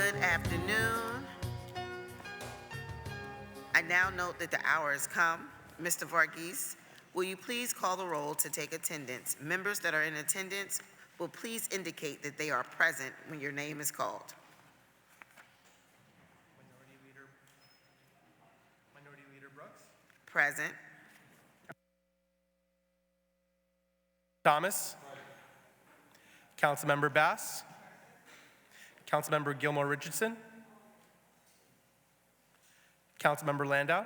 Good afternoon. I now note that the hour has come. Mr. Varghese, will you please call the roll to take attendance? Members that are in attendance will please indicate that they are present when your name is called. Minority Leader Brooks. Present. Thomas. Councilmember Bass. Councilmember Gilmore Richardson. Councilmember Landau.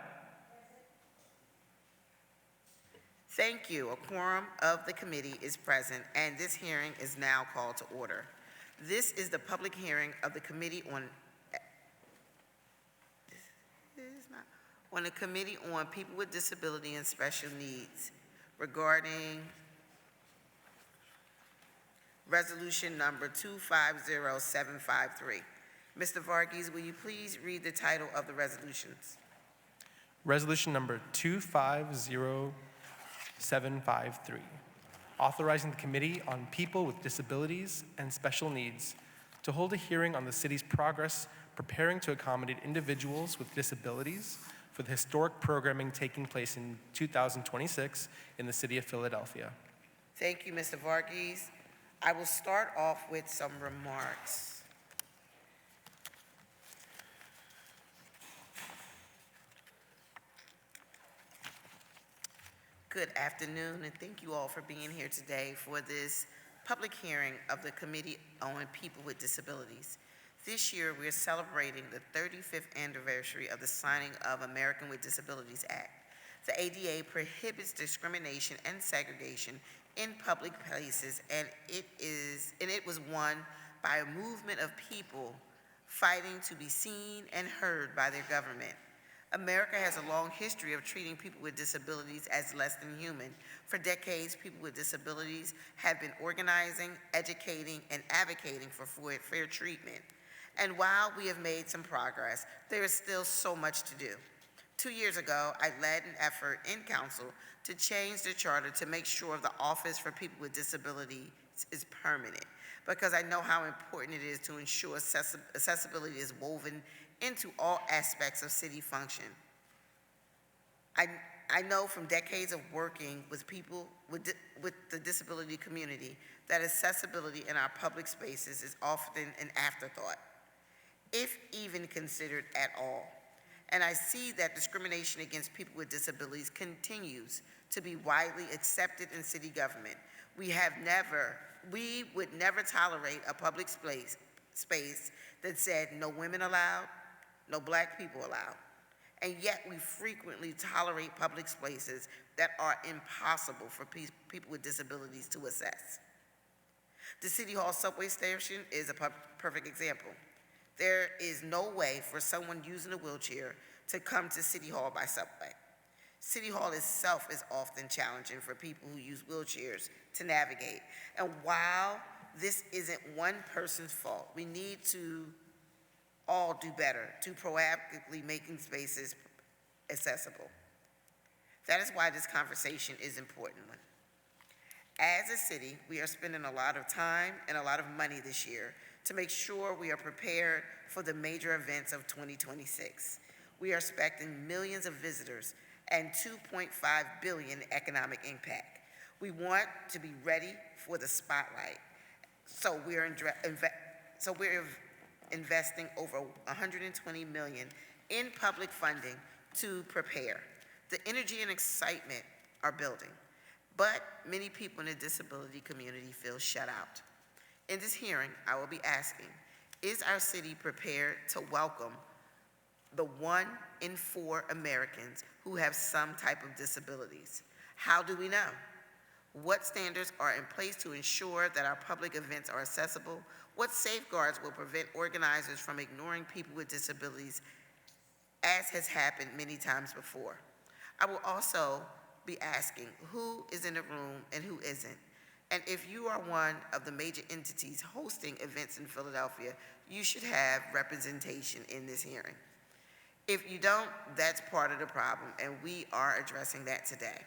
Thank you. A quorum of the committee is present, and this hearing is now called to order. This is the public hearing of the Committee on the Committee on People with Disability and Special Needs regarding resolution number 250753. Mr. Varghese, will you please read the title of the resolutions? Resolution number 250753. Authorizing the Committee on People with Disabilities and Special Needs to hold a hearing on the city's progress preparing to accommodate individuals with disabilities for the historic programming taking place in 2026 in the city of Philadelphia. Thank you, Mr. Varghese. I will start off with some remarks. Good afternoon, and thank you all for being here today for this public hearing of the Committee on People with Disabilities. This year, we're celebrating the 35th anniversary of the signing of American with Disabilities Act. The ADA prohibits discrimination and segregation in public places, and it was won by a movement of people fighting to be seen and heard by their government. America has a long history of treating people with disabilities as less than human. For decades, people with disabilities have been organizing, educating, and advocating for fair treatment. And while we have made some progress, there is still so much to do. 2 years ago, I led an effort in council to change the charter to make sure the Office for People with Disabilities is permanent, because I know how important it is to ensure accessibility is woven into all aspects of city function. I know from decades of working with people with the disability community that accessibility in our public spaces is often an afterthought, if even considered at all. And I see that discrimination against people with disabilities continues to be widely accepted in city government. We would never tolerate a public space that said no women allowed, no black people allowed. And yet we frequently tolerate public spaces that are impossible for people with disabilities to access. The City Hall subway station is a perfect example. There is no way for someone using a wheelchair to come to City Hall by subway. City Hall itself is often challenging for people who use wheelchairs to navigate. And while this isn't one person's fault, we need to all do better to proactively making spaces accessible. That is why this conversation is important. As a city, we are spending a lot of time and a lot of money this year to make sure we are prepared for the major events of 2026. We are expecting millions of visitors and $2.5 billion economic impact. We want to be ready for the spotlight. So we're investing over $120 million in public funding to prepare. The energy and excitement are building, but many people in the disability community feel shut out. In this hearing, I will be asking, is our city prepared to welcome the 1 in 4 Americans who have some type of disabilities? How do we know? What standards are in place to ensure that our public events are accessible? What safeguards will prevent organizers from ignoring people with disabilities, as has happened many times before? I will also be asking who is in the room and who isn't. And if you are one of the major entities hosting events in Philadelphia, you should have representation in this hearing. If you don't, that's part of the problem, and we are addressing that today.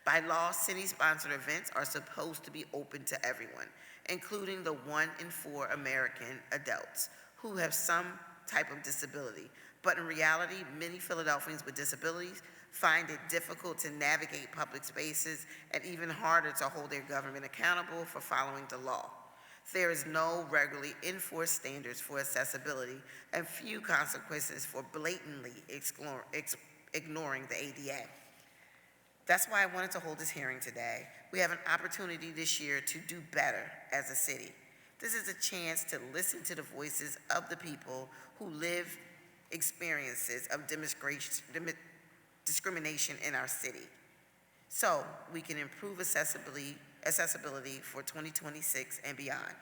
By law, city-sponsored events are supposed to be open to everyone, including the 1 in 4 American adults who have some type of disability. But in reality, many Philadelphians with disabilities find it difficult to navigate public spaces and even harder to hold their government accountable for following the law. There is no regularly enforced standards for accessibility and few consequences for blatantly ignoring the ADA. That's why I wanted to hold this hearing today. We have an opportunity this year to do better as a city. This is a chance to listen to the voices of the people who live experiences of discrimination in our city, so we can improve accessibility for 2026 and beyond.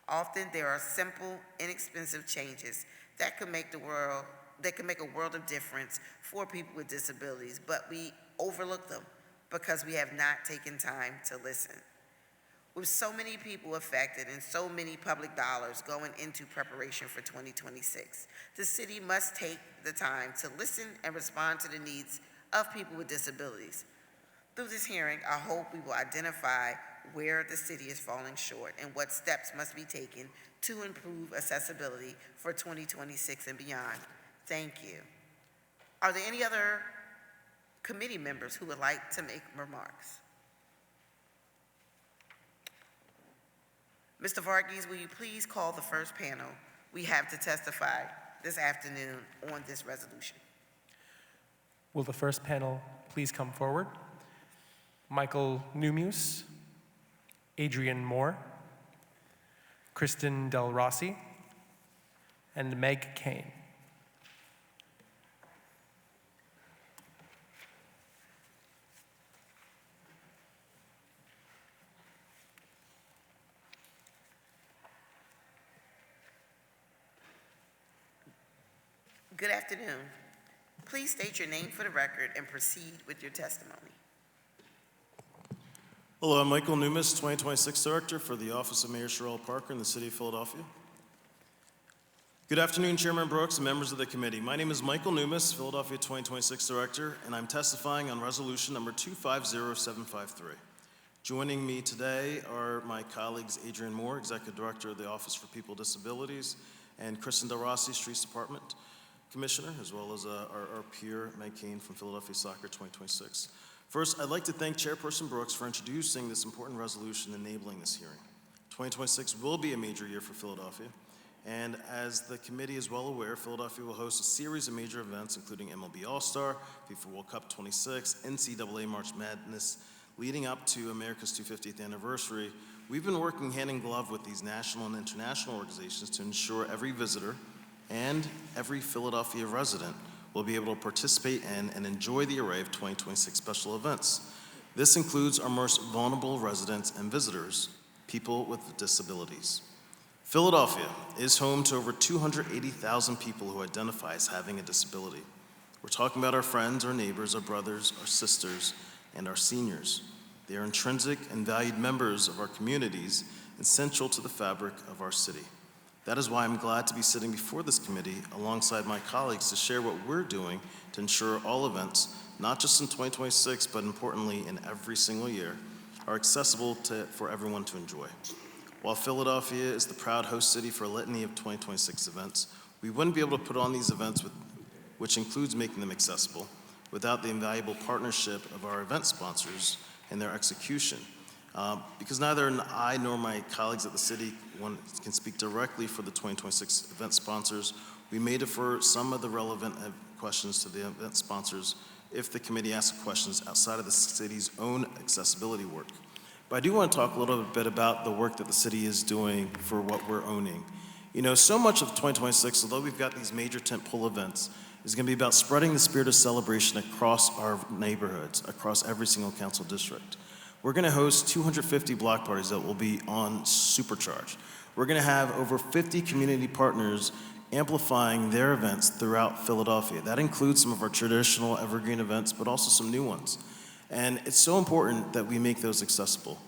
Often there are simple, inexpensive changes that can make a world of difference for people with disabilities, but we overlook them because we have not taken time to listen. With so many people affected and so many public dollars going into preparation for 2026, the city must take the time to listen and respond to the needs of people with disabilities. Through this hearing, I hope we will identify where the city is falling short and what steps must be taken to improve accessibility for 2026 and beyond. Thank you. Are there any other committee members who would like to make remarks? Mr. Varghese, will you please call the first panel we have to testify this afternoon on this resolution? Will the first panel please come forward? Michael Numuse, Adrian Moore, Kristen Del Rossi, and Meg Kane. Good afternoon. Please state your name for the record and proceed with your testimony. Hello, I'm Michael Numis, 2026 Director for the Office of Mayor Sherelle Parker in the City of Philadelphia. Good afternoon, Chairman Brooks and members of the committee. My name is Michael Numis, Philadelphia 2026 Director, and I'm testifying on resolution number 250753. Joining me today are my colleagues Adrian Moore, Executive Director of the Office for People with Disabilities, and Kristen Del Rossi, Streets Department Commissioner, as well as our peer, Meg Kane from Philadelphia Soccer 2026. First, I'd like to thank Chairperson Brooks for introducing this important resolution enabling this hearing. 2026 will be a major year for Philadelphia, and as the committee is well aware, Philadelphia will host a series of major events, including MLB All-Star, FIFA World Cup 26, NCAA March Madness, leading up to America's 250th anniversary. We've been working hand in glove with these national and international organizations to ensure every visitor and every Philadelphia resident will be able to participate in and enjoy the array of 2026 special events. This includes our most vulnerable residents and visitors, people with disabilities. Philadelphia is home to over 280,000 people who identify as having a disability. We're talking about our friends, our neighbors, our brothers, our sisters, and our seniors. They are intrinsic and valued members of our communities and central to the fabric of our city. That is why I'm glad to be sitting before this committee alongside my colleagues to share what we're doing to ensure all events, not just in 2026, but importantly in every single year, are accessible for everyone to enjoy. While Philadelphia is the proud host city for a litany of 2026 events, we wouldn't be able to put on these events, which includes making them accessible, without the invaluable partnership of our event sponsors and their execution. Because neither I nor my colleagues at the city can speak directly for the 2026 event sponsors, we may defer some of the relevant questions to the event sponsors if the committee asks questions outside of the city's own accessibility work. But I do want to talk a little bit about the work that the city is doing for what we're owning. You know, so much of 2026, although we've got these major tentpole events, is going to be about spreading the spirit of celebration across our neighborhoods, across every single council district. We're going to host 250 block parties that will be on Supercharge. We're going to have over 50 community partners amplifying their events throughout Philadelphia. That includes some of our traditional evergreen events, but also some new ones. And it's so important that we make those accessible.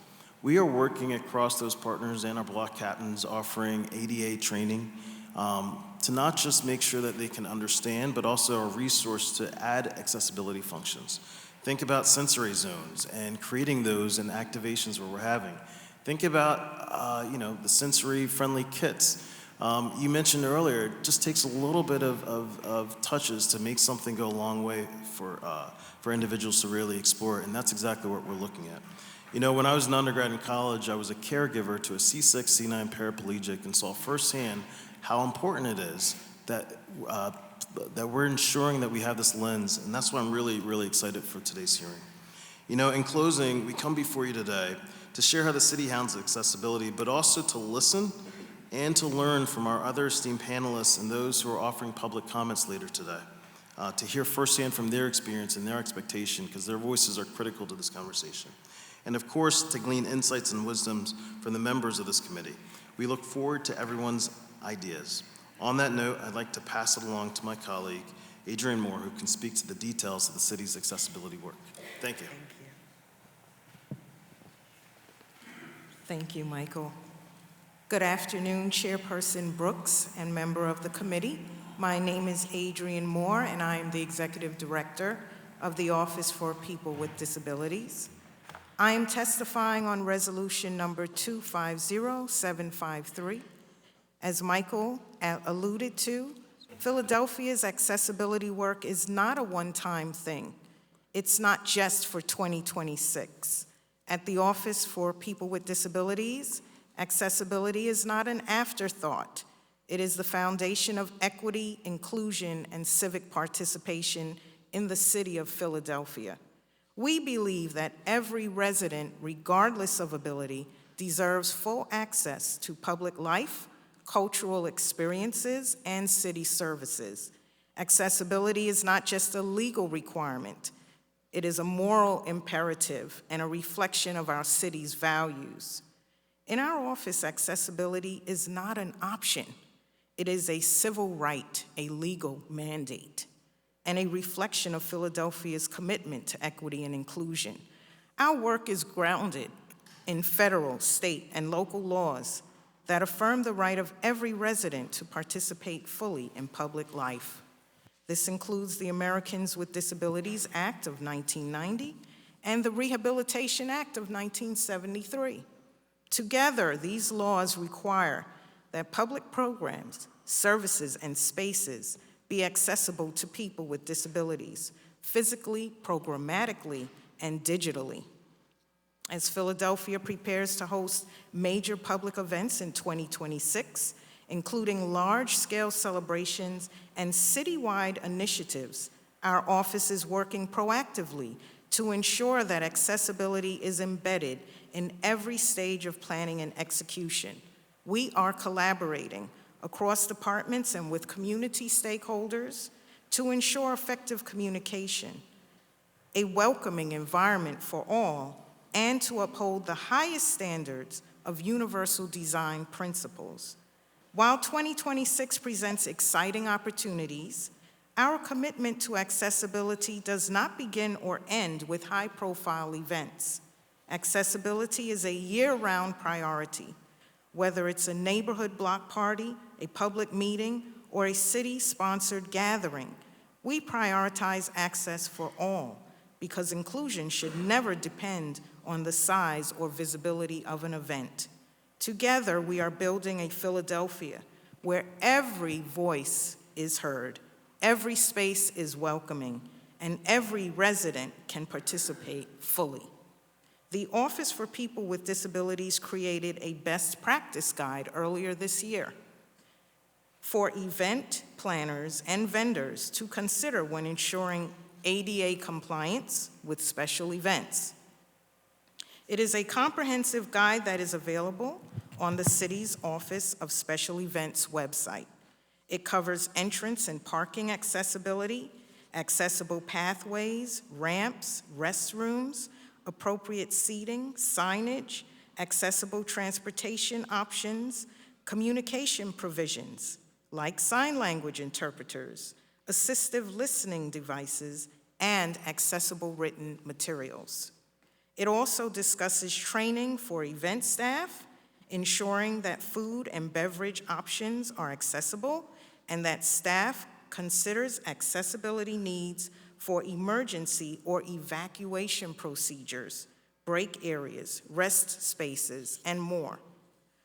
We are working across those partners and our block captains offering ADA training to not just make sure that they can understand, but also a resource to add accessibility functions. Think about sensory zones and creating those and activations where we're having. Think about, the sensory-friendly kits. You mentioned earlier, it just takes a little bit of touches to make something go a long way for individuals to really explore it, and that's exactly what we're looking at. When I was an undergrad in college, I was a caregiver to a C6, C9 paraplegic and saw firsthand how important it is that we're ensuring that we have this lens, and that's why I'm really, really excited for today's hearing. In closing, we come before you today to share how the city handles accessibility, but also to listen and to learn from our other esteemed panelists and those who are offering public comments later today, to hear firsthand from their experience and their expectation, because their voices are critical to this conversation. And of course, to glean insights and wisdoms from the members of this committee. We look forward to everyone's ideas. On that note, I'd like to pass it along to my colleague, Adrienne Moore, who can speak to the details of the city's accessibility work. Thank you. Thank you, Michael. Good afternoon, Chairperson Brooks and member of the committee. My name is Adrienne Moore, and I am the Executive Director of the Office for People with Disabilities. I am testifying on resolution number 250753. As Michael alluded to, Philadelphia's accessibility work is not a one-time thing. It's not just for 2026. At the Office for People with Disabilities, accessibility is not an afterthought. It is the foundation of equity, inclusion, and civic participation in the city of Philadelphia. We believe that every resident, regardless of ability, deserves full access to public life, cultural experiences, and city services. Accessibility is not just a legal requirement. It is a moral imperative and a reflection of our city's values. In our office, accessibility is not an option. It is a civil right, a legal mandate, and a reflection of Philadelphia's commitment to equity and inclusion. Our work is grounded in federal, state, and local laws that affirm the right of every resident to participate fully in public life. This includes the Americans with Disabilities Act of 1990 and the Rehabilitation Act of 1973. Together, these laws require that public programs, services, and spaces be accessible to people with disabilities, physically, programmatically, and digitally. As Philadelphia prepares to host major public events in 2026, including large-scale celebrations and citywide initiatives, our office is working proactively to ensure that accessibility is embedded in every stage of planning and execution. We are collaborating across departments and with community stakeholders to ensure effective communication, a welcoming environment for all, and to uphold the highest standards of universal design principles. While 2026 presents exciting opportunities, our commitment to accessibility does not begin or end with high-profile events. Accessibility is a year-round priority. Whether it's a neighborhood block party, a public meeting, or a city-sponsored gathering, we prioritize access for all because inclusion should never depend on the size or visibility of an event. Together, we are building a Philadelphia where every voice is heard, every space is welcoming, and every resident can participate fully. The Office for People with Disabilities created a best practice guide earlier this year for event planners and vendors to consider when ensuring ADA compliance with special events. It is a comprehensive guide that is available on the city's Office of Special Events website. It covers entrance and parking accessibility, accessible pathways, ramps, restrooms, appropriate seating, signage, accessible transportation options, communication provisions like sign language interpreters, assistive listening devices, and accessible written materials. It also discusses training for event staff, ensuring that food and beverage options are accessible, and that staff considers accessibility needs for emergency or evacuation procedures, break areas, rest spaces, and more.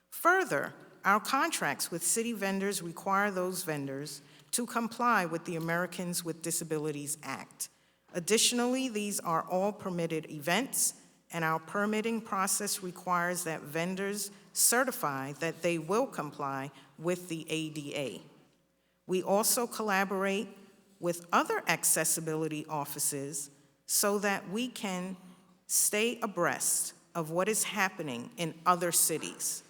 Further, our contracts with city vendors require those vendors to comply with the Americans with Disabilities Act. Additionally, these are all permitted events, and our permitting process requires that vendors certify that they will comply with the ADA. We also collaborate with other accessibility offices so that we can stay abreast of what is happening in other cities.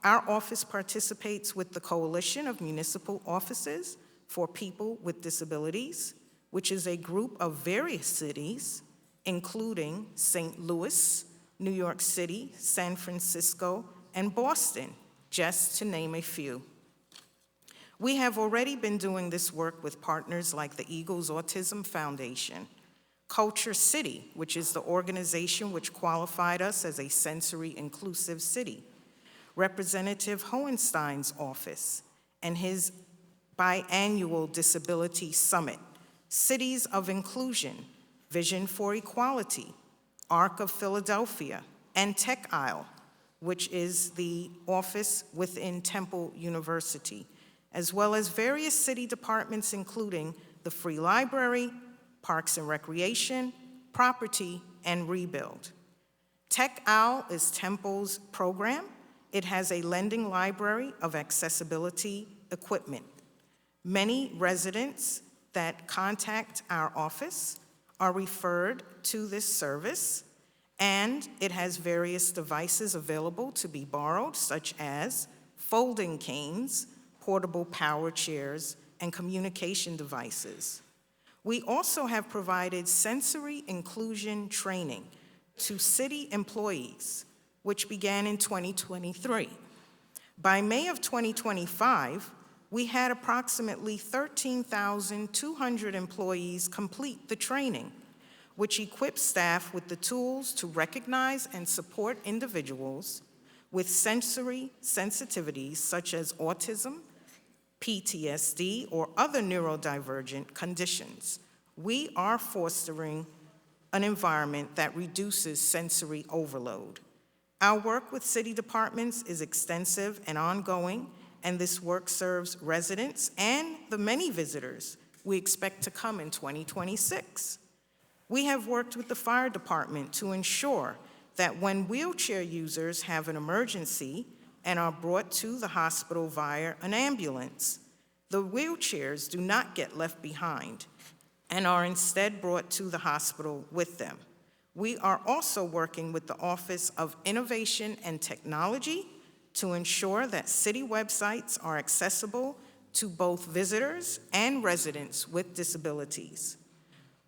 Our office participates with the Coalition of Municipal Offices for People with Disabilities, which is a group of various cities, including St. Louis, New York City, San Francisco, and Boston, just to name a few. We have already been doing this work with partners like the Eagles Autism Foundation, Culture City, which is the organization which qualified us as a sensory inclusive city, Representative Hohenstein's office and his biannual Disability Summit, Cities of Inclusion, Vision for Equality, Arc of Philadelphia, and Tech Isle, which is the office within Temple University, as well as various city departments including the Free Library, Parks and Recreation, Property, and Rebuild. Tech Isle is Temple's program. It has a lending library of accessibility equipment. Many residents that contact our office are referred to this service, and it has various devices available to be borrowed, such as folding canes, portable power chairs, and communication devices. We also have provided sensory inclusion training to city employees, which began in 2023. By May of 2025, we had approximately 13,200 employees complete the training, which equips staff with the tools to recognize and support individuals with sensory sensitivities such as autism, PTSD, or other neurodivergent conditions. We are fostering an environment that reduces sensory overload. Our work with city departments is extensive and ongoing, and this work serves residents and the many visitors we expect to come in 2026. We have worked with the fire department to ensure that when wheelchair users have an emergency and are brought to the hospital via an ambulance, the wheelchairs do not get left behind and are instead brought to the hospital with them. We are also working with the Office of Innovation and Technology to ensure that city websites are accessible to both visitors and residents with disabilities.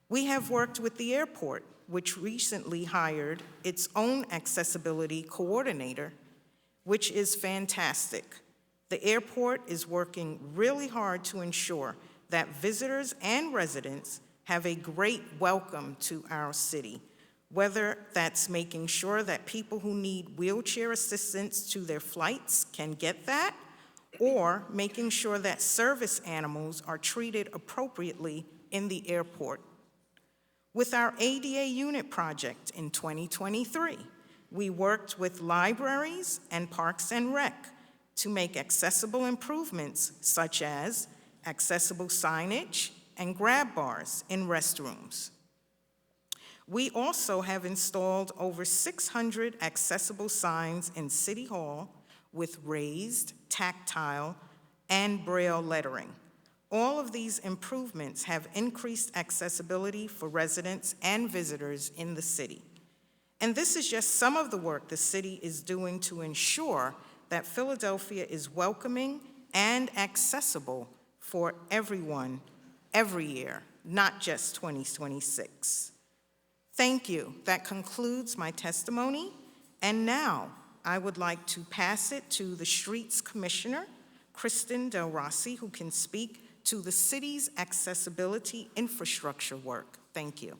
We have worked with the airport, which recently hired its own accessibility coordinator, which is fantastic. The airport is working really hard to ensure that visitors and residents have a great welcome to our city, whether that's making sure that people who need wheelchair assistance to their flights can get that, or making sure that service animals are treated appropriately in the airport. With our ADA unit project in 2023, we worked with libraries and Parks and Rec to make accessible improvements such as accessible signage and grab bars in restrooms. We also have installed over 600 accessible signs in City Hall with raised, tactile, and Braille lettering. All of these improvements have increased accessibility for residents and visitors in the city. And this is just some of the work the city is doing to ensure that Philadelphia is welcoming and accessible for everyone every year, not just 2026. Thank you. That concludes my testimony. And now I would like to pass it to the Streets Commissioner, Kristen Del Rossi, who can speak to the city's accessibility infrastructure work. Thank you.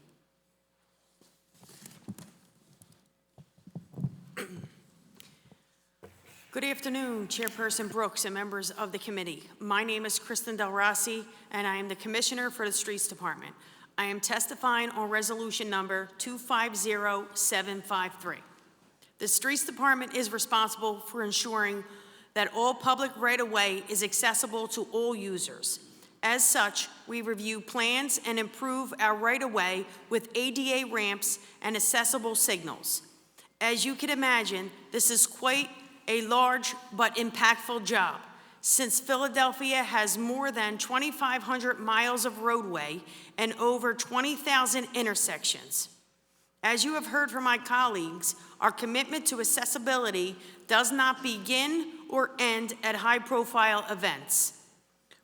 Good afternoon, Chairperson Brooks and members of the committee. My name is Kristen Del Rossi, and I am the Commissioner for the Streets Department. I am testifying on resolution number 250753. The Streets Department is responsible for ensuring that all public right-of-way is accessible to all users. As such, we review plans and improve our right-of-way with ADA ramps and accessible signals. As you can imagine, this is quite a large but impactful job, since Philadelphia has more than 2,500 miles of roadway and over 20,000 intersections. As you have heard from my colleagues, our commitment to accessibility does not begin or end at high-profile events.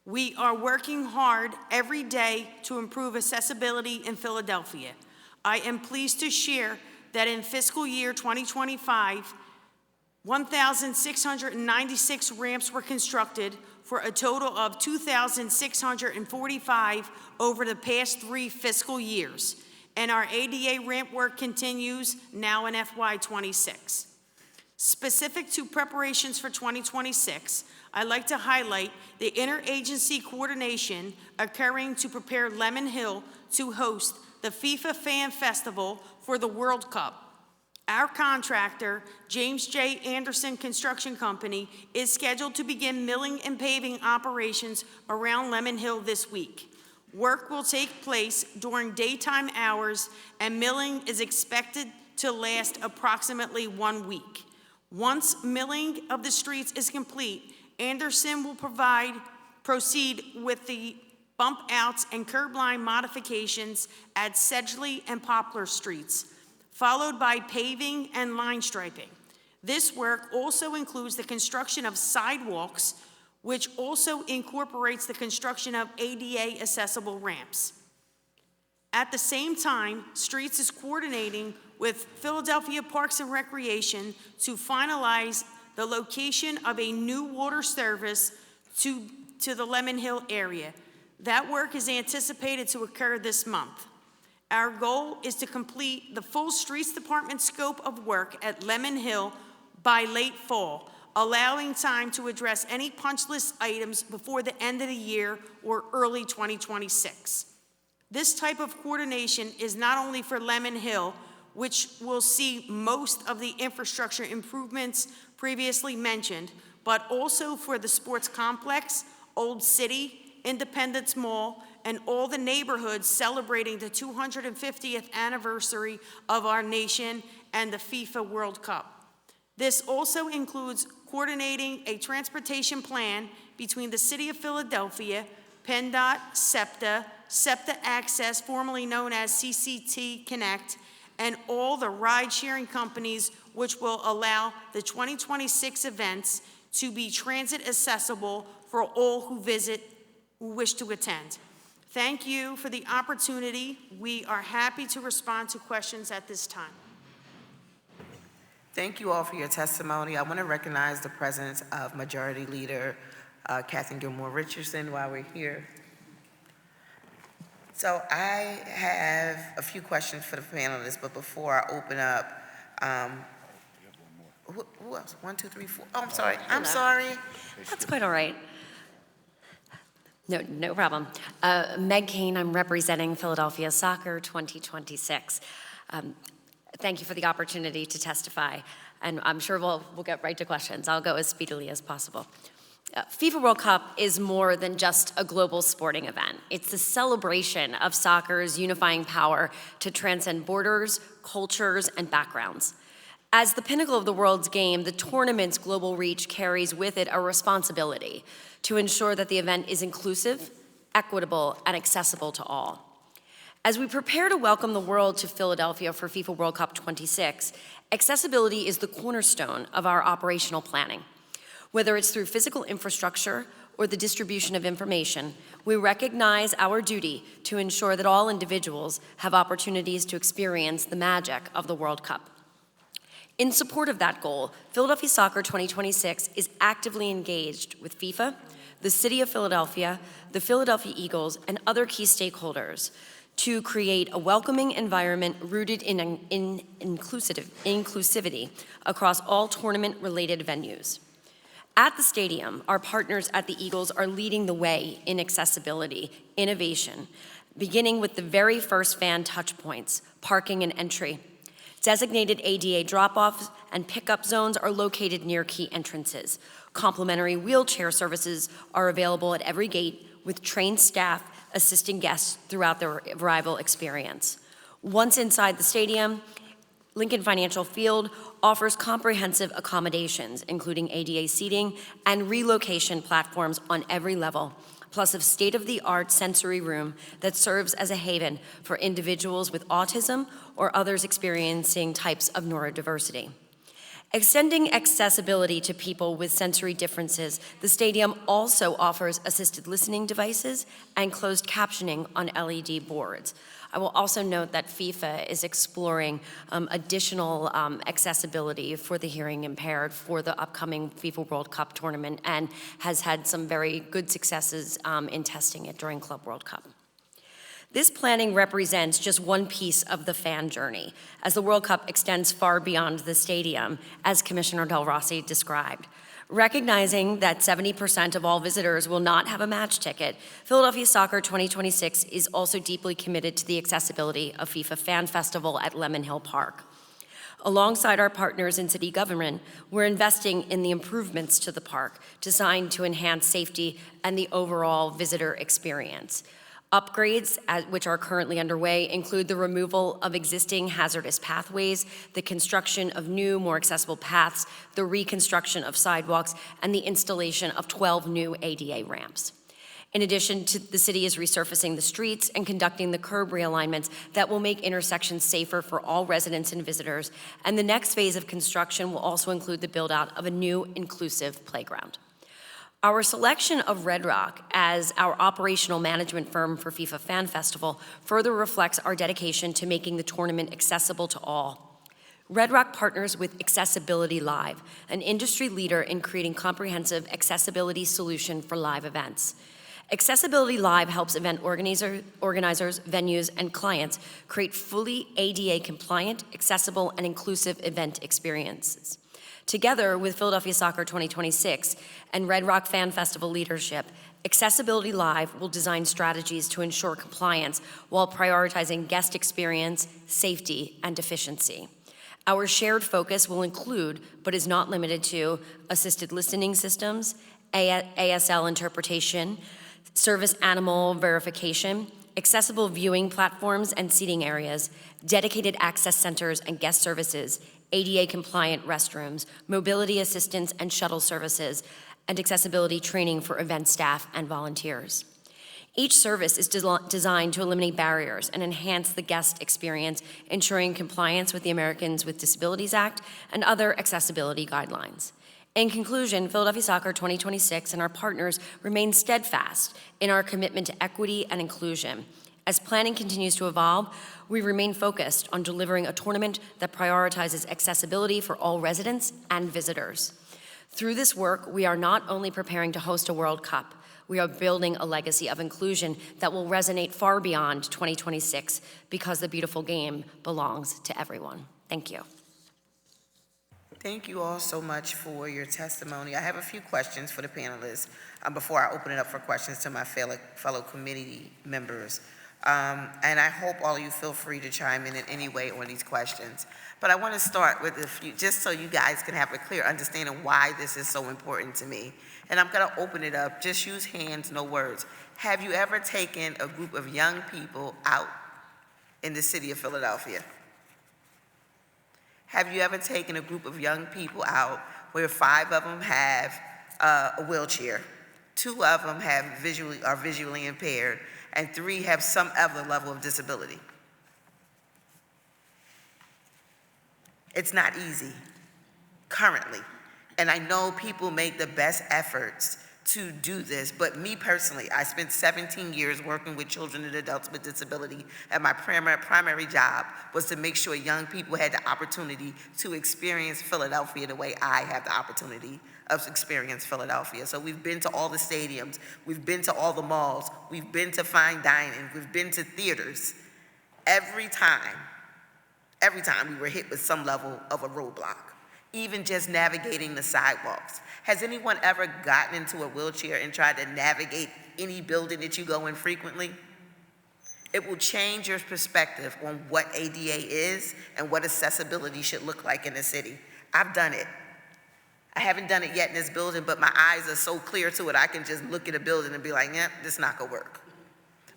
We are working hard every day to improve accessibility in Philadelphia. I am pleased to share that in fiscal year 2025, 1,696 ramps were constructed for a total of 2,645 over the past 3 fiscal years. And our ADA ramp work continues now in FY26. Specific to preparations for 2026, I'd like to highlight the interagency coordination occurring to prepare Lemon Hill to host the FIFA Fan Festival for the World Cup. Our contractor, James J. Anderson Construction Company, is scheduled to begin milling and paving operations around Lemon Hill this week. Work will take place during daytime hours, and milling is expected to last approximately 1 week. Once milling of the streets is complete, Anderson will proceed with the bump outs and curb line modifications at Sedgley and Poplar Streets, followed by paving and line striping. This work also includes the construction of sidewalks, which also incorporates the construction of ADA accessible ramps. At the same time, Streets is coordinating with Philadelphia Parks and Recreation to finalize the location of a new water service to the Lemon Hill area. That work is anticipated to occur this month. Our goal is to complete the full Streets Department scope of work at Lemon Hill by late fall, allowing time to address any punch list items before the end of the year or early 2026. This type of coordination is not only for Lemon Hill, which will see most of the infrastructure improvements previously mentioned, but also for the sports complex, Old City, Independence Mall, and all the neighborhoods celebrating the 250th anniversary of our nation and the FIFA World Cup. This also includes coordinating a transportation plan between the City of Philadelphia, PennDOT, SEPTA, SEPTA Access, formerly known as CCT Connect, and all the ride-sharing companies, which will allow the 2026 events to be transit accessible for all who wish to attend. Thank you for the opportunity. We are happy to respond to questions at this time. Thank you all for your testimony. I want to recognize the presence of Majority Leader Kathy Gilmore Richardson while we're here. So I have a few questions for the panelists, but before I open up, who else? 1, 2, 3, 4. Oh, I'm sorry. I'm sorry. That's quite all right. No problem. Meg Kane, I'm representing Philadelphia Soccer 2026. Thank you for the opportunity to testify, and I'm sure we'll get right to questions. I'll go as speedily as possible. FIFA World Cup is more than just a global sporting event. It's the celebration of soccer's unifying power to transcend borders, cultures, and backgrounds. As the pinnacle of the world's game, the tournament's global reach carries with it a responsibility to ensure that the event is inclusive, equitable, and accessible to all. As we prepare to welcome the world to Philadelphia for FIFA World Cup 26, accessibility is the cornerstone of our operational planning. Whether it's through physical infrastructure or the distribution of information, we recognize our duty to ensure that all individuals have opportunities to experience the magic of the World Cup. In support of that goal, Philadelphia Soccer 2026 is actively engaged with FIFA, the City of Philadelphia, the Philadelphia Eagles, and other key stakeholders to create a welcoming environment rooted in inclusivity across all tournament-related venues. At the stadium, our partners at the Eagles are leading the way in accessibility, innovation, beginning with the very first fan touch points, parking and entry. Designated ADA drop-offs and pickup zones are located near key entrances. Complimentary wheelchair services are available at every gate, with trained staff assisting guests throughout their arrival experience. Once inside the stadium, Lincoln Financial Field offers comprehensive accommodations, including ADA seating and relocation platforms on every level, plus a state-of-the-art sensory room that serves as a haven for individuals with autism or others experiencing types of neurodiversity. Extending accessibility to people with sensory differences, the stadium also offers assisted listening devices and closed captioning on LED boards. I will also note that FIFA is exploring additional accessibility for the hearing impaired for the upcoming FIFA World Cup tournament and has had some very good successes in testing it during Club World Cup. This planning represents just one piece of the fan journey, as the World Cup extends far beyond the stadium, as Commissioner Del Rossi described. Recognizing that 70% of all visitors will not have a match ticket, Philadelphia Soccer 2026 is also deeply committed to the accessibility of FIFA Fan Festival at Lemon Hill Park. Alongside our partners in city government, we're investing in the improvements to the park designed to enhance safety and the overall visitor experience. Upgrades, which are currently underway, include the removal of existing hazardous pathways, the construction of new, more accessible paths, the reconstruction of sidewalks, and the installation of 12 new ADA ramps. In addition, the city is resurfacing the streets and conducting the curb realignments that will make intersections safer for all residents and visitors, and the next phase of construction will also include the build-out of a new inclusive playground. Our selection of Red Rock as our operational management firm for FIFA Fan Festival further reflects our dedication to making the tournament accessible to all. Red Rock partners with Accessibility Live, an industry leader in creating comprehensive accessibility solution for live events. Accessibility Live helps event organizers, venues, and clients create fully ADA compliant, accessible, and inclusive event experiences. Together with Philadelphia Soccer 2026 and Red Rock Fan Festival leadership, Accessibility Live will design strategies to ensure compliance while prioritizing guest experience, safety, and efficiency. Our shared focus will include, but is not limited to, assisted listening systems, ASL interpretation, service animal verification, accessible viewing platforms and seating areas, dedicated access centers and guest services, ADA-compliant restrooms, mobility assistance and shuttle services, and accessibility training for event staff and volunteers. Each service is designed to eliminate barriers and enhance the guest experience, ensuring compliance with the Americans with Disabilities Act and other accessibility guidelines. In conclusion, Philadelphia Soccer 2026 and our partners remain steadfast in our commitment to equity and inclusion. As planning continues to evolve, we remain focused on delivering a tournament that prioritizes accessibility for all residents and visitors. Through this work, we are not only preparing to host a World Cup, we are building a legacy of inclusion that will resonate far beyond 2026 because the beautiful game belongs to everyone. Thank you. Thank you all so much for your testimony. I have a few questions for the panelists before I open it up for questions to my fellow committee members. And I hope all of you feel free to chime in any way on these questions. But I want to start with a few, just so you guys can have a clear understanding why this is so important to me. And I'm going to open it up. Just use hands, no words. Have you ever taken a group of young people out in the city of Philadelphia? Have you ever taken a group of young people out where 5 of them have a wheelchair, 2 of them are visually impaired, and 3 have some other level of disability? It's not easy, currently. And I know people make the best efforts to do this, but me personally, I spent 17 years working with children and adults with disability, and my primary job was to make sure young people had the opportunity to experience Philadelphia the way I have the opportunity of experience Philadelphia. So we've been to all the stadiums, we've been to all the malls, we've been to fine dining, we've been to theaters. Every time we were hit with some level of a roadblock, even just navigating the sidewalks. Has anyone ever gotten into a wheelchair and tried to navigate any building that you go in frequently? It will change your perspective on what ADA is and what accessibility should look like in the city. I've done it. I haven't done it yet in this building, but my eyes are so clear to it, I can just look at a building and be like, yep, this not gonna work.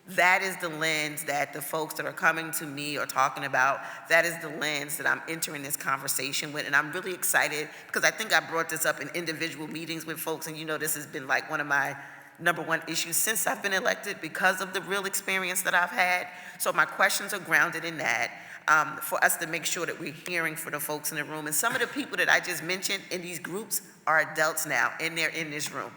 That is the lens that the folks that are coming to me are talking about. That is the lens that I'm entering this conversation with, and I'm really excited because I think I brought this up in individual meetings with folks, and you know this has been like one of my #1 issues since I've been elected because of the real experience that I've had. So my questions are grounded in that. For us to make sure that we're hearing for the folks in the room. And some of the people that I just mentioned in these groups are adults now, and they're in this room.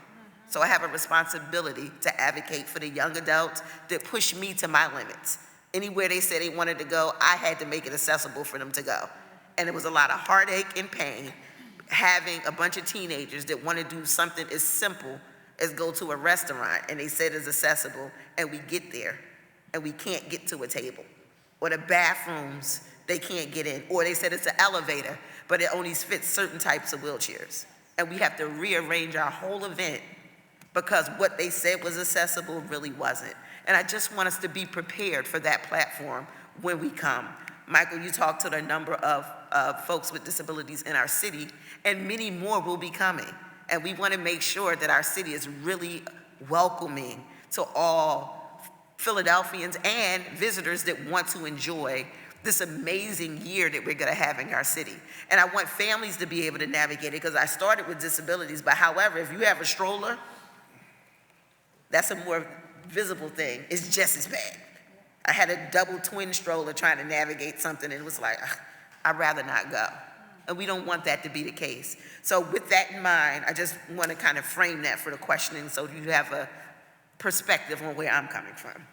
So I have a responsibility to advocate for the young adults that push me to my limits. Anywhere they said they wanted to go, I had to make it accessible for them to go. And it was a lot of heartache and pain having a bunch of teenagers that want to do something as simple as go to a restaurant, and they said it's accessible, and we get there, and we can't get to a table. Or the bathrooms, they can't get in. Or they said it's an elevator, but it only fits certain types of wheelchairs. And we have to rearrange our whole event because what they said was accessible really wasn't. And I just want us to be prepared for that platform when we come. Michael, you talked to the number of folks with disabilities in our city, and many more will be coming. And we want to make sure that our city is really welcoming to all Philadelphians and visitors that want to enjoy this amazing year that we're going to have in our city. And I want families to be able to navigate it because I started with disabilities, but however, if you have a stroller, that's a more visible thing. It's just as bad. I had a double twin stroller trying to navigate something, and it was like, I'd rather not go. And we don't want that to be the case. So with that in mind, I just want to kind of frame that for the questioning so you have a perspective on where I'm coming from.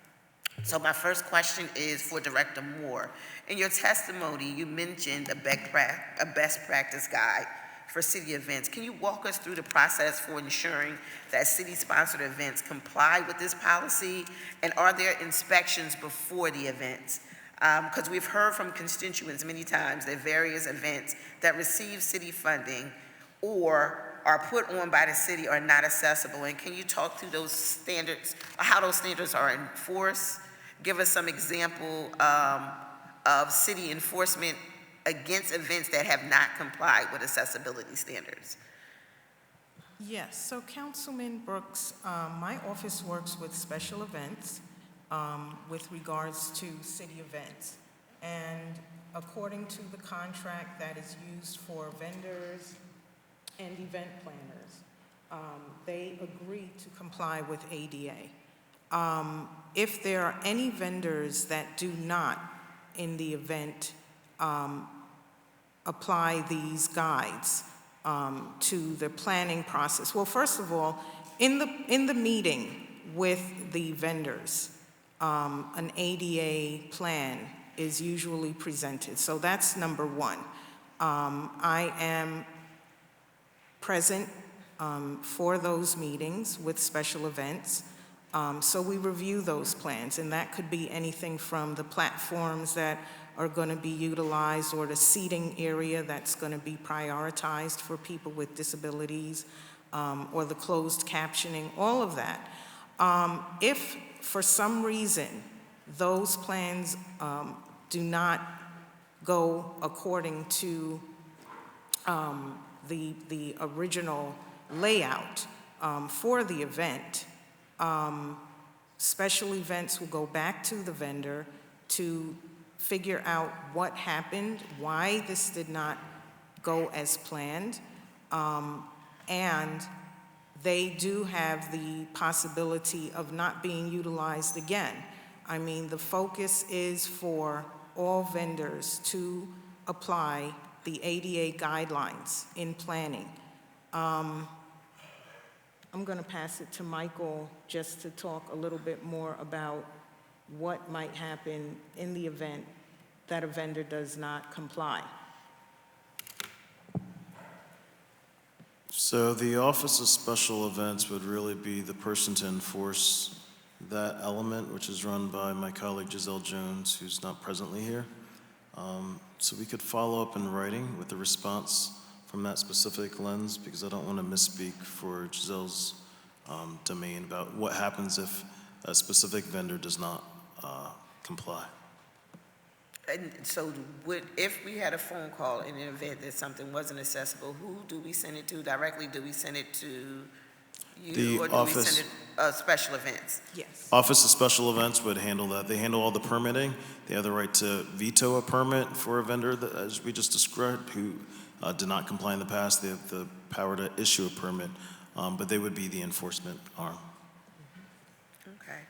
So my first question is for Director Moore. In your testimony, you mentioned a best practice guide for city events. Can you walk us through the process for ensuring that city-sponsored events comply with this policy? And are there inspections before the events? Because we've heard from constituents many times that various events that receive city funding or are put on by the city are not accessible. And can you talk through those standards, how those standards are enforced? Give us some example of city enforcement against events that have not complied with accessibility standards. Yes, so Councilman Brooks, my office works with special events with regards to city events. And according to the contract that is used for vendors and event planners, they agree to comply with ADA. If there are any vendors that do not in the event apply these guides to the planning process. Well, first of all, in the meeting with the vendors, an ADA plan is usually presented. So that's number one. I am present for those meetings with special events. So we review those plans, and that could be anything from the platforms that are going to be utilized or the seating area that's going to be prioritized for people with disabilities, or the closed captioning, all of that. If for some reason those plans do not go according to the original layout for the event, special events will go back to the vendor to figure out what happened, why this did not go as planned, and they do have the possibility of not being utilized again. I mean, the focus is for all vendors to apply the ADA guidelines in planning. I'm going to pass it to Michael just to talk a little bit more about what might happen in the event that a vendor does not comply. So the Office of Special Events would really be the person to enforce that element, which is run by my colleague Giselle Jones, who's not presently here. So we could follow up in writing with the response from that specific lens, because I don't want to misspeak for Giselle's domain about what happens if a specific vendor does not comply. And so if we had a phone call in the event that something wasn't accessible, who do we send it to directly? Do we send it to you? The Or do office- we send it, special events? Yes. Office of Special Events would handle that. They handle all the permitting. They have the right to veto a permit for a vendor that, as we just described, who did not comply in the past. They have the power to issue a permit, but they would be the enforcement arm. Okay.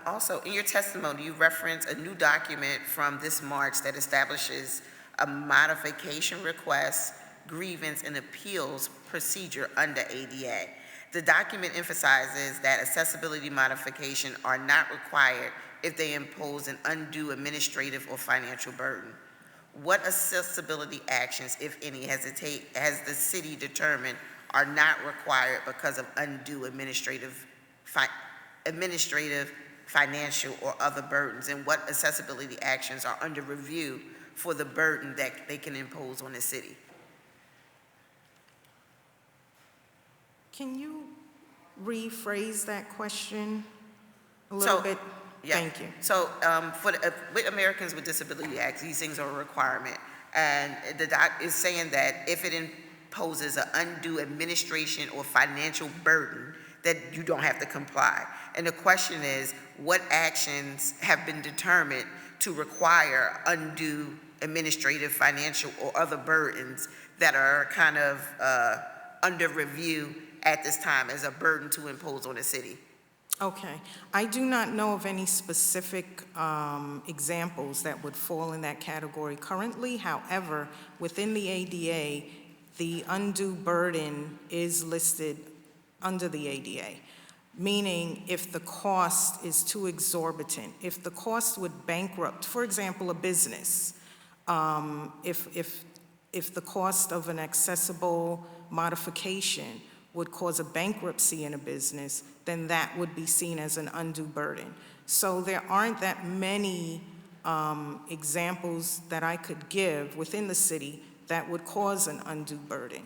Also, in your testimony, you reference a new document from this March that establishes a modification request, grievance, and appeals procedure under ADA. The document emphasizes that accessibility modification are not required if they impose an undue administrative or financial burden. What accessibility actions, if any, has the city determined are not required because of undue administrative, financial, or other burdens? And what accessibility actions are under review for the burden that they can impose on the city? Can you rephrase that question a little bit? Yeah. Thank you. So with Americans with Disability Act, these things are a requirement. And the doc is saying that if it imposes an undue administration or financial burden, that you don't have to comply. And the question is, what actions have been determined to require undue administrative, financial, or other burdens that are kind of under review at this time as a burden to impose on the city? Okay. I do not know of any specific examples that would fall in that category currently. However, within the ADA, the undue burden is listed under the ADA, meaning if the cost is too exorbitant, if the cost would bankrupt, for example, a business, if the cost of an accessible modification would cause a bankruptcy in a business, then that would be seen as an undue burden. So there aren't that many examples that I could give within the city that would cause an undue burden.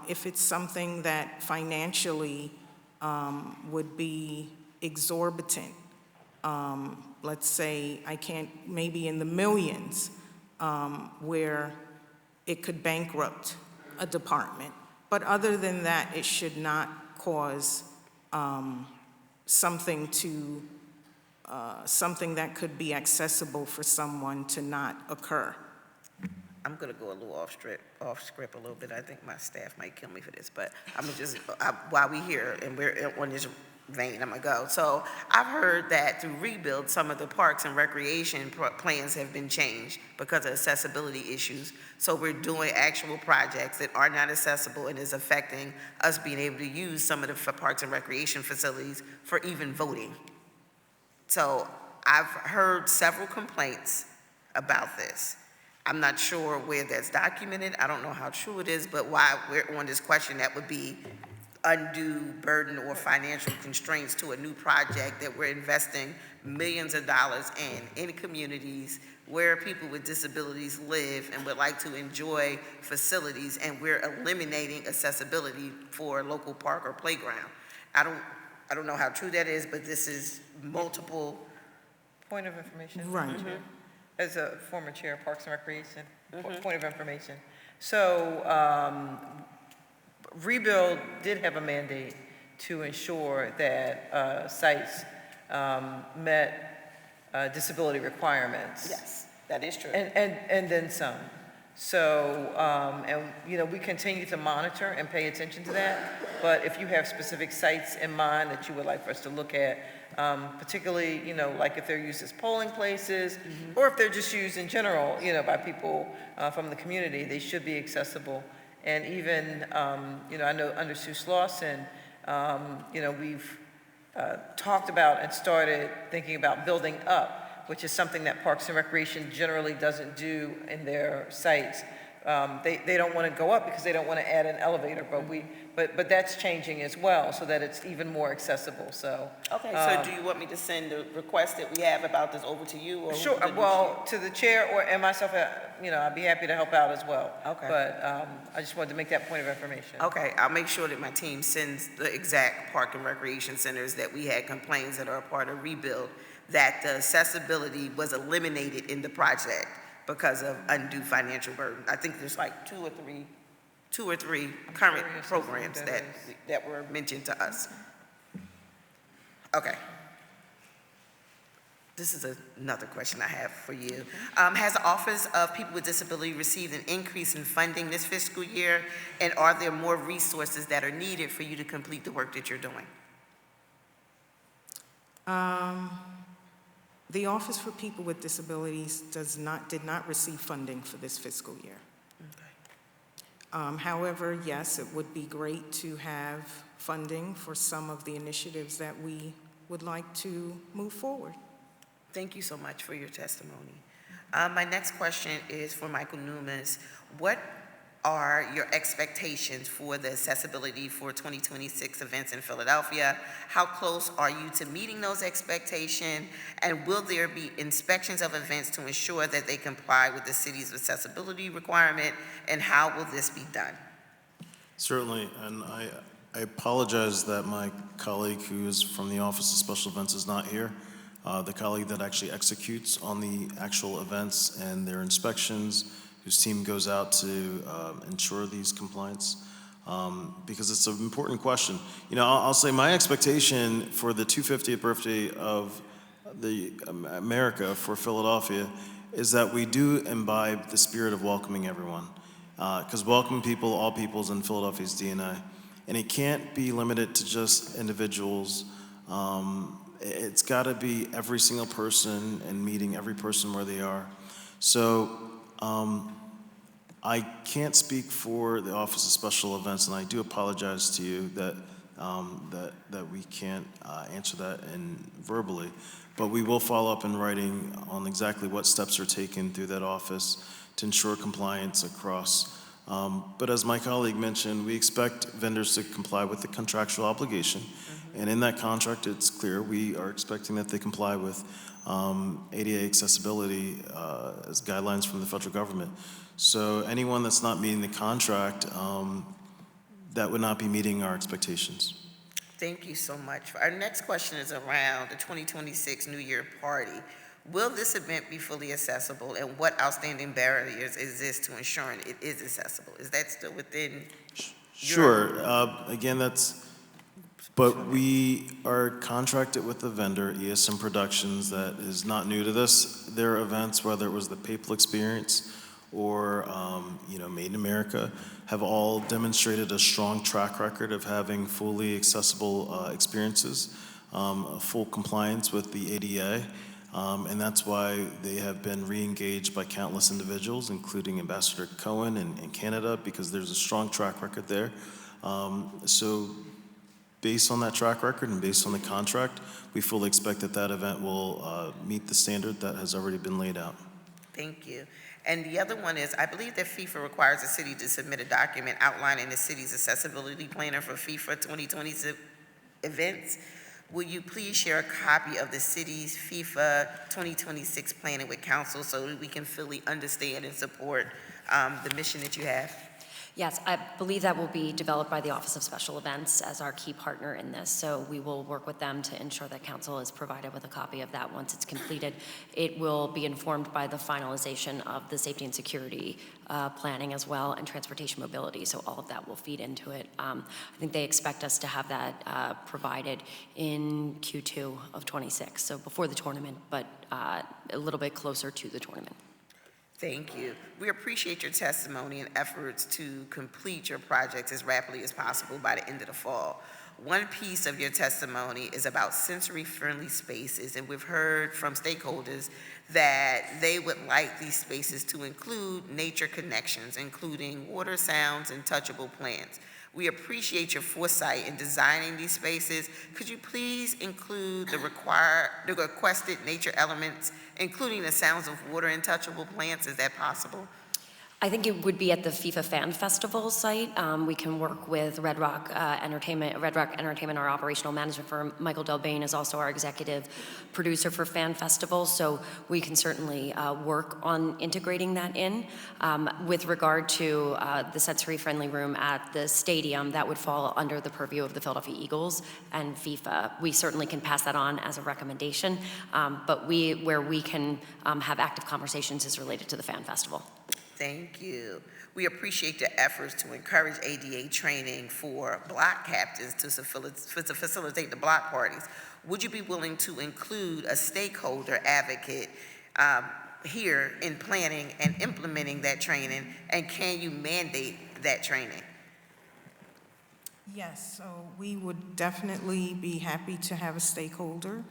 If it's something that financially would be exorbitant, let's say maybe in the millions, where it could bankrupt a department. But other than that, it should not cause something that could be accessible for someone to not occur. I'm gonna go a little off script a little bit. I think my staff might kill me for this, but I'm gonna just, while we're here and we're on this vein, I'm gonna go. So I've heard that through rebuild, some of the parks and recreation plans have been changed because of accessibility issues. So we're doing actual projects that are not accessible and is affecting us being able to use some of the parks and recreation facilities for even voting. So I've heard several complaints about this. I'm not sure where that's documented. I don't know how true it is, but while we're on this question, that would be undue burden or financial constraints to a new project that we're investing millions of dollars in communities where people with disabilities live and would like to enjoy facilities, and we're eliminating accessibility for a local park or playground. I don't know how true that is, but this is multiple. Point of information. Right. Madam Chair. As a former chair of Parks and Recreation, point of information. So Rebuild did have a mandate to ensure that sites met disability requirements. Yes, that is true. And then some. So, and we continue to monitor and pay attention to that. But if you have specific sites in mind that you would like for us to look at, particularly, like if they're used as polling places, or if they're just used in general, by people from the community, they should be accessible. And even, I know under Sue Slauson, we've talked about and started thinking about building up, which is something that Parks and Recreation generally doesn't do in their sites. They don't want to go up because they don't want to add an elevator, but that's changing as well so that it's even more accessible. So Okay, so do you want me to send the request that we have about this over to you? Or sure. Well, to the chair and myself, I'd be happy to help out as well. Okay. But I just wanted to make that point of information. Okay, I'll make sure that my team sends the exact park and recreation centers that we had complaints that are a part of Rebuild, that the accessibility was eliminated in the project because of undue financial burden. I think there's like two or three current programs that were mentioned to us. Okay. This is another question I have for you. Has the Office of People with Disability received an increase in funding this fiscal year? And are there more resources that are needed for you to complete the work that you're doing? The Office for People with Disabilities did not receive funding for this fiscal year. However, yes, it would be great to have funding for some of the initiatives that we would like to move forward. Thank you so much for your testimony. My next question is for Michael Newman. What are your expectations for the accessibility for 2026 events in Philadelphia? How close are you to meeting those expectations? And will there be inspections of events to ensure that they comply with the city's accessibility requirement? And how will this be done? Certainly, and I apologize that my colleague who is from the Office of Special Events is not here. The colleague that actually executes on the actual events and their inspections, whose team goes out to ensure these compliance, because it's an important question. You know, I'll say my expectation for the 250th birthday of the America for Philadelphia is that we do imbibe the spirit of welcoming everyone, because welcoming people, all peoples, in Philadelphia's DNA, and it can't be limited to just individuals. It's got to be every single person and meeting every person where they are. So I can't speak for the Office of Special Events, and I do apologize to you that we can't answer that verbally. But we will follow up in writing on exactly what steps are taken through that office to ensure compliance across. But as my colleague mentioned, we expect vendors to comply with the contractual obligation. And in that contract, it's clear we are expecting that they comply with ADA accessibility as guidelines from the federal government. So anyone that's not meeting the contract, that would not be meeting our expectations. Thank you so much. Our next question is around the 2026 New Year party. Will this event be fully accessible, and what outstanding barriers exist to ensuring it is accessible? Is that still within Sure. Again, but we are contracted with the vendor, ESM Productions, that is not new to this. Their events, whether it was the PayPal experience or Made in America, have all demonstrated a strong track record of having fully accessible experiences, full compliance with the ADA, and that's why they have been re-engaged by countless individuals, including Ambassador Cohen in Canada, because there's a strong track record there. So based on that track record and based on the contract, we fully expect that that event will meet the standard that has already been laid out. Thank you. And the other one is, I believe that FIFA requires the city to submit a document outlining the city's accessibility planner for FIFA 2026 events. Will you please share a copy of the city's FIFA 2026 planning with council so that we can fully understand and support the mission that you have? Yes, I believe that will be developed by the Office of Special Events as our key partner in this. So we will work with them to ensure that council is provided with a copy of that once it's completed. It will be informed by the finalization of the safety and security planning as well, and transportation mobility. So all of that will feed into it. I think they expect us to have that provided in Q2 of 26, so before the tournament, but a little bit closer to the tournament. Thank you. We appreciate your testimony and efforts to complete your projects as rapidly as possible by the end of the fall. One piece of your testimony is about sensory-friendly spaces, and we've heard from stakeholders that they would like these spaces to include nature connections, including water sounds and touchable plants. We appreciate your foresight in designing these spaces. Could you please include the requested nature elements, including the sounds of water and touchable plants? Is that possible? I think it would be at the FIFA Fan Festival site. We can work with Red Rock Entertainment, our operational management firm. Michael Delbane is also our executive producer for Fan Festival, so we can certainly work on integrating that in. With regard to the sensory-friendly room at the stadium, that would fall under the purview of the Philadelphia Eagles and FIFA. We certainly can pass that on as a recommendation, but where we can have active conversations is related to the Fan Festival. Thank you. We appreciate the efforts to encourage ADA training for block captains to facilitate the block parties. Would you be willing to include a stakeholder advocate here in planning and implementing that training, and can you mandate that training? Yes, so we would definitely be happy to have a stakeholder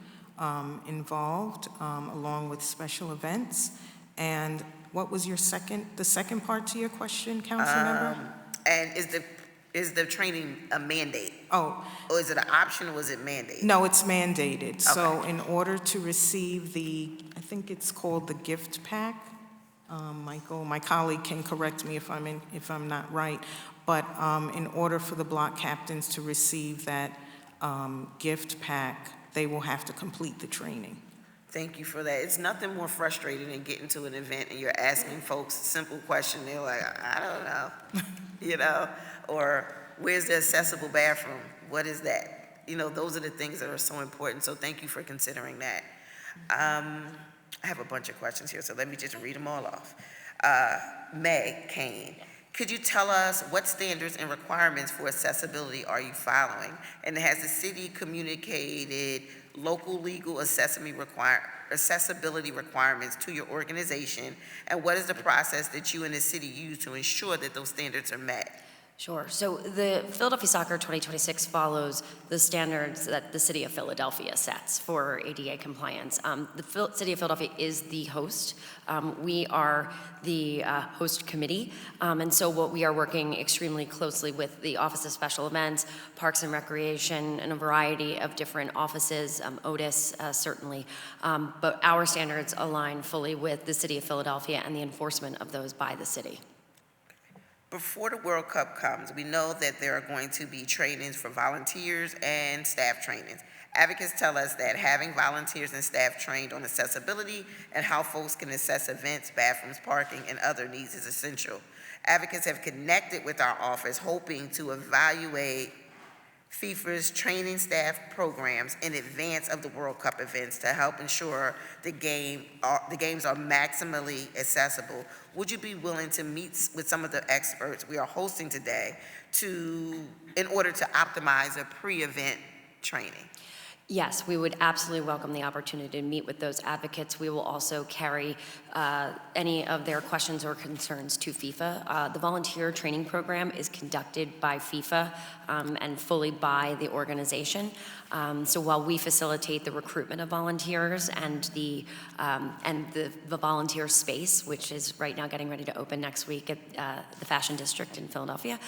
involved along with special events. And what was the second part to your question, council member? And is the training a mandate? Oh, Or is it an option, or is it mandated? no, it's mandated. So Okay. in order to receive I think it's called the gift pack, Michael, my colleague can correct me if I'm not right, but in order for the block captains to receive that gift pack, they will have to complete the training. Thank you for that. It's nothing more frustrating than getting to an event and you're asking folks a simple question. They're like, I don't know, or where's the accessible bathroom? What is that? Those are the things that are so important. So thank you for considering that. I have a bunch of questions here, so let me just read them all off. Meg Kane, could you tell us what standards and requirements for accessibility are you following? And has the city communicated local legal accessibility requirements to your organization? And what is the process that you and the city use to ensure that those standards are met? Sure. So the Philadelphia Soccer 2026 follows the standards that the City of Philadelphia sets for ADA compliance. The City of Philadelphia is the host. We are the host committee, and so what we are working extremely closely with the Office of Special Events, Parks and Recreation, and a variety of different offices, Otis certainly, but our standards align fully with the City of Philadelphia and the enforcement of those by the city. Before the World Cup comes, we know that there are going to be trainings for volunteers and staff trainings. Advocates tell us that having volunteers and staff trained on accessibility and how folks can access events, bathrooms, parking, and other needs is essential. Advocates have connected with our office hoping to evaluate FIFA's training staff programs in advance of the World Cup events to help ensure the games are maximally accessible. Would you be willing to meet with some of the experts we are hosting today in order to optimize a pre-event training? Yes, we would absolutely welcome the opportunity to meet with those advocates. We will also carry any of their questions or concerns to FIFA. The volunteer training program is conducted by FIFA and fully by the organization. So while we facilitate the recruitment of volunteers and the volunteer space, which is right now getting ready to open next week at the Fashion District in Philadelphia,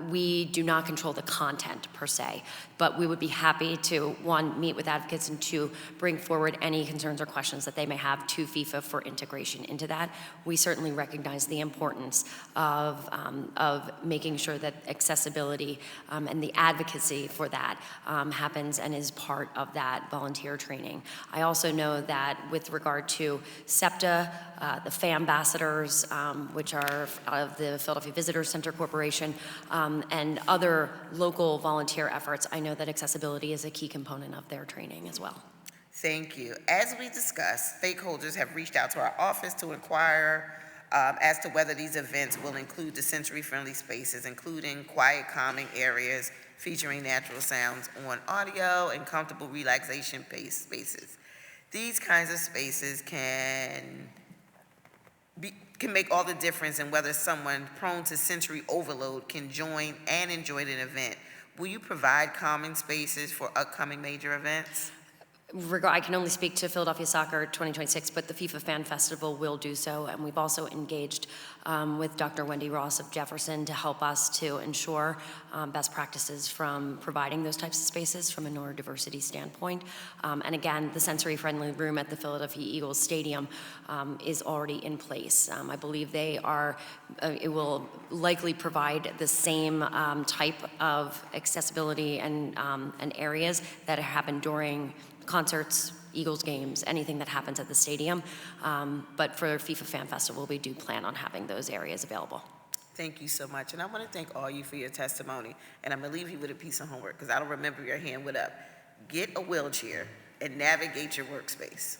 we do not control the content per se, but we would be happy to, one, meet with advocates, and two, bring forward any concerns or questions that they may have to FIFA for integration into that. We certainly recognize the importance of making sure that accessibility and the advocacy for that happens and is part of that volunteer training. I also know that with regard to SEPTA, the FAM ambassadors, which are of the Philadelphia Visitors Center Corporation, and other local volunteer efforts, I know that accessibility is a key component of their training as well. Thank you. As we discussed, stakeholders have reached out to our office to inquire as to whether these events will include the sensory-friendly spaces, including quiet, calming areas featuring natural sounds on audio and comfortable relaxation spaces. These kinds of spaces can make all the difference in whether someone prone to sensory overload can join and enjoy an event. Will you provide calming spaces for upcoming major events? I can only speak to Philadelphia Soccer 2026, but the FIFA Fan Festival will do so, and we've also engaged with Dr. Wendy Ross of Jefferson to help us to ensure best practices from providing those types of spaces from a neurodiversity standpoint. And again, the sensory-friendly room at the Philadelphia Eagles Stadium is already in place. I believe they are, it will likely provide the same type of accessibility and areas that happen during concerts, Eagles games, anything that happens at the stadium. But for FIFA Fan Festival, we do plan on having those areas available. Thank you so much. And I want to thank all you for your testimony. And I'm going to leave you with a piece of homework because I don't remember your hand went up. Get a wheelchair and navigate your workspace.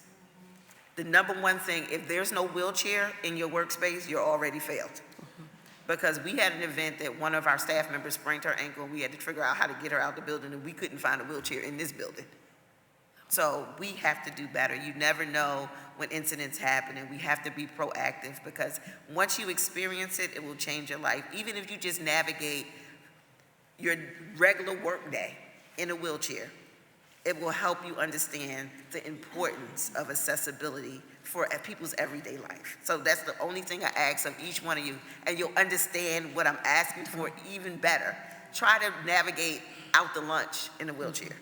The number one thing, if there's no wheelchair in your workspace, you're already failed. Because we had an event that one of our staff members sprained her ankle and we had to figure out how to get her out the building and we couldn't find a wheelchair in this building. So we have to do better. You never know when incidents happen, and we have to be proactive because once you experience it, it will change your life. Even if you just navigate your regular work day in a wheelchair, it will help you understand the importance of accessibility for people's everyday life. So that's the only thing I ask of each one of you, and you'll understand what I'm asking for even better. Try to navigate out to lunch in a wheelchair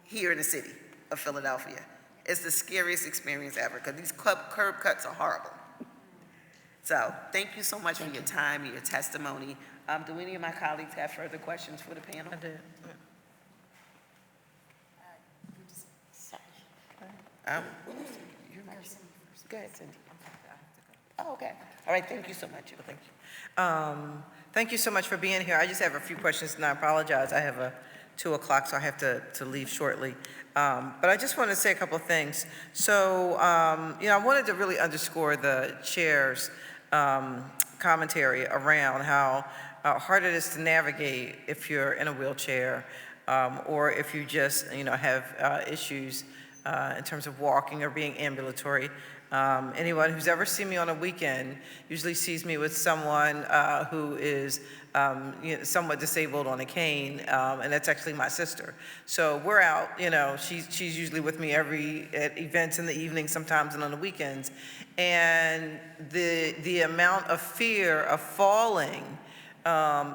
here in the city of Philadelphia. It's the scariest experience ever because these curb cuts are horrible. So thank you so much for your time and your testimony. Do any of my colleagues have further questions for the panel? I did. You're next. Go ahead, Cindy. Oh, okay. All right, thank you so much. Thank you. Thank you so much for being here. I just have a few questions, and I apologize. I have a 2 o'clock, so I have to leave shortly. But I just want to say a couple of things. So, I wanted to really underscore the chair's commentary around how hard it is to navigate if you're in a wheelchair or if you just, have issues in terms of walking or being ambulatory. Anyone who's ever seen me on a weekend usually sees me with someone who is somewhat disabled on a cane, and that's actually my sister. So we're out, she's usually with me at events in the evening sometimes and on the weekends. And the amount of fear of falling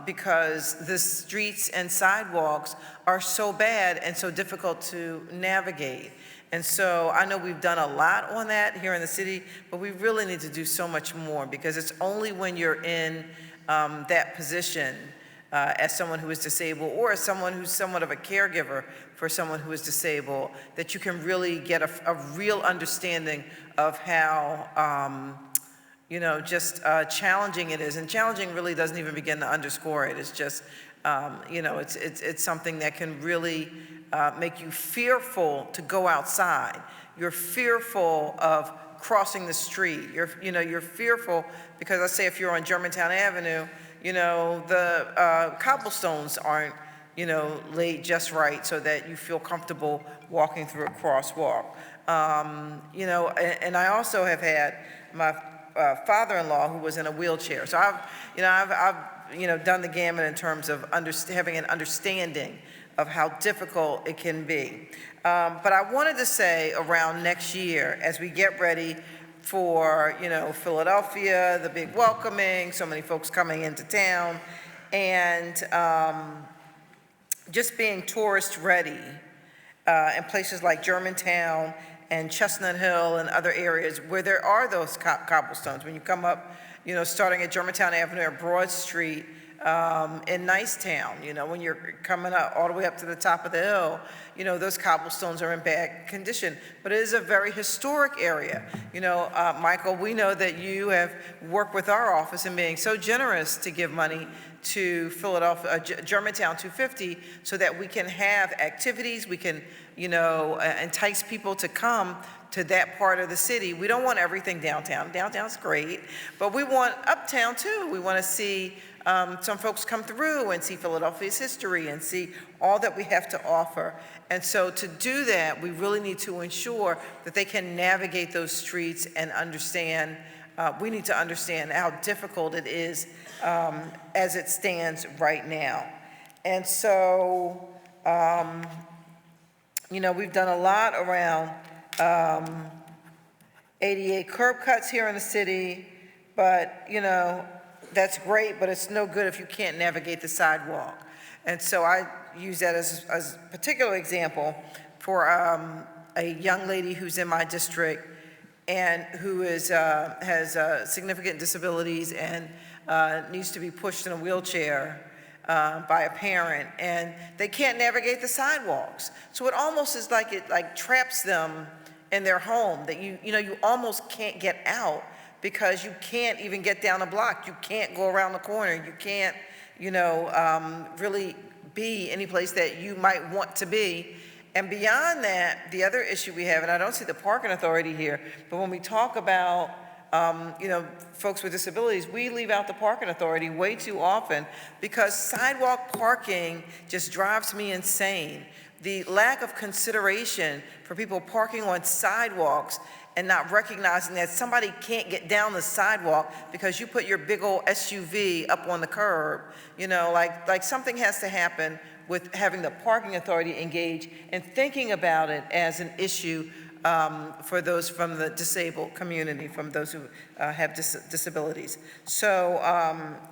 because the streets and sidewalks are so bad and so difficult to navigate. And so I know we've done a lot on that here in the city, but we really need to do so much more because it's only when you're in that position as someone who is disabled or as someone who's somewhat of a caregiver for someone who is disabled that you can really get a real understanding of how, just challenging it is. And challenging really doesn't even begin to underscore it. It's just, it's something that can really make you fearful to go outside. You're fearful of crossing the street. You're fearful because let's say if you're on Germantown Avenue, the cobblestones aren't, laid just right so that you feel comfortable walking through a crosswalk. And I also have had my father-in-law who was in a wheelchair. So I've done the gamut in terms of having an understanding of how difficult it can be. But I wanted to say around next year, as we get ready for, Philadelphia, the big welcoming, so many folks coming into town, and just being tourist ready in places like Germantown and Chestnut Hill and other areas where there are those cobblestones. When you come up, starting at Germantown Avenue or Broad Street, in Nicetown, when you're coming up all the way up to the top of the hill, those cobblestones are in bad condition. But it is a very historic area. Michael, we know that you have worked with our office in being so generous to give money to Philadelphia, Germantown 250, so that we can have activities, we can, entice people to come to that part of the city. We don't want everything downtown. Downtown's great, but we want uptown too. We want to see some folks come through and see Philadelphia's history and see all that we have to offer. And so to do that, we really need to ensure that they can navigate those streets and understand, we need to understand how difficult it is as it stands right now. And so you know, we've done a lot around ADA curb cuts here in the city, but, you know, that's great, but it's no good if you can't navigate the sidewalk. And so I use that as a particular example for a young lady who's in my district and who is, has significant disabilities and needs to be pushed in a wheelchair by a parent, and they can't navigate the sidewalks. So it almost is like it like traps them in their home, that you know, you almost can't get out because you can't even get down a block. You can't go around the corner. You can't, you know, really be any place that you might want to be. And beyond that, the other issue we have, and I don't see the parking authority here, but when we talk about, you know, folks with disabilities, we leave out the parking authority way too often because sidewalk parking just drives me insane. The lack of consideration for people parking on sidewalks and not recognizing that somebody can't get down the sidewalk because you put your big old SUV up on the curb, you know, like something has to happen with having the parking authority engage and thinking about it as an issue for those from the disabled community, from those who have disabilities. So,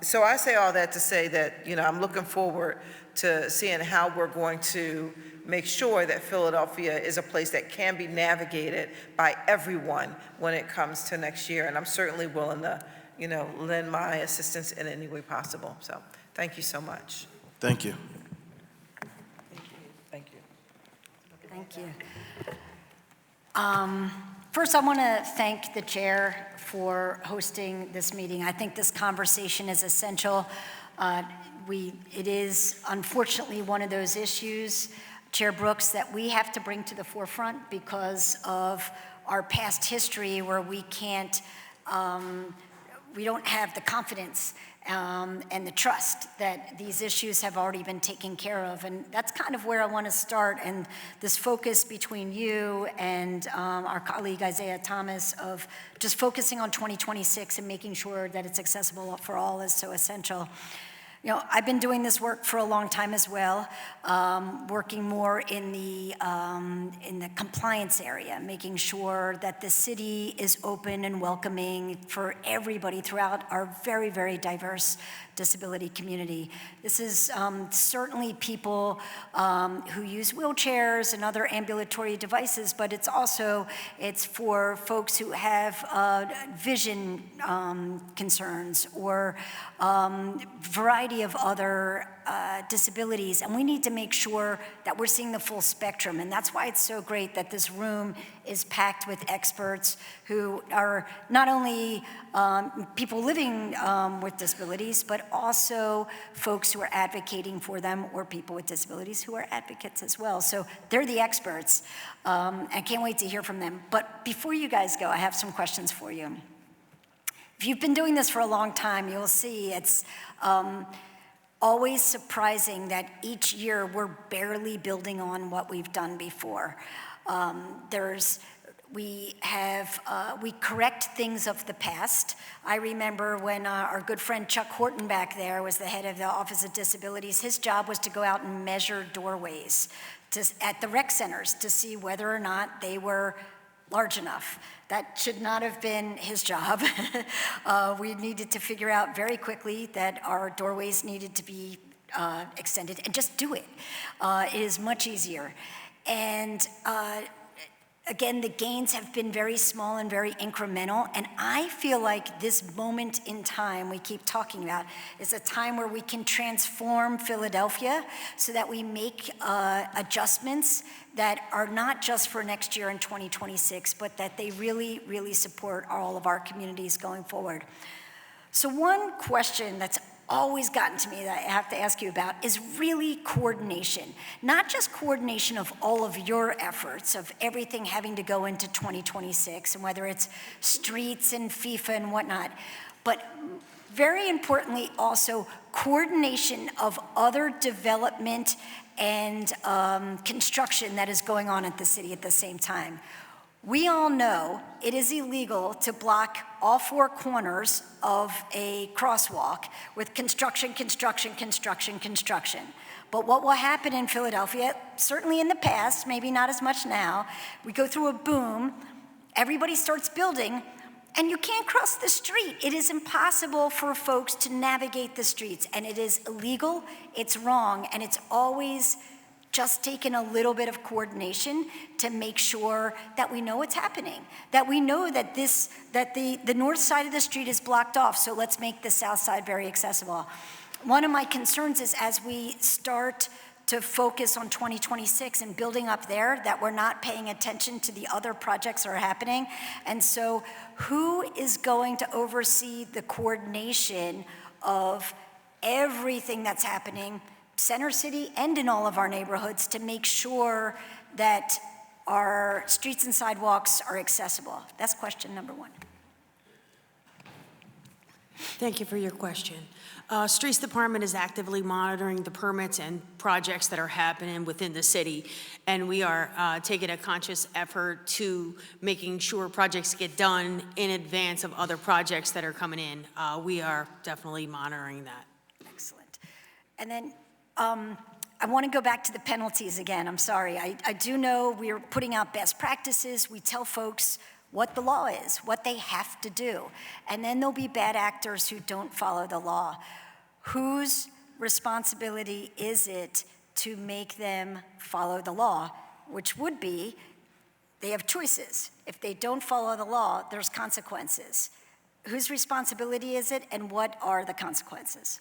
so I say all that to say that, you know, I'm looking forward to seeing how we're going to make sure that Philadelphia is a place that can be navigated by everyone when it comes to next year. And I'm certainly willing to, you know, lend my assistance in any way possible. So thank you so much. Thank you. Thank you. Thank you. First, I want to thank the chair for hosting this meeting. I think this conversation is essential. It is unfortunately one of those issues, Chair Brooks, that we have to bring to the forefront because of our past history where we can't, we don't have the confidence and the trust that these issues have already been taken care of. And that's kind of where I want to start. And this focus between you and our colleague Isaiah Thomas of just focusing on 2026 and making sure that it's accessible for all is so essential. You know, I've been doing this work for a long time as well, working more in the compliance area, making sure that the city is open and welcoming for everybody throughout our very, very diverse disability community. This is certainly people who use wheelchairs and other ambulatory devices, but it's for folks who have vision concerns or variety of other disabilities, and we need to make sure that we're seeing the full spectrum. And that's why it's so great that this room is packed with experts who are not only people living with disabilities, but also folks who are advocating for them or people with disabilities who are advocates as well. So they're the experts. I can't wait to hear from them. But before you guys go, I have some questions for you. If you've been doing this for a long time, you'll see it's always surprising that each year we're barely building on what we've done before. We correct things of the past. I remember when our good friend Chuck Horton back there was the head of the Office of Disabilities. His job was to go out and measure doorways at the rec centers to see whether or not they were large enough. That should not have been his job. We needed to figure out very quickly that our doorways needed to be extended and just do it. It is much easier. And again, the gains have been very small and very incremental, and I feel like this moment in time we keep talking about is a time where we can transform Philadelphia so that we make adjustments that are not just for next year in 2026, but that they really, really support all of our communities going forward. So one question that's always gotten to me that I have to ask you about is really coordination. Not just coordination of all of your efforts, of everything having to go into 2026, and whether it's streets and FIFA and whatnot, but very importantly also coordination of other development and construction that is going on at the city at the same time. We all know it is illegal to block all four corners of a crosswalk with construction, construction, construction, construction. But what will happen in Philadelphia, certainly in the past, maybe not as much now, we go through a boom, everybody starts building, and you can't cross the street. It is impossible for folks to navigate the streets, and it is illegal, it's wrong, and it's always just taken a little bit of coordination to make sure that we know what's happening, that we know that the north side of the street is blocked off, so let's make the south side very accessible. One of my concerns is as we start to focus on 2026 and building up there, that we're not paying attention to the other projects that are happening. And so who is going to oversee the coordination of everything that's happening, Center City and in all of our neighborhoods, to make sure that our streets and sidewalks are accessible? That's question number one. Thank you for your question. Streets Department is actively monitoring the permits and projects that are happening within the city, and we are taking a conscious effort to making sure projects get done in advance of other projects that are coming in. We are definitely monitoring that. Excellent. And then I want to go back to the penalties again. I'm sorry. I do know we're putting out best practices. We tell folks what the law is, what they have to do. And then there'll be bad actors who don't follow the law. Whose responsibility is it to make them follow the law? Which would be, they have choices. If they don't follow the law, there's consequences. Whose responsibility is it, and what are the consequences?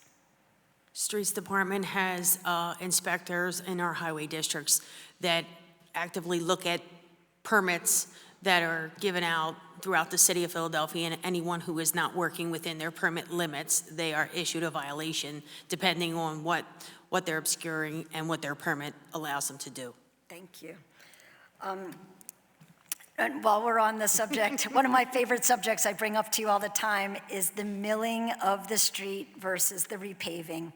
Streets Department has inspectors in our highway districts that actively look at permits that are given out throughout the city of Philadelphia, and anyone who is not working within their permit limits, they are issued a violation depending on what they're obscuring and what their permit allows them to do. Thank you. And while we're on the subject, one of my favorite subjects I bring up to you all the time is the milling of the street versus the repaving.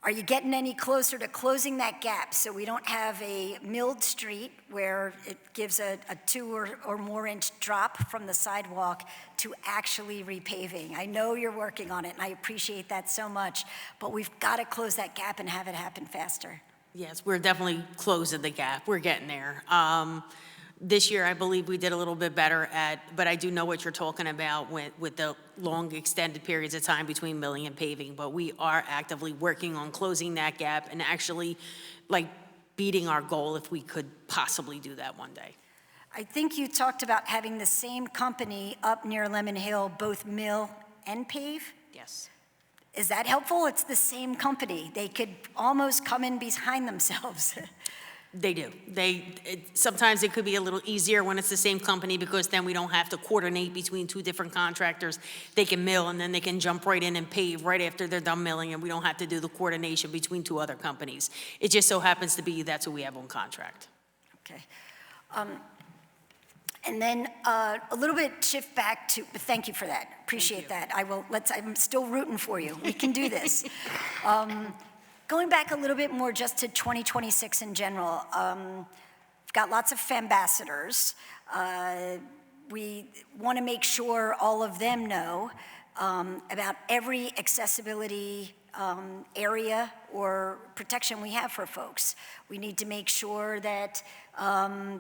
Are you getting any closer to closing that gap so we don't have a milled street where it gives a 2 or more inch drop from the sidewalk to actually repaving? I know you're working on it, and I appreciate that so much, but we've got to close that gap and have it happen faster. Yes, we're definitely closing the gap. We're getting there. This year, I believe we did a little bit better but I do know what you're talking about with the long extended periods of time between milling and paving, but we are actively working on closing that gap and actually beating our goal if we could possibly do that one day. I think you talked about having the same company up near Lemon Hill both mill and pave. Yes. Is that helpful? It's the same company. They could almost come in behind themselves. They do. Sometimes it could be a little easier when it's the same company because then we don't have to coordinate between 2 different contractors. They can mill and then they can jump right in and pave right after they're done milling, and we don't have to do the coordination between 2 other companies. It just so happens to be that's who we have on contract. Okay. And then a little bit shift back to, thank you for that. Appreciate that. I'm still rooting for you. We can do this. Going back a little bit more just to 2026 in general, we've got lots of ambassadors. We want to make sure all of them know about every accessibility area or protection we have for folks. We need to make sure that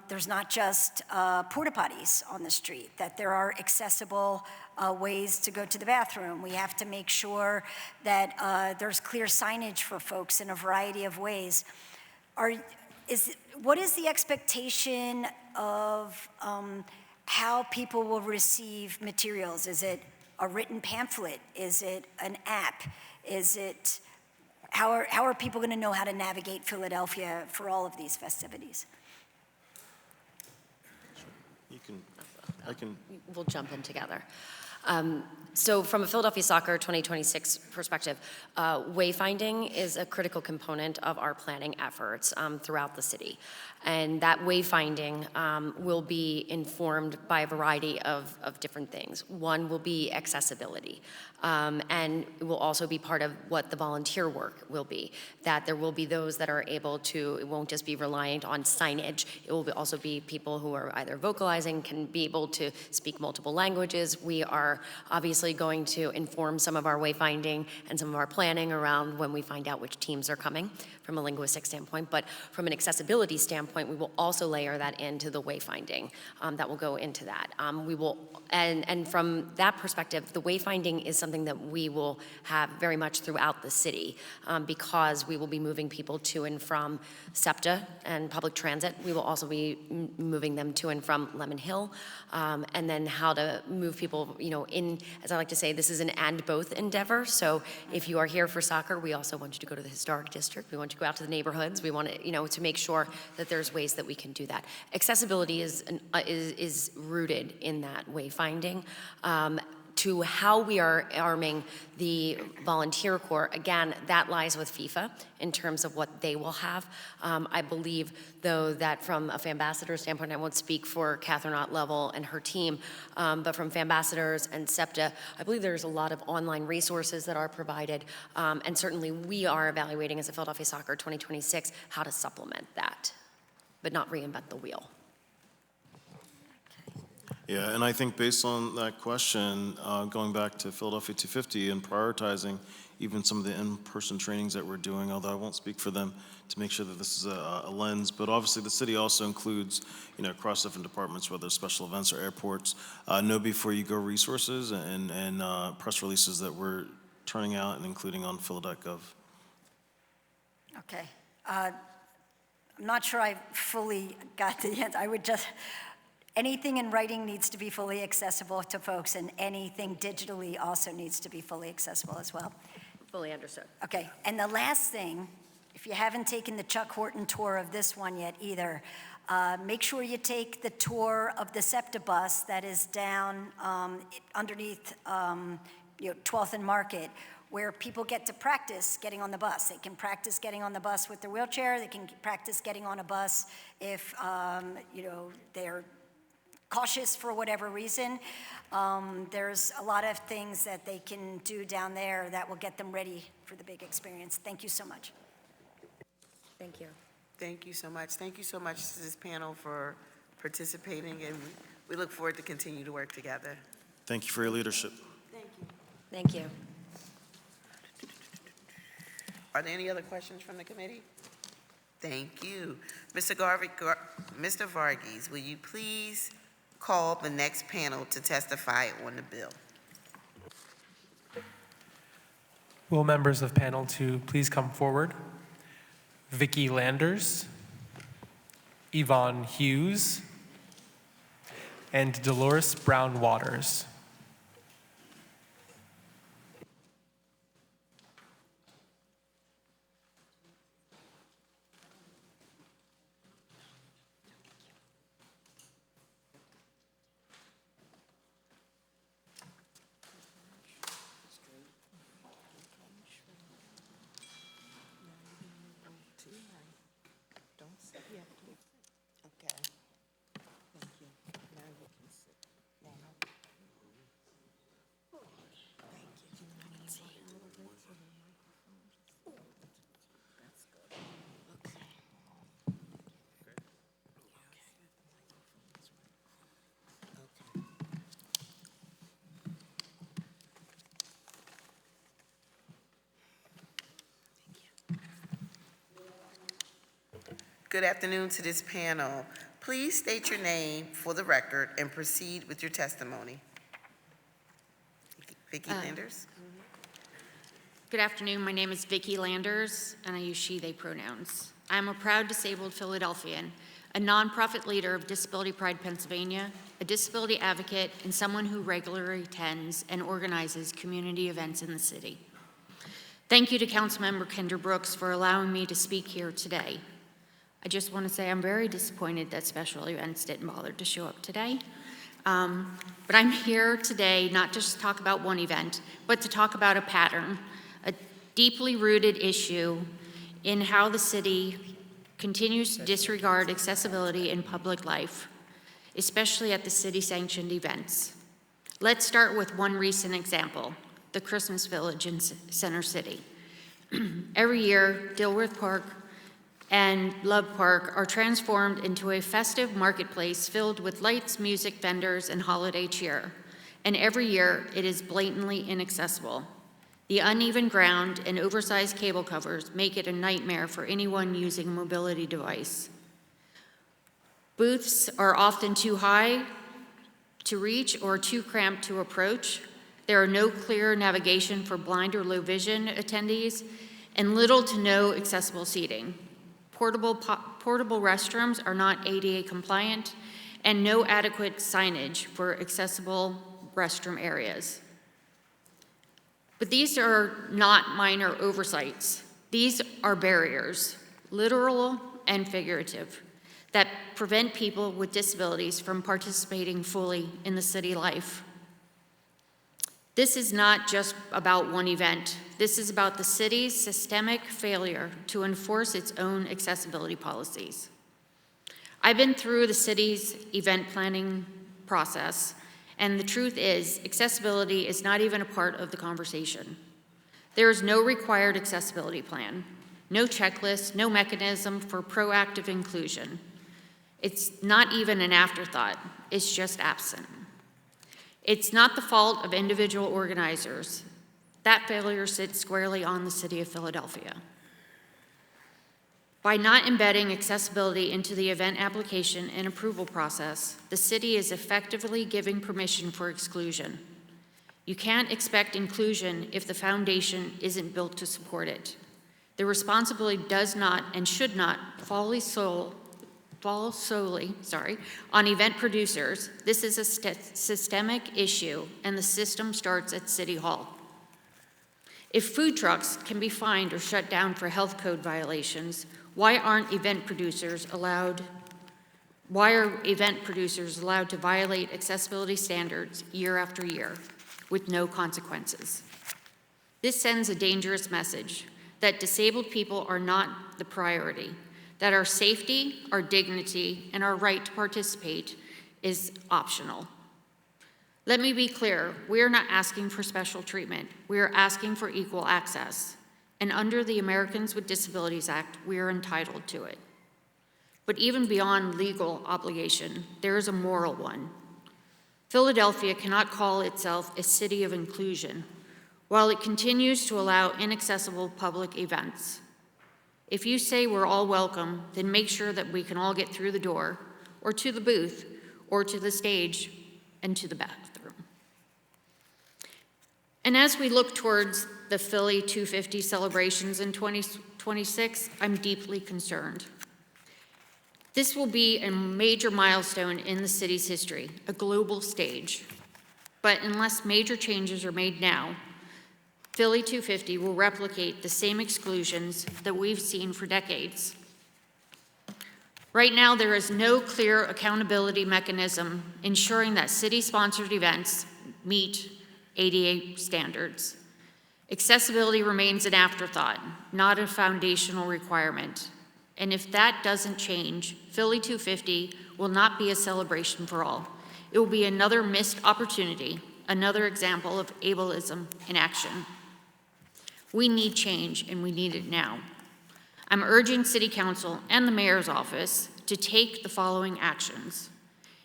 there's not just porta potties on the street, that there are accessible ways to go to the bathroom. We have to make sure that there's clear signage for folks in a variety of ways. What is the expectation of how people will receive materials? Is it a written pamphlet? Is it an app? How are people going to know how to navigate Philadelphia for all of these festivities? I can. We'll jump in together. So from a Philadelphia Soccer 2026 perspective, wayfinding is a critical component of our planning efforts throughout the city. And that wayfinding will be informed by a variety of different things. One will be accessibility, and it will also be part of what the volunteer work will be, that there will be those that are able to, it won't just be reliant on signage, it will also be people who are either vocalizing, can be able to speak multiple languages. We are obviously going to inform some of our wayfinding and some of our planning around when we find out which teams are coming from a linguistic standpoint, but from an accessibility standpoint, we will also layer that into the wayfinding that will go into that. We will, and from that perspective, the wayfinding is something that we will have very much throughout the city because we will be moving people to and from SEPTA and public transit. We will also be moving them to and from Lemon Hill, and then how to move people, in, as I like to say, this is an and both endeavor. So if you are here for soccer, we also want you to go to the historic district. We want you to go out to the neighborhoods. We want to, to make sure that there's ways that we can do that. Accessibility is rooted in that wayfinding. To how we are arming the volunteer corps, again, that lies with FIFA in terms of what they will have. I believe, though, that from a FAMbassador standpoint, I won't speak for Catherine Ott-Level and her team, but from FAMbassadors and SEPTA, I believe there's a lot of online resources that are provided, and certainly we are evaluating as a Philadelphia Soccer 2026 how to supplement that, but not reinvent the wheel. Yeah, and I think based on that question, going back to Philadelphia 250 and prioritizing even some of the in-person trainings that we're doing, although I won't speak for them, to make sure that this is a lens. But obviously the city also includes, across different departments, whether it's special events or airports, know before you go resources and press releases that we're turning out and including on phil.gov. Okay. I'm not sure I fully got the answer. I would just, anything in writing needs to be fully accessible to folks, and anything digitally also needs to be fully accessible as well. Fully understood. Okay, and the last thing, if you haven't taken the Chuck Horton tour of this one yet either, make sure you take the tour of the SEPTA bus that is down underneath 12th and Market, where people get to practice getting on the bus. They can practice getting on the bus with their wheelchair. They can practice getting on a bus if they're cautious for whatever reason. There's a lot of things that they can do down there that will get them ready for the big experience. Thank you so much. Thank you. Thank you so much. Thank you so much to this panel for participating, and we look forward to continue to work together. Thank you for your leadership. Thank you. Thank you. Are there any other questions from the committee? Thank you. Mr. Varghese, will you please call the next panel to testify on the bill? Will members of panel 2 please come forward? Vicki Landers, Yvonne Hughes, and Dolores Brown Waters. Good afternoon to this panel. Please state your name for the record and proceed with your testimony. Vicki Landers. Good afternoon. My name is Vicki Landers, and I use she, they pronouns. I am a proud disabled Philadelphian, a nonprofit leader of Disability Pride Pennsylvania, a disability advocate, and someone who regularly attends and organizes community events in the city. Thank you to Councilmember Kendra Brooks for allowing me to speak here today. I just want to say I'm very disappointed that special events didn't bother to show up today. But I'm here today not just to talk about one event, but to talk about a pattern, a deeply rooted issue in how the city continues to disregard accessibility in public life, especially at the city-sanctioned events. Let's start with one recent example, the Christmas Village in Center City. Every year, Dilworth Park and Love Park are transformed into a festive marketplace filled with lights, music, vendors, and holiday cheer. And every year, it is blatantly inaccessible. The uneven ground and oversized cable covers make it a nightmare for anyone using a mobility device. Booths are often too high to reach or too cramped to approach. There are no clear navigation for blind or low vision attendees, and little to no accessible seating. Portable restrooms are not ADA compliant, and no adequate signage for accessible restroom areas. But these are not minor oversights. These are barriers, literal and figurative, that prevent people with disabilities from participating fully in the city life. This is not just about one event. This is about the city's systemic failure to enforce its own accessibility policies. I've been through the city's event planning process, and the truth is, accessibility is not even a part of the conversation. There is no required accessibility plan, no checklist, no mechanism for proactive inclusion. It's not even an afterthought, it's just absent. It's not the fault of individual organizers. That failure sits squarely on the City of Philadelphia. By not embedding accessibility into the event application and approval process, the city is effectively giving permission for exclusion. You can't expect inclusion if the foundation isn't built to support it. The responsibility does not and should not fall solely on event producers. This is a systemic issue, and the system starts at City Hall. If food trucks can be fined or shut down for health code violations, why are event producers allowed to violate accessibility standards year after year with no consequences? This sends a dangerous message that disabled people are not the priority, that our safety, our dignity, and our right to participate is optional. Let me be clear, we are not asking for special treatment. We are asking for equal access. And under the Americans with Disabilities Act, we are entitled to it. But even beyond legal obligation, there is a moral one. Philadelphia cannot call itself a city of inclusion while it continues to allow inaccessible public events. If you say we're all welcome, then make sure that we can all get through the door, or to the booth, or to the stage, and to the bathroom. And as we look towards the Philly 250 celebrations in 2026, I'm deeply concerned. This will be a major milestone in the city's history, a global stage. But unless major changes are made now, Philly 250 will replicate the same exclusions that we've seen for decades. Right now, there is no clear accountability mechanism ensuring that city-sponsored events meet ADA standards. Accessibility remains an afterthought, not a foundational requirement. And if that doesn't change, Philly 250 will not be a celebration for all. It will be another missed opportunity, another example of ableism in action. We need change, and we need it now. I'm urging City Council and the Mayor's Office to take the following actions.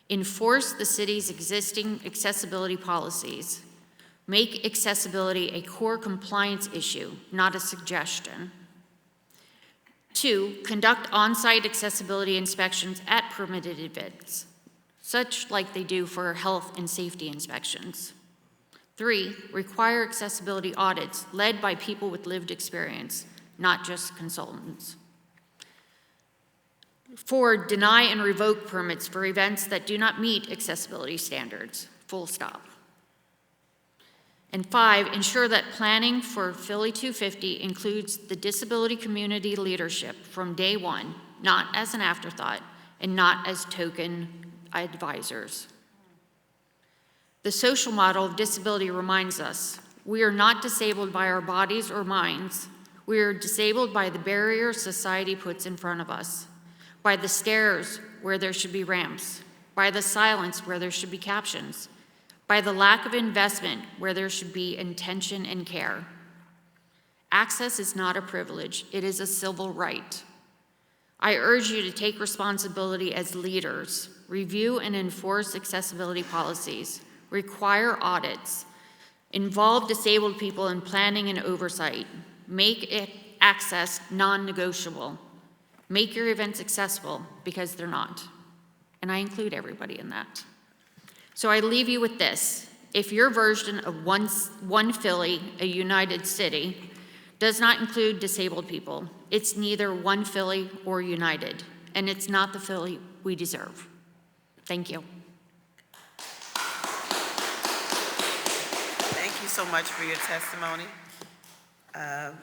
Enforce the city's existing accessibility policies. Make accessibility a core compliance issue, not a suggestion. 2, conduct on-site accessibility inspections at permitted events, such like they do for health and safety inspections. 3, require accessibility audits led by people with lived experience, not just consultants. 4, deny and revoke permits for events that do not meet accessibility standards, full stop. And 5, ensure that planning for Philly 250 includes the disability community leadership from day one, not as an afterthought and not as token advisors. The social model of disability reminds us we are not disabled by our bodies or minds. We are disabled by the barriers society puts in front of us, by the stairs where there should be ramps, by the silence where there should be captions, by the lack of investment where there should be intention and care. Access is not a privilege, it is a civil right. I urge you to take responsibility as leaders, review and enforce accessibility policies, require audits, involve disabled people in planning and oversight, make access non-negotiable, make your events accessible because they're not. And I include everybody in that. So I leave you with this. If your version of one Philly, a united city, does not include disabled people, it's neither one Philly or united, and it's not the Philly we deserve. Thank you. Thank you so much for your testimony. The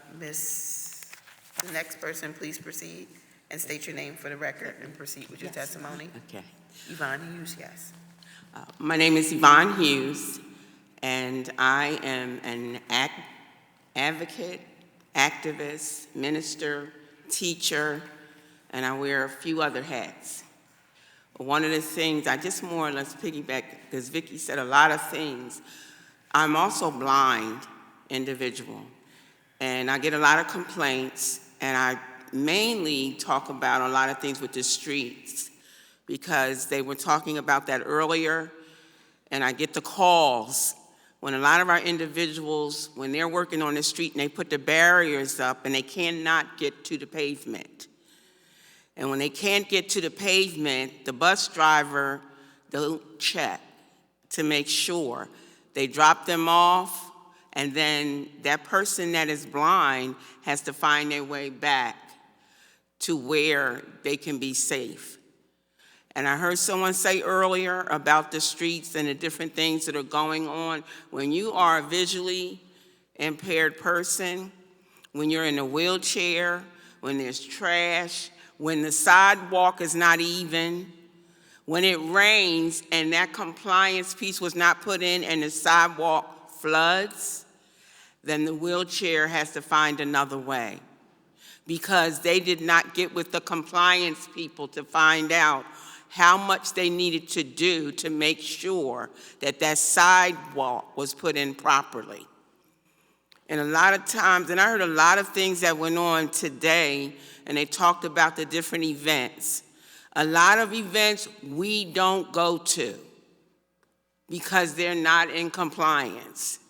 next person, please proceed and state your name for the record and proceed with your testimony. Okay. Yvonne Hughes, yes. My name is Yvonne Hughes, and I am an advocate, activist, minister, teacher, and I wear a few other hats. One of the things, I just more or less piggyback, because Vicki said a lot of things. I'm also a blind individual, and I get a lot of complaints, and I mainly talk about a lot of things with the streets, because they were talking about that earlier, and I get the calls when a lot of our individuals, when they're working on the street and they put the barriers up and they cannot get to the pavement. And when they can't get to the pavement, the bus driver, they'll check to make sure. They drop them off, and then that person that is blind has to find their way back to where they can be safe. And I heard someone say earlier about the streets and the different things that are going on. When you are a visually impaired person, when you're in a wheelchair, when there's trash, when the sidewalk is not even, when it rains and that compliance piece was not put in and the sidewalk floods, then the wheelchair has to find another way, because they did not get with the compliance people to find out how much they needed to do to make sure that that sidewalk was put in properly. And a lot of times, and I heard a lot of things that went on today, and they talked about the different events. A lot of events we don't go to because they're not in compliance.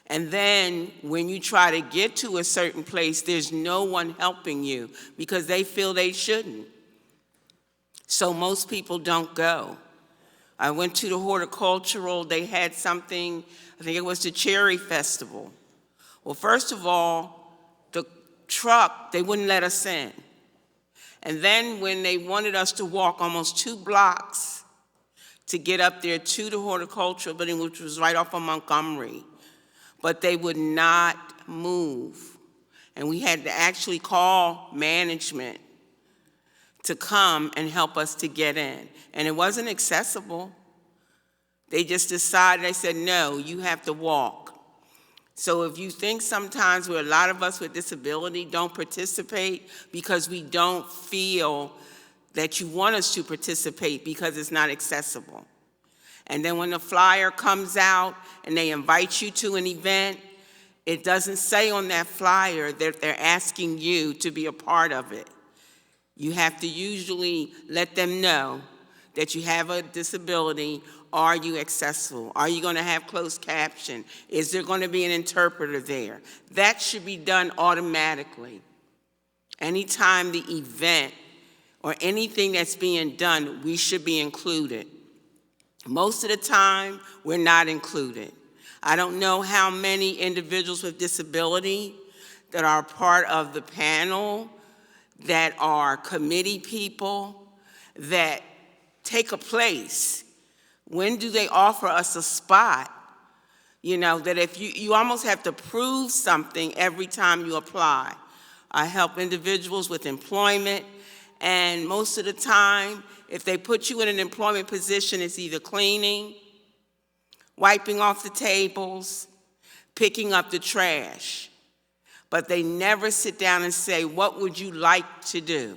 And then when you try to get to a certain place, there's no one helping you because they feel they shouldn't. So most people don't go. I went to the horticultural, they had something, I think it was the Cherry Festival. Well, first of all, the truck, they wouldn't let us in. And then when they wanted us to walk almost 2 blocks to get up there to the horticultural building, which was right off of Montgomery, but they would not move. And we had to actually call management to come and help us to get in. And it wasn't accessible. They just decided, they said, no, you have to walk. So if you think sometimes where a lot of us with disability don't participate because we don't feel that you want us to participate because it's not accessible. And then when the flyer comes out and they invite you to an event, it doesn't say on that flyer that they're asking you to be a part of it. You have to usually let them know that you have a disability. Are you accessible? Are you going to have closed caption? Is there going to be an interpreter there? That should be done automatically. Anytime the event or anything that's being done, we should be included. Most of the time, we're not included. I don't know how many individuals with disability that are part of the panel, that are committee people, that take a place. When do they offer us a spot? You know, that if you almost have to prove something every time you apply. I help individuals with employment, and most of the time, if they put you in an employment position, it's either cleaning, wiping off the tables, picking up the trash. But they never sit down and say, what would you like to do?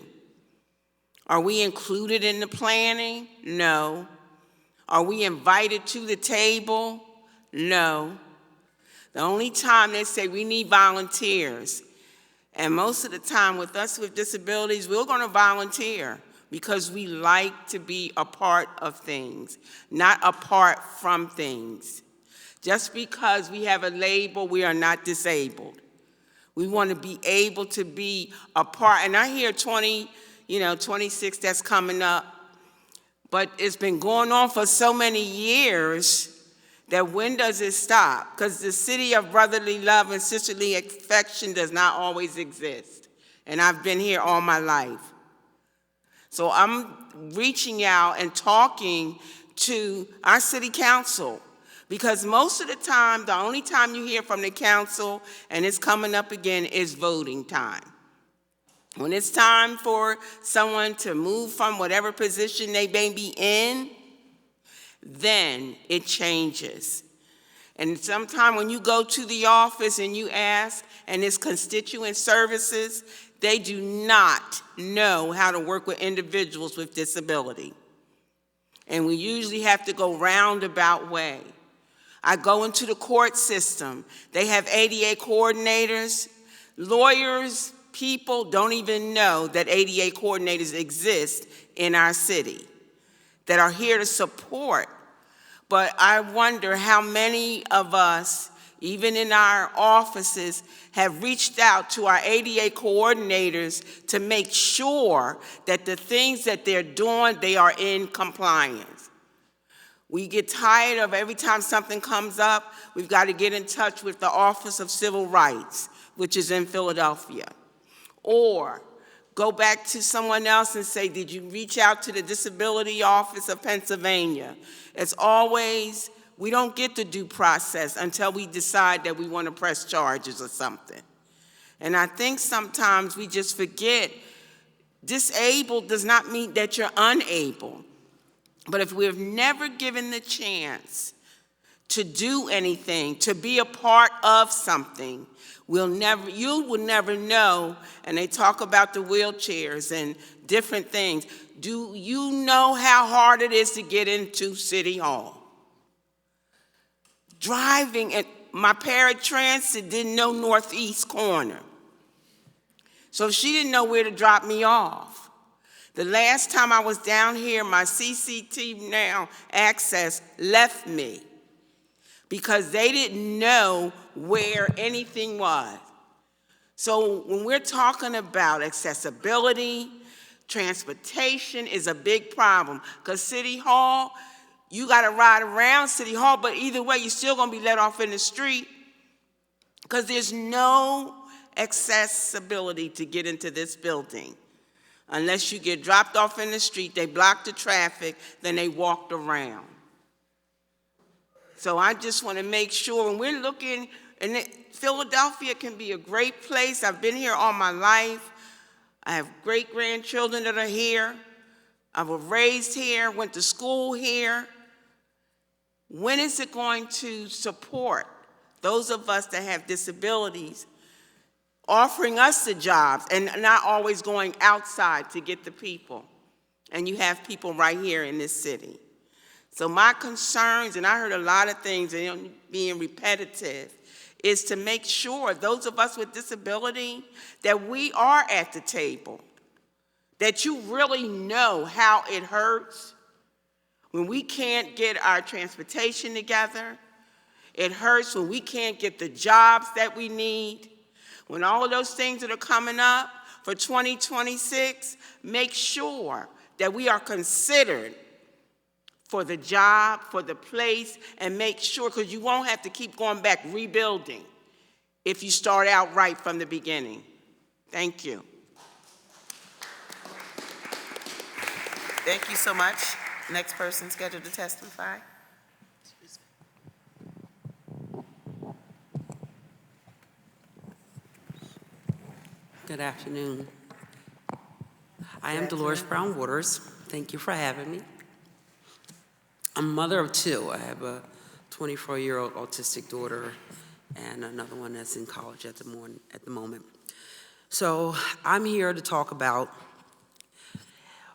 Are we included in the planning? No. Are we invited to the table? No. The only time they say we need volunteers, and most of the time with us with disabilities, we're going to volunteer because we like to be a part of things, not apart from things. Just because we have a label, we are not disabled. We want to be able to be a part, and I hear 26 that's coming up, but it's been going on for so many years that when does it stop? Because the city of brotherly love and sisterly affection does not always exist, and I've been here all my life. So I'm reaching out and talking to our city council, because most of the time, the only time you hear from the council, and it's coming up again, is voting time. When it's time for someone to move from whatever position they may be in, then it changes. And sometimes when you go to the office and you ask, and it's constituent services, they do not know how to work with individuals with disability. And we usually have to go roundabout way. I go into the court system. They have ADA coordinators. Lawyers, people don't even know that ADA coordinators exist in our city that are here to support. But I wonder how many of us, even in our offices, have reached out to our ADA coordinators to make sure that the things that they're doing, they are in compliance. We get tired of every time something comes up, we've got to get in touch with the Office of Civil Rights, which is in Philadelphia. Or go back to someone else and say, did you reach out to the Disability Office of Pennsylvania? It's always, we don't get the due process until we decide that we want to press charges or something. And I think sometimes we just forget, disabled does not mean that you're unable. But if we've never given the chance to do anything, to be a part of something, you will never know. And they talk about the wheelchairs and different things. Do you know how hard it is to get into City Hall? Driving, and my paratransit didn't know Northeast Corner. So she didn't know where to drop me off. The last time I was down here, my CCTV now access left me because they didn't know where anything was. So when we're talking about accessibility, transportation is a big problem because City Hall, you got to ride around City Hall, but either way, you're still going to be let off in the street because there's no accessibility to get into this building. Unless you get dropped off in the street, they block the traffic, then they walked around. So I just want to make sure when we're looking, and Philadelphia can be a great place. I've been here all my life. I have great-grandchildren that are here. I was raised here, went to school here. When is it going to support those of us that have disabilities, offering us the jobs and not always going outside to get the people? And you have people right here in this city. So my concerns, and I heard a lot of things and being repetitive, is to make sure those of us with disability that we are at the table, that you really know how it hurts when we can't get our transportation together. It hurts when we can't get the jobs that we need. When all of those things that are coming up for 2026, make sure that we are considered for the job, for the place, and make sure, because you won't have to keep going back rebuilding if you start out right from the beginning. Thank you. Thank you so much. Next person scheduled to testify. Good afternoon. I am Dolores Brown Waters. Thank you for having me. I'm a mother of two. I have a 24-year-old autistic daughter and another one that's in college at the moment. So I'm here to talk about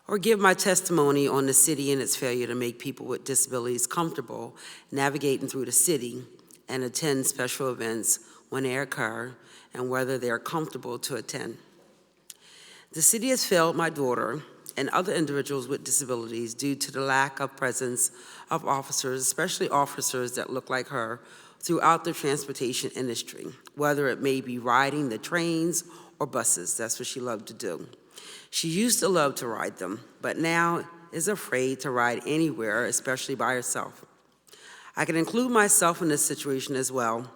or give my testimony on the city and its failure to make people with disabilities comfortable navigating through the city and attend special events when they occur and whether they're comfortable to attend. The city has failed my daughter and other individuals with disabilities due to the lack of presence of officers, especially officers that look like her, throughout the transportation industry, whether it may be riding the trains or buses. That's what she loved to do. She used to love to ride them, but now is afraid to ride anywhere, especially by herself. I can include myself in this situation as well,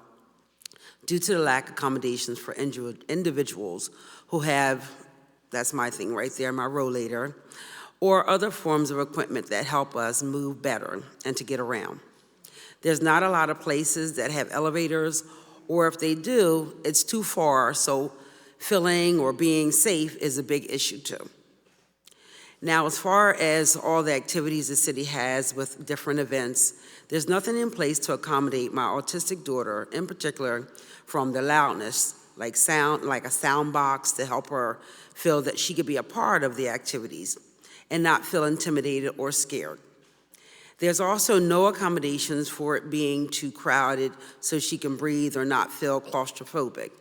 due to the lack of accommodations for individuals who have, that's my thing right there, my rollator, or other forms of equipment that help us move better and to get around. There's not a lot of places that have elevators, or if they do, it's too far, so filling or being safe is a big issue too. Now, as far as all the activities the city has with different events, there's nothing in place to accommodate my autistic daughter, in particular, from the loudness, like a sound box to help her feel that she could be a part of the activities and not feel intimidated or scared. There's also no accommodations for it being too crowded so she can breathe or not feel claustrophobic.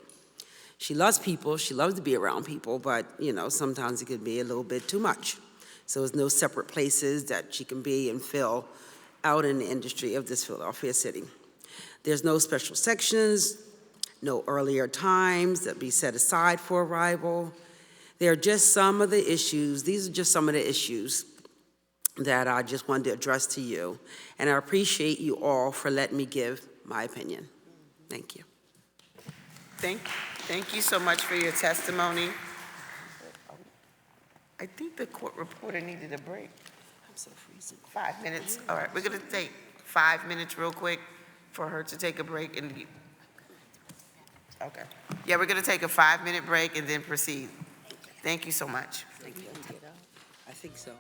She loves people, she loves to be around people, but sometimes it could be a little bit too much. So there's no separate places that she can be and feel out in the industry of this Philadelphia city. There's no special sections, no earlier times that be set aside for arrival. These are just some of the issues that I just wanted to address to you. And I appreciate you all for letting me give my opinion. Thank you. Thank you so much for your testimony. I think the court reporter needed a break. I'm so freezing. 5 minutes. All right, we're going to take 5 minutes real quick for her to take a break. Okay. Yeah, we're going to take a 5-minute break and then proceed. Thank you so much. Thank you. I think so.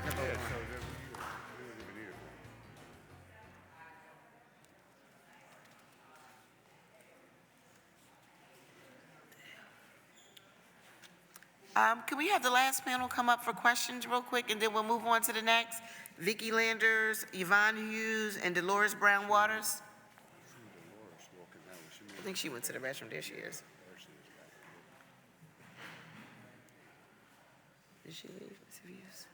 button to vote on. Can we have the last panel come up for questions real quick, and then we'll move on to the next? Vicky Landers, Yvonne Hughes, and Dolores Brown Waters. I think she went to the restroom. There she is. Did she leave? Let's see views.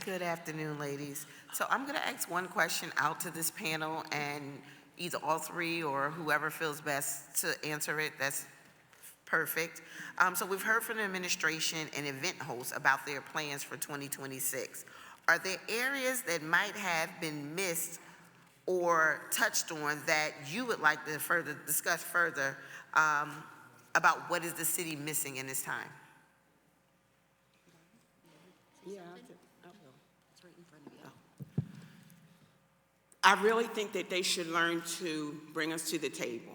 Good afternoon, ladies. So I'm going to ask one question out to this panel, and either all three or whoever feels best to answer it, that's perfect. So we've heard from the administration and event hosts about their plans for 2026. Are there areas that might have been missed or touched on that you would like to discuss further about what is the city missing in this time? Yeah, I will. It's right in front of you. I really think that they should learn to bring us to the table.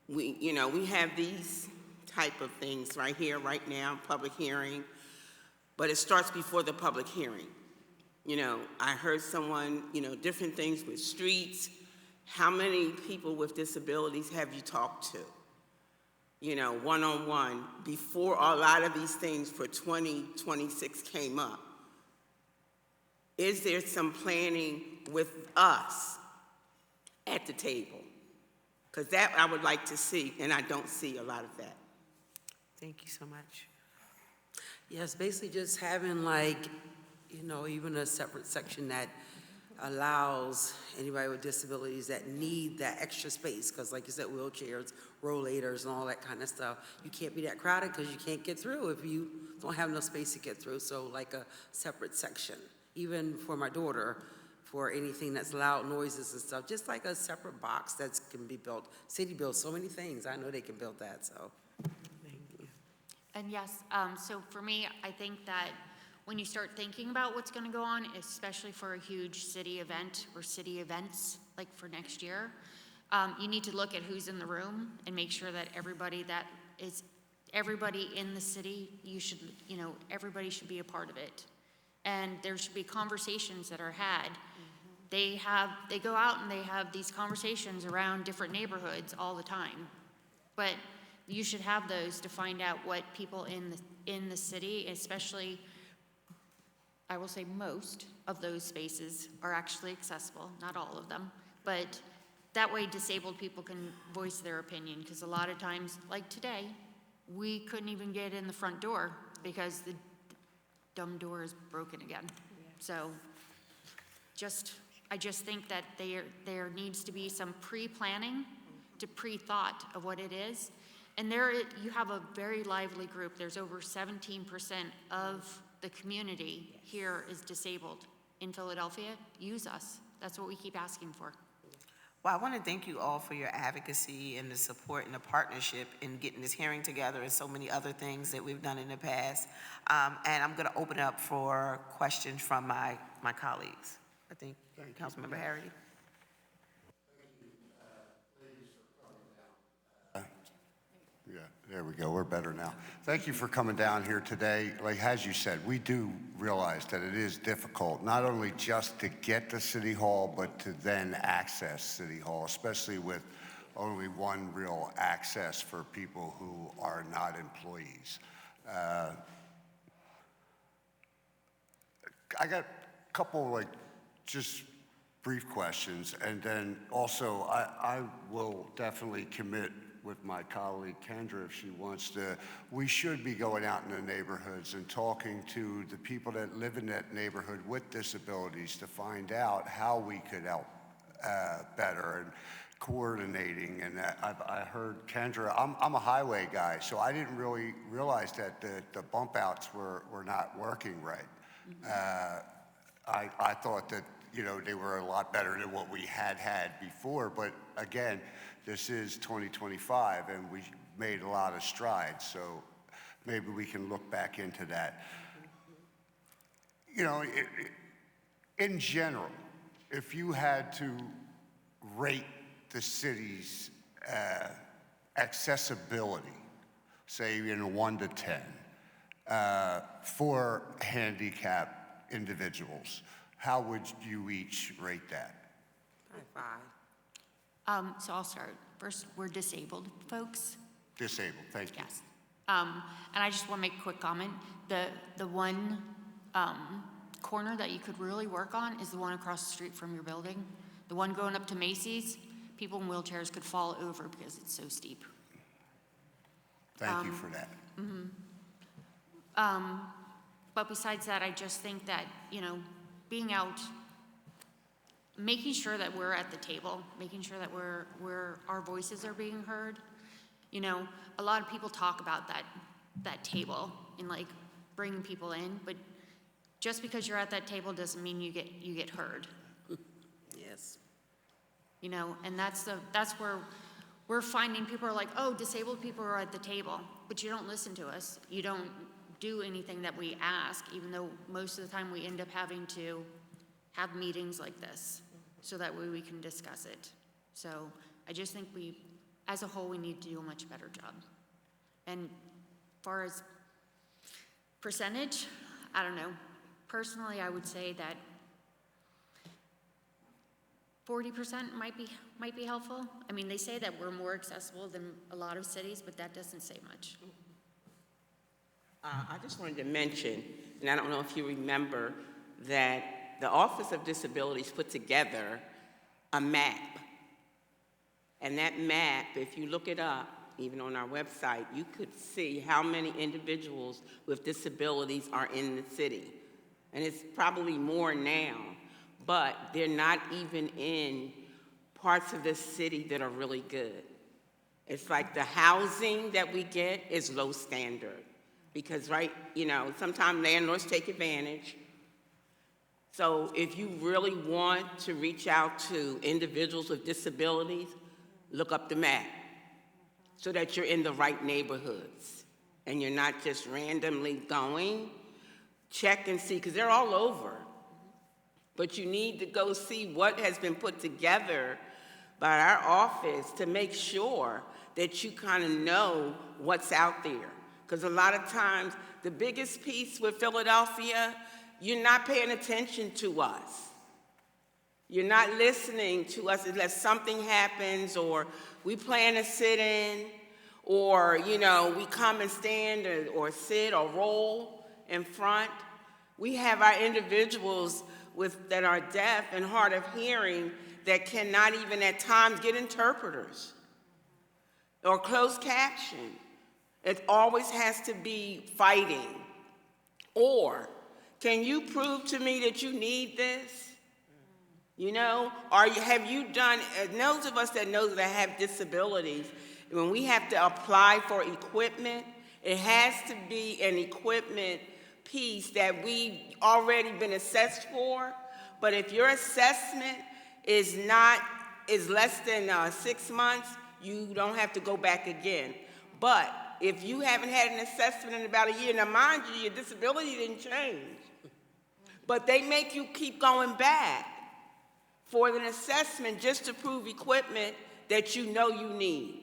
We have these type of things right here, right now, public hearing, but it starts before the public hearing. I heard someone, different things with streets. How many people with disabilities have you talked to? One-on-one, before a lot of these things for 2026 came up. Is there some planning with us at the table? Because that I would like to see, and I don't see a lot of that. Thank you so much. Yes, basically just having even a separate section that allows anybody with disabilities that need that extra space, because like you said, wheelchairs, rollators, and all that kind of stuff, you can't be that crowded because you can't get through if you don't have enough space to get through. So like a separate section, even for my daughter, for anything that's loud noises and stuff, just like a separate box that can be built. City builds so many things. I know they can build that, so. Thank you. And yes, so for me, I think that when you start thinking about what's going to go on, especially for a huge city event or city events like for next year, you need to look at who's in the room and make sure that everybody in the city, everybody should be a part of it. And there should be conversations that are had. They go out and they have these conversations around different neighborhoods all the time. But you should have those to find out what people in the city, especially, I will say most of those spaces are actually accessible, not all of them, but that way disabled people can voice their opinion, because a lot of times, like today, we couldn't even get in the front door because the dumb door is broken again. So I just think that there needs to be some pre-planning to pre-thought of what it is. And you have a very lively group. There's over 17% of the community here is disabled in Philadelphia. Use us. That's what we keep asking for. Well, I want to thank you all for your advocacy and the support and the partnership in getting this hearing together and so many other things that we've done in the past. And I'm going to open up for questions from my colleagues. I think Councilmember Harity. Yeah, there we go. We're better now. Thank you for coming down here today. Like, as you said, we do realize that it is difficult, not only just to get to City Hall, but to then access City Hall, especially with only one real access for people who are not employees. I got a couple, just brief questions, and then also I will definitely commit with my colleague Kendra if she wants to. We should be going out in the neighborhoods and talking to the people that live in that neighborhood with disabilities to find out how we could help better and coordinating. And I heard Kendra, I'm a highway guy, so I didn't really realize that the bump outs were not working right. I thought that you know, they were a lot better than what we had before. But again, this is 2025, and we made a lot of strides. So maybe we can look back into that. You know, in general, if you had to rate the city's accessibility, say in a 1 to 10, for handicapped individuals, how would you each rate that? 5. So I'll start. First, we're disabled folks. Disabled, thank you. Yes. And I just want to make a quick comment. The one corner that you could really work on is the one across the street from your building. The one going up to Macy's, people in wheelchairs could fall over because it's so steep. Thank you for that. But besides that, I just think that, you know, being out, making sure that we're at the table, making sure that our voices are being heard. You know, a lot of people talk about that table and like bringing people in, but just because you're at that table doesn't mean you get heard. Yes. You know, and that's where we're finding people are like, oh, disabled people are at the table, but you don't listen to us. You don't do anything that we ask, even though most of the time we end up having to have meetings like this so that way we can discuss it. So I just think as a whole, we need to do a much better job. And as far as percentage, I don't know. Personally, I would say that 40% might be helpful. I mean, they say that we're more accessible than a lot of cities, but that doesn't say much. I just wanted to mention, and I don't know if you remember, that the Office of Disabilities put together a map. And that map, if you look it up, even on our website, you could see how many individuals with disabilities are in the city. And it's probably more now, but they're not even in parts of the city that are really good. It's like the housing that we get is low standard. Because, right, you know, sometimes landlords take advantage. So if you really want to reach out to individuals with disabilities, look up the map so that you're in the right neighborhoods and you're not just randomly going. Check and see, because they're all over. But you need to go see what has been put together by our office to make sure that you kind of know what's out there. Because a lot of times, the biggest piece with Philadelphia, you're not paying attention to us. You're not listening to us unless something happens, or we plan to sit in, or, you know, we come and stand or sit or roll in front. We have our individuals that are deaf and hard of hearing that cannot even at times get interpreters or closed caption. It always has to be fighting. Or, can you prove to me that you need this? You know, have you done, those of us that know that have disabilities, when we have to apply for equipment, it has to be an equipment piece that we've already been assessed for. But if your assessment is less than 6 months, you don't have to go back again. But if you haven't had an assessment in about a year, now mind you, your disability didn't change, but they make you keep going back for an assessment just to prove equipment that you know you need.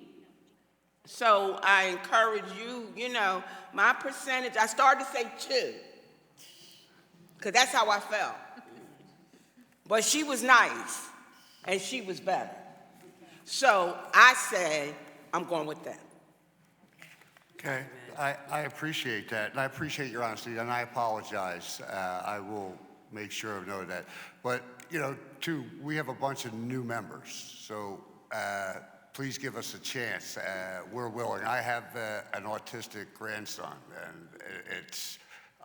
So I encourage you, you know, my percentage, I started to say 2, because that's how I felt. But she was nice, and she was better. So I say, I'm going with that. Okay, I appreciate that, and I appreciate your honesty, and I apologize. I will make sure of note of that. But, you know, too, we have a bunch of new members, so please give us a chance. We're willing. I have an autistic grandson,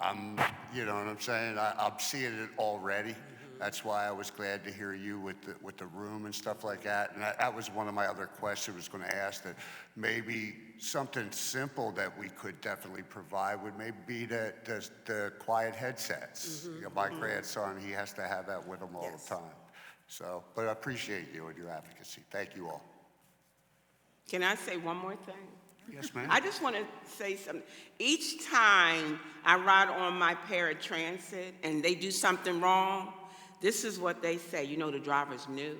and you know what I'm saying? I'm seeing it already, That's why I was glad to hear you with the room and stuff like that. And that was one of my other questions I was going to ask, that maybe something simple that we could definitely provide would maybe be the quiet headsets. You know, my grandson, he has to have that with him all the time. So, but I appreciate you and your advocacy. Thank you all. Can I say one more thing? Yes, ma'am. I just want to say something. Each time I ride on my paratransit and they do something wrong, this is what they say. You know, the driver's new.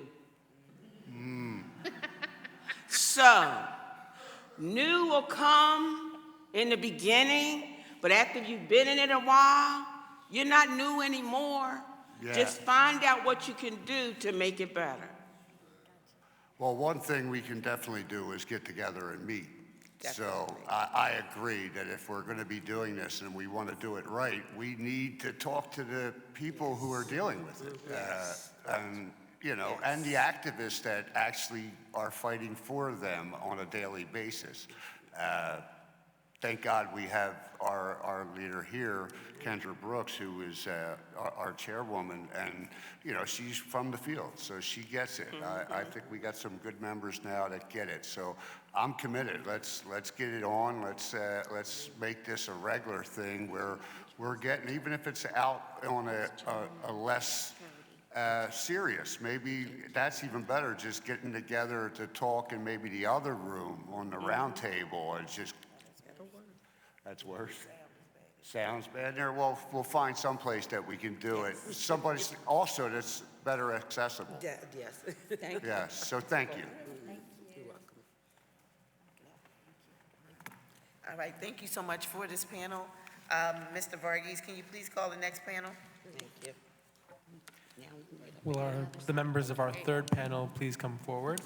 So, new will come in the beginning, but after you've been in it a while, you're not new anymore. Yeah. Just find out what you can do to make it better. Well, one thing we can definitely do is get together and meet. So I agree that if we're going to be doing this and we want to do it right, we need to talk to the people who are dealing with it. And, you know, and the activists that actually are fighting for them on a daily basis. Thank God we have our leader here, Kendra Brooks, who is our chairwoman, and you know, she's from the field, so she gets it. I think we got some good members now that get it. So I'm committed. Let's get it on. Let's make this a regular thing where we're getting, even if it's out on a less serious. Maybe that's even better, just getting together to talk in maybe the other room on the round table and just. That's worse. Sounds bad there. Well, we'll find some place that we can do it. Someplace also that's better accessible. Yes. Thank you. Yes, so thank you. All right, thank you so much for this panel. Mr. Varghese, can you please call the next panel? Thank you. Will the members of our third panel please come forward?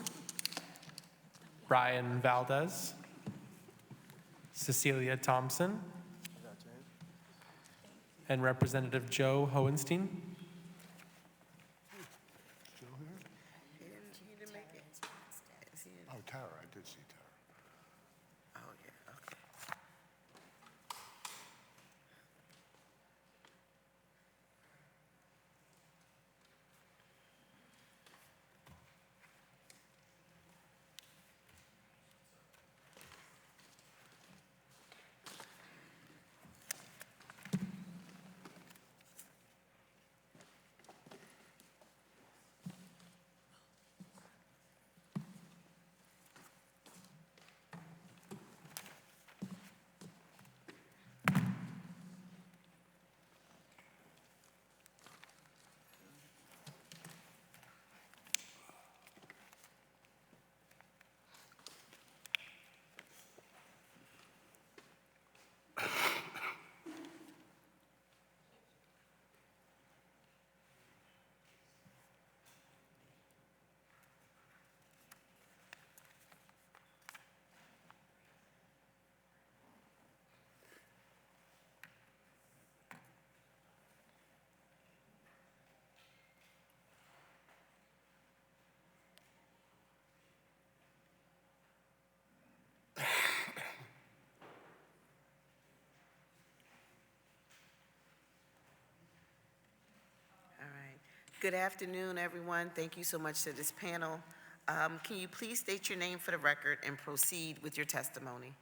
Brian Valdez, Cecilia Thompson, and Representative Joe Hohenstein. He didn't make it. Is he in? Oh, Tara, I did see Tara. Oh, yeah, okay. Good afternoon, everyone. Thank you so much to this panel. Can you please state your name for the record and proceed with your testimony?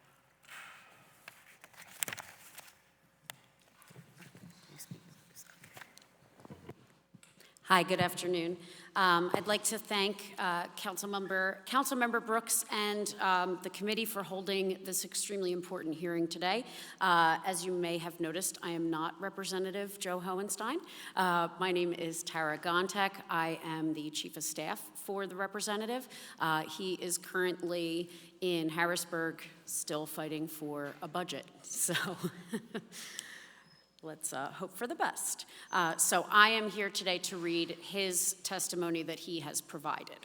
Hi, good afternoon. I'd like to thank Councilmember Brooks and the committee for holding this extremely important hearing today. As you may have noticed, I am not Representative Joe Hohenstein. My name is Tara Gontek. I am the Chief of Staff for the representative. He is currently in Harrisburg, still fighting for a budget. So. Let's hope for the best. So I am here today to read his testimony that he has provided.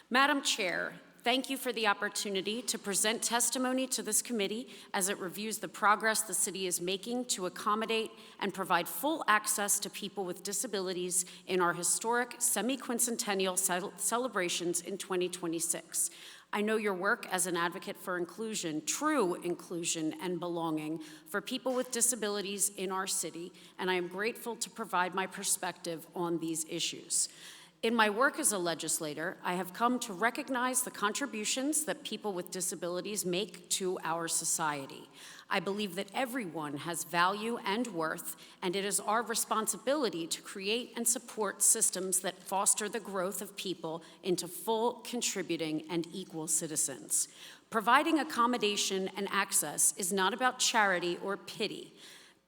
Madam Chair, thank you for the opportunity to present testimony to this committee as it reviews the progress the city is making to accommodate and provide full access to people with disabilities in our historic semi-quincentennial celebrations in 2026. I know your work as an advocate for inclusion, true inclusion and belonging for people with disabilities in our city, and I am grateful to provide my perspective on these issues. In my work as a legislator, I have come to recognize the contributions that people with disabilities make to our society. I believe that everyone has value and worth, and it is our responsibility to create and support systems that foster the growth of people into full, contributing, and equal citizens. Providing accommodation and access is not about charity or pity.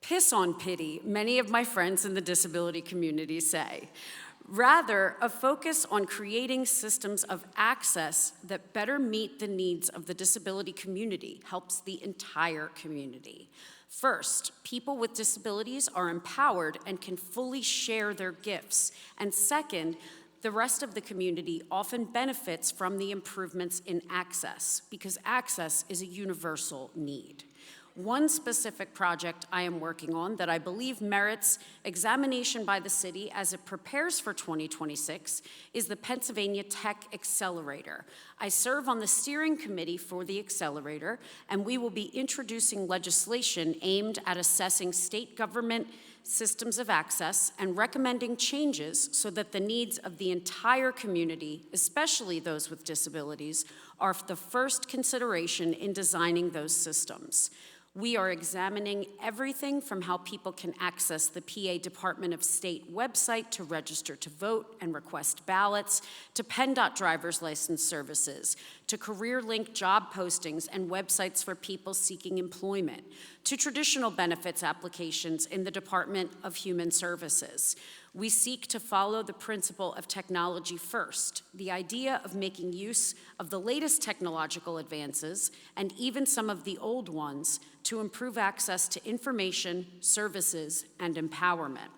Piss on pity, many of my friends in the disability community say. Rather, a focus on creating systems of access that better meet the needs of the disability community helps the entire community. First, people with disabilities are empowered and can fully share their gifts. And second, the rest of the community often benefits from the improvements in access because access is a universal need. One specific project I am working on that I believe merits examination by the city as it prepares for 2026 is the Pennsylvania Tech Accelerator. I serve on the steering committee for the accelerator, and we will be introducing legislation aimed at assessing state government systems of access and recommending changes so that the needs of the entire community, especially those with disabilities, are the first consideration in designing those systems. We are examining everything from how people can access the PA Department of State website to register to vote and request ballots, to PennDOT driver's license services, to career-linked job postings and websites for people seeking employment, to traditional benefits applications in the Department of Human Services. We seek to follow the principle of technology first, the idea of making use of the latest technological advances and even some of the old ones to improve access to information, services, and empowerment.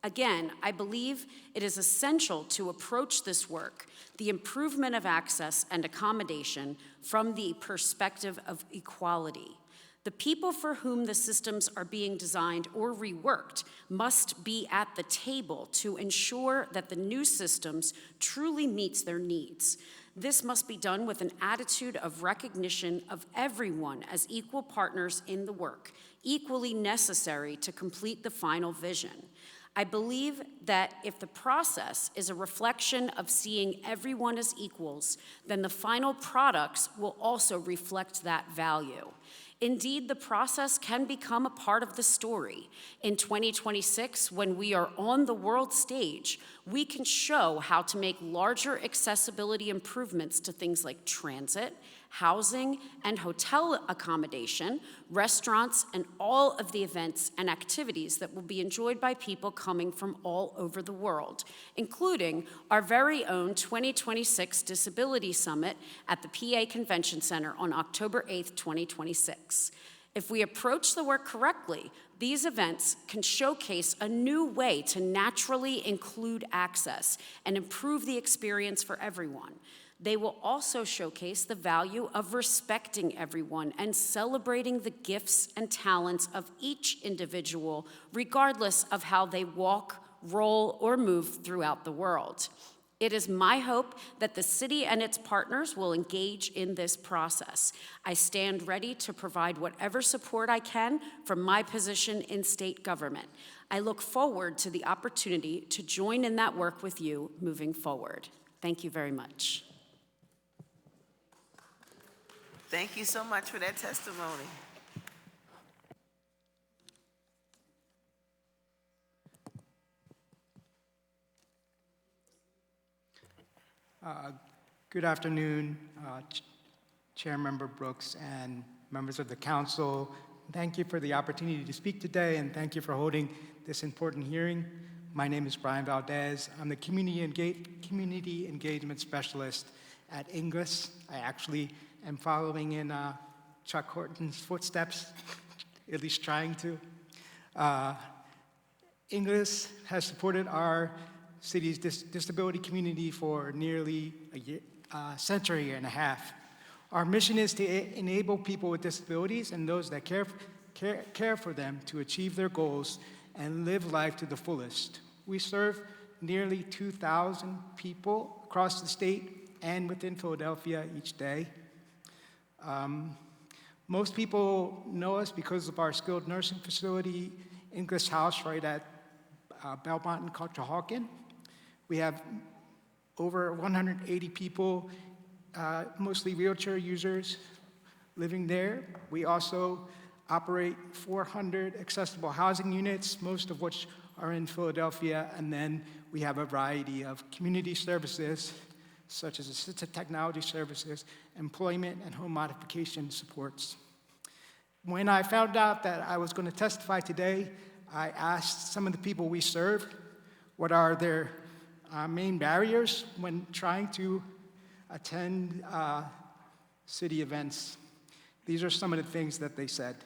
Again, I believe it is essential to approach this work, the improvement of access and accommodation, from the perspective of equality. The people for whom the systems are being designed or reworked must be at the table to ensure that the new systems truly meets their needs. This must be done with an attitude of recognition of everyone as equal partners in the work, equally necessary to complete the final vision. I believe that if the process is a reflection of seeing everyone as equals, then the final products will also reflect that value. Indeed, the process can become a part of the story. In 2026, when we are on the world stage, we can show how to make larger accessibility improvements to things like transit, housing, and hotel accommodation, restaurants, and all of the events and activities that will be enjoyed by people coming from all over the world, including our very own 2026 Disability Summit at the PA Convention Center on October 8th, 2026. If we approach the work correctly, these events can showcase a new way to naturally include access and improve the experience for everyone. They will also showcase the value of respecting everyone and celebrating the gifts and talents of each individual, regardless of how they walk, roll, or move throughout the world. It is my hope that the city and its partners will engage in this process. I stand ready to provide whatever support I can from my position in state government. I look forward to the opportunity to join in that work with you moving forward. Thank you very much. Thank you so much for that testimony. Good afternoon, Chair Member Brooks and members of the council. Thank you for the opportunity to speak today, and thank you for holding this important hearing. My name is Brian Valdez. I'm the Community Engagement Specialist at Inglis. I actually am following in Chuck Horton's footsteps, at least trying to. Inglis has supported our city's disability community for nearly a century and a half. Our mission is to enable people with disabilities and those that care for them to achieve their goals and live life to the fullest. We serve nearly 2,000 people across the state and within Philadelphia each day. Most people know us because of our skilled nursing facility, English House, right at Belmont and Conshohocken. We have over 180 people, mostly wheelchair users, living there. We also operate 400 accessible housing units, most of which are in Philadelphia, and then we have a variety of community services, such as assistive technology services, employment, and home modification supports. When I found out that I was going to testify today, I asked some of the people we serve what are their main barriers when trying to attend city events. These are some of the things that they said.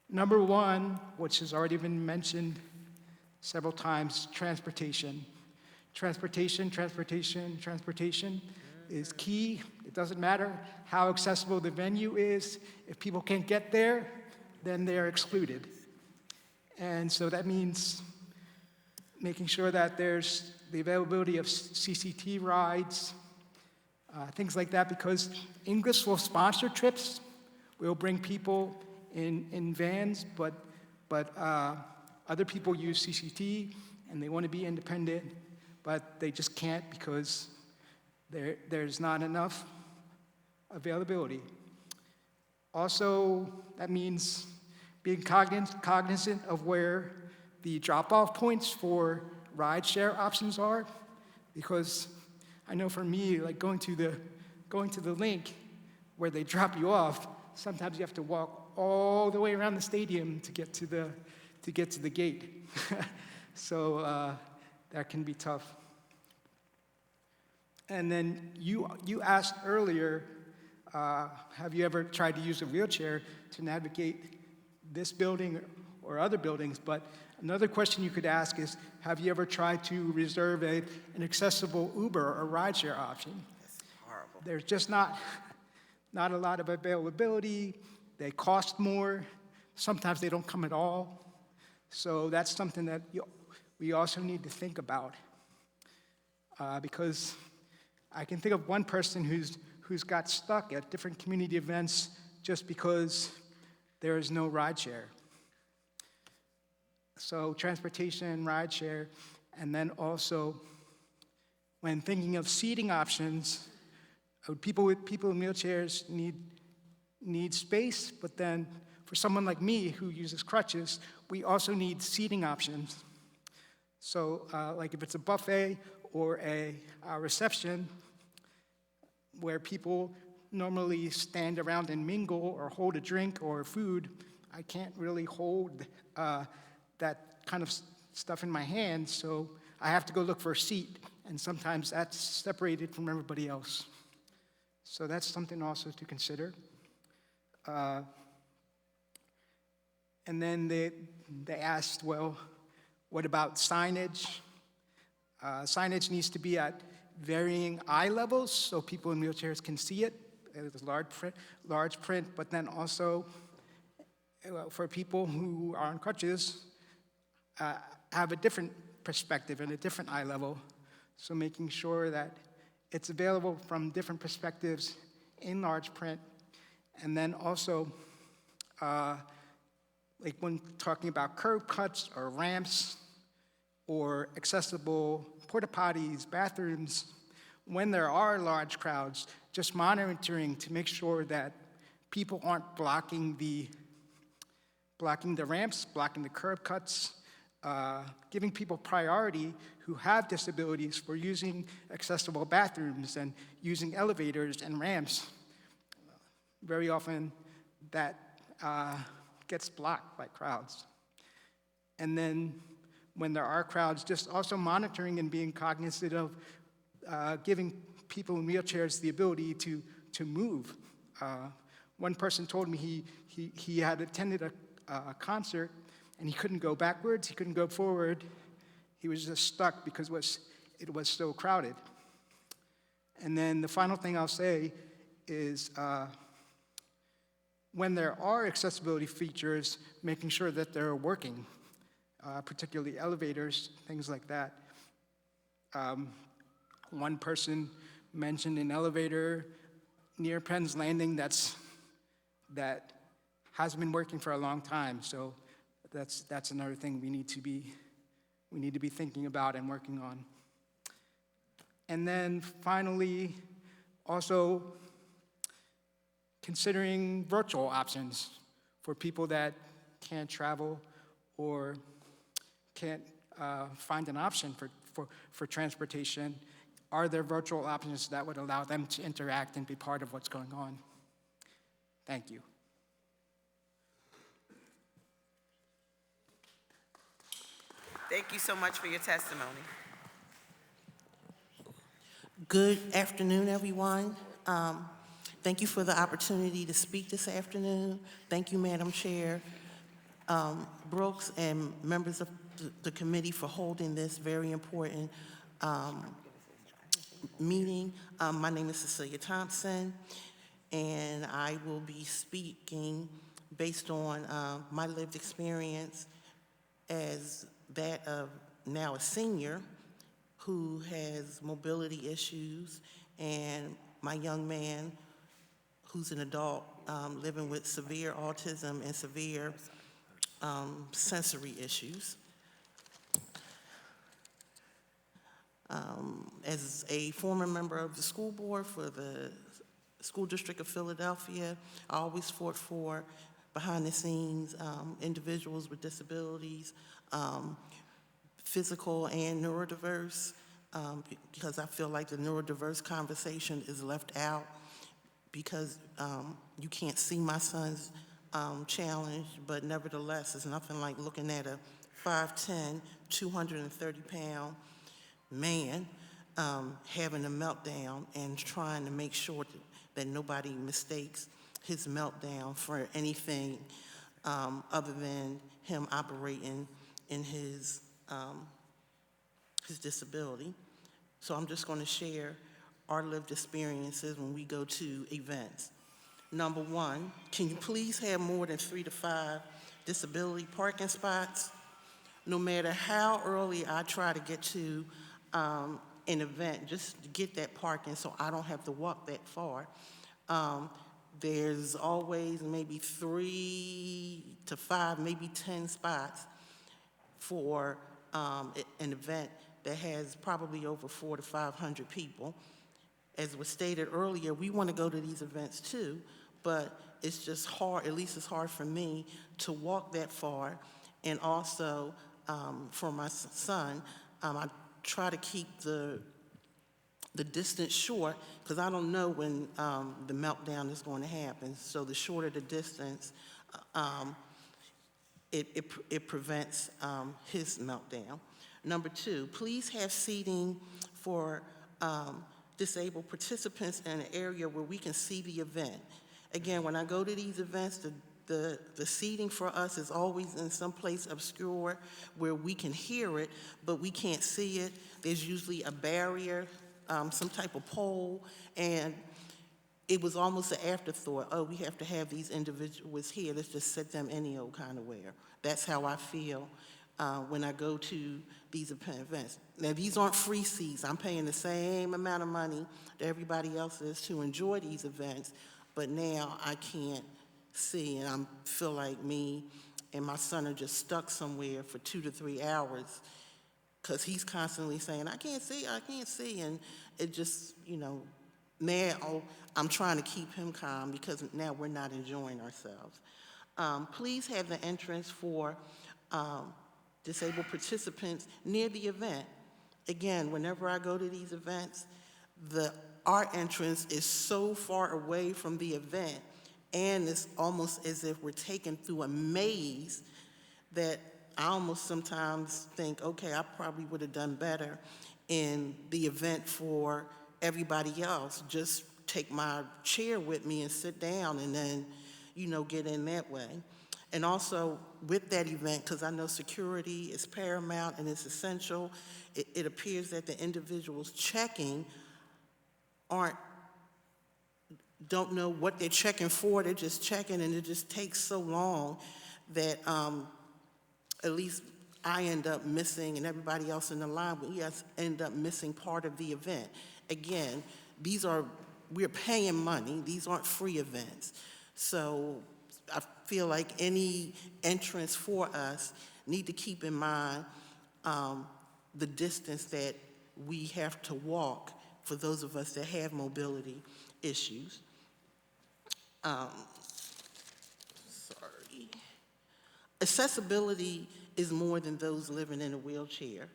Number one, which has already been mentioned several times, transportation. Transportation is key. It doesn't matter how accessible the venue is. If people can't get there, then they're excluded. And so that means making sure that there's the availability of CCT rides, things like that, because English will sponsor trips. We'll bring people in vans, but other people use CCT and they want to be independent, but they just can't because there's not enough availability. Also, that means being cognizant of where the drop-off points for rideshare options are, because I know for me, like going to the link where they drop you off, sometimes you have to walk all the way around the stadium to get to the gate. So that can be tough. And then you asked earlier, have you ever tried to use a wheelchair to navigate this building or other buildings? But another question you could ask is, have you ever tried to reserve an accessible Uber or rideshare option? That's horrible. There's just not a lot of availability. They cost more. Sometimes they don't come at all. So that's something that we also need to think about. Because I can think of one person who's got stuck at different community events just because there is no rideshare. So transportation, rideshare, and then also when thinking of seating options, people in wheelchairs need space, but then for someone like me who uses crutches, we also need seating options. So like if it's a buffet or a reception where people normally stand around and mingle or hold a drink or food, I can't really hold that kind of stuff in my hands, so I have to go look for a seat, and sometimes that's separated from everybody else. So that's something also to consider. And then they asked, well, what about signage? Signage needs to be at varying eye levels so people in wheelchairs can see it. There's large print, but then also for people who are on crutches, have a different perspective and a different eye level. So making sure that it's available from different perspectives in large print. And then also, like when talking about curb cuts or ramps or accessible porta potties, bathrooms, when there are large crowds, just monitoring to make sure that people aren't blocking the ramps, blocking the curb cuts, giving people priority who have disabilities for using accessible bathrooms and using elevators and ramps. Very often that gets blocked by crowds. And then when there are crowds, just also monitoring and being cognizant of giving people in wheelchairs the ability to move. One person told me he had attended a concert and he couldn't go backwards, he couldn't go forward. He was just stuck because it was so crowded. And then the final thing I'll say is when there are accessibility features, making sure that they're working, particularly elevators, things like that. One person mentioned an elevator near Penn's Landing that has been working for a long time. So that's another thing we need to be thinking about and working on. And then finally, also considering virtual options for people that can't travel or can't find an option for transportation. Are there virtual options that would allow them to interact and be part of what's going on? Thank you. Thank you so much for your testimony. Good afternoon, everyone. Thank you for the opportunity to speak this afternoon. Thank you, Madam Chair Brooks, and members of the committee for holding this very important meeting. My name is Cecilia Thompson, and I will be speaking based on my lived experience as that of now a senior who has mobility issues, and my young man who's an adult living with severe autism and severe sensory issues. As a former member of the school board for the School District of Philadelphia, I always fought for behind the scenes individuals with disabilities, physical and neurodiverse, because I feel like the neurodiverse conversation is left out because you can't see my son's challenge, but nevertheless, it's nothing like looking at a 5'10", 230-pound man having a meltdown and trying to make sure that nobody mistakes his meltdown for anything other than him operating in his disability. So I'm just going to share our lived experiences when we go to events. Number one, can you please have more than 3 to 5 disability parking spots? No matter how early I try to get to an event, just to get that parking so I don't have to walk that far, there's always maybe 3 to 5, maybe 10 spots for an event that has probably over 400 to 500 people. As was stated earlier, we want to go to these events too, but it's just hard, at least it's hard for me, to walk that far. And also, for my son, I try to keep the distance short because I don't know when the meltdown is going to happen. So the shorter the distance, it prevents his meltdown. Number two, please have seating for disabled participants in an area where we can see the event. Again, when I go to these events, the seating for us is always in some place obscure where we can hear it, but we can't see it. There's usually a barrier, some type of pole, and it was almost an afterthought. Oh, we have to have these individuals here. Let's just set them any old kind of where. That's how I feel when I go to these events. Now, these aren't free seats. I'm paying the same amount of money that everybody else is to enjoy these events, but now I can't see, and I feel like me and my son are just stuck somewhere for 2 to 3 hours because he's constantly saying, I can't see, and it just, now I'm trying to keep him calm because now we're not enjoying ourselves. Please have the entrance for disabled participants near the event. Again, whenever I go to these events, our entrance is so far away from the event, and it's almost as if we're taken through a maze that I almost sometimes think, okay, I probably would have done better in the event for everybody else. Just take my chair with me and sit down and then, get in that way. And also with that event, because I know security is paramount and it's essential, it appears that the individuals checking don't know what they're checking for. They're just checking, and it just takes so long that at least I end up missing, and everybody else in the line, we end up missing part of the event. Again, we're paying money. These aren't free events. So I feel like any entrance for us need to keep in mind the distance that we have to walk for those of us that have mobility issues. Sorry. Accessibility is more than those living in a wheelchair.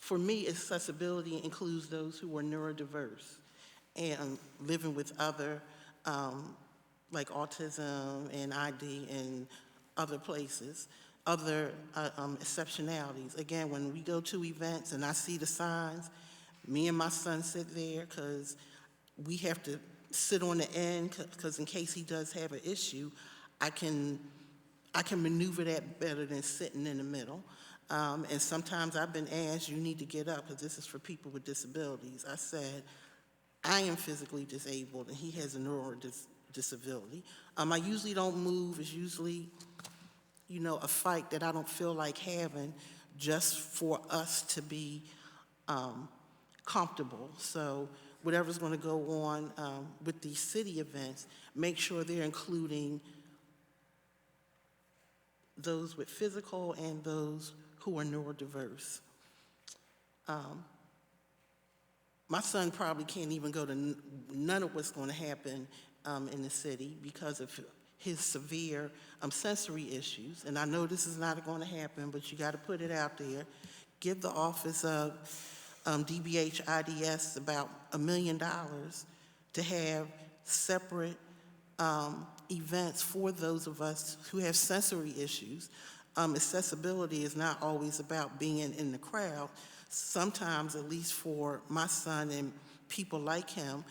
For me, accessibility includes those who are neurodiverse and living with other, like autism and ID and other places, other exceptionalities. Again, when we go to events and I see the signs, me and my son sit there because we have to sit on the end because in case he does have an issue, I can maneuver that better than sitting in the middle. And sometimes I've been asked, you need to get up because this is for people with disabilities. I said, I am physically disabled and he has a disability. I usually don't move. It's usually, a fight that I don't feel like having just for us to be comfortable. So whatever's going to go on with these city events, make sure they're including those with physical and those who are neurodiverse. My son probably can't even go to none of what's going to happen in the city because of his severe sensory issues. And I know this is not going to happen, but you got to put it out there. Give the Office of DBH IDS about $1 million to have separate events for those of us who have sensory issues. Accessibility is not always about being in the crowd. Sometimes, at least for my son and people like him,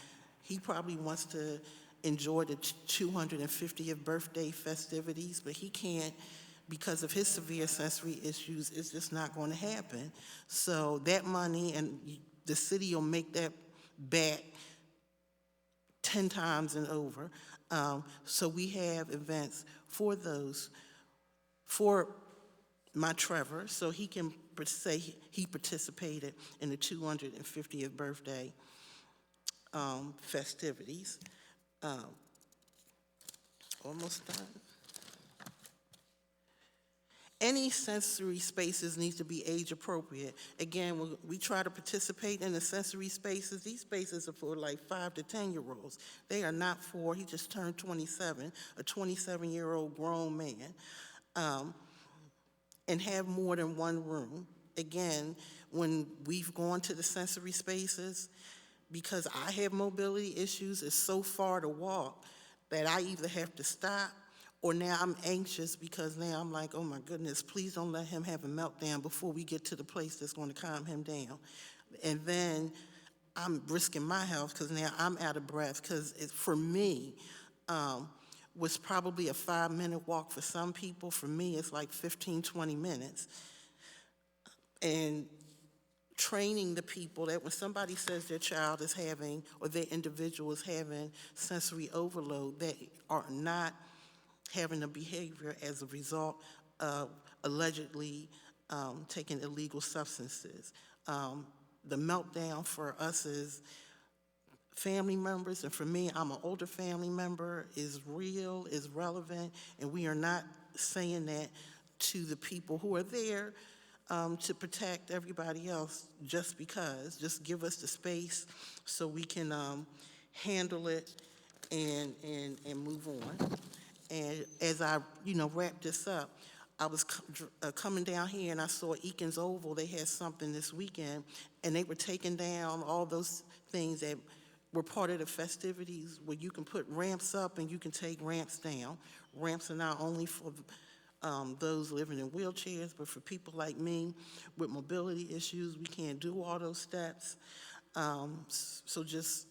he probably wants to enjoy the 250th birthday festivities, but he can't because of his severe sensory issues. It's just not going to happen. So that money, and the city will make that back 10 times and over. So we have events for those, for my Trevor, so he can say he participated in the 250th birthday festivities. Almost done. Any sensory spaces need to be age appropriate. Again, when we try to participate in the sensory spaces, these spaces are for like 5 to 10-year-olds. They are not for, he just turned 27, a 27-year-old grown man, and have more than one room. Again, when we've gone to the sensory spaces, because I have mobility issues, it's so far to walk that I either have to stop or now I'm anxious because now I'm like, oh my goodness, please don't let him have a meltdown before we get to the place that's going to calm him down. And then I'm risking my health because now I'm out of breath because for me, was probably a 5-minute walk for some people. For me, it's like 15, 20 minutes. And training the people that when somebody says their child is having, or their individual is having sensory overload, they are not having a behavior as a result of allegedly taking illegal substances. The meltdown for us is family members, and for me, I'm an older family member, is real, is relevant, and we are not saying that to the people who are there to protect everybody else just because. Just give us the space so we can handle it and move on. And as I, wrap this up, I was coming down here and I saw Eakins Oval. They had something this weekend, and they were taking down all those things that were part of the festivities where you can put ramps up and you can take ramps down. Ramps are not only for those living in wheelchairs, but for people like me with mobility issues, we can't do all those steps. So just,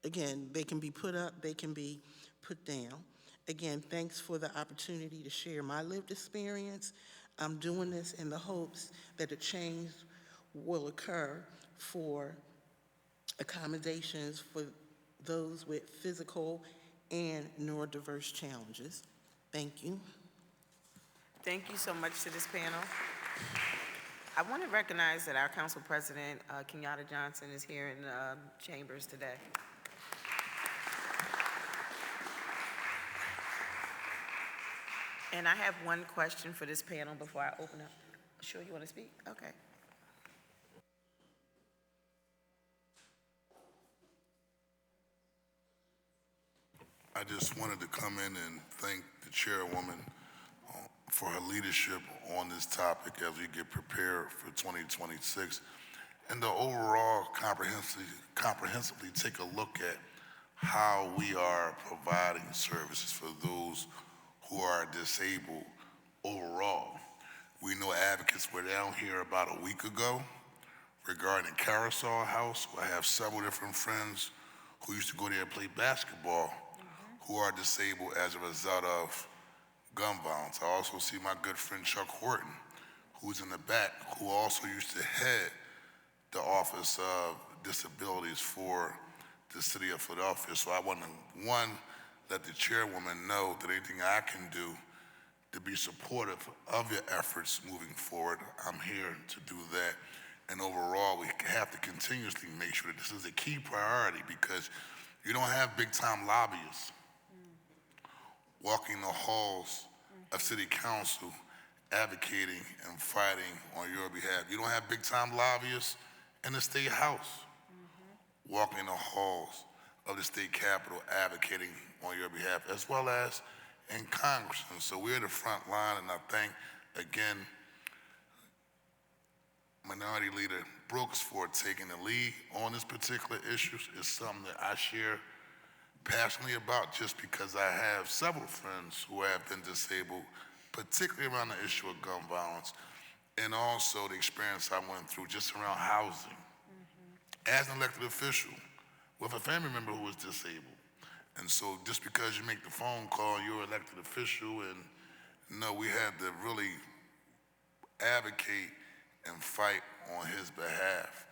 again, they can be put up, they can be put down. Again, thanks for the opportunity to share my lived experience. I'm doing this in the hopes that a change will occur for accommodations for those with physical and neurodiverse challenges. Thank you. Thank you so much to this panel. I want to recognize that our council president, Kenyatta Johnson, is here in chambers today. And I have one question for this panel before I open up. Sure, you want to speak? Okay. I just wanted to come in and thank the chairwoman for her leadership on this topic as we get prepared for 2026 and to overall comprehensively take a look at how we are providing services for those who are disabled overall. We know advocates were down here about a week ago regarding Carousel House. I have several different friends who used to go there and play basketball who are disabled as a result of gun violence. I also see my good friend Chuck Horton, who's in the back, who also used to head the Office of Disabilities for the city of Philadelphia. So I want to, one, let the chairwoman know that anything I can do to be supportive of your efforts moving forward, I'm here to do that. And overall, we have to continuously make sure that this is a key priority because you don't have big time lobbyists walking the halls of city council advocating and fighting on your behalf. You don't have big time lobbyists in the state house walking the halls of the state capitol advocating on your behalf, as well as in Congress. And so we're the front line, and I thank, again, Minority Leader Brooks for taking the lead on this particular issue. It's something that I share passionately about just because I have several friends who have been disabled, particularly around the issue of gun violence, and also the experience I went through just around housing as an elected official with a family member who was disabled. And so just because you make the phone call, you're an elected official, and no, we had to really advocate and fight on his behalf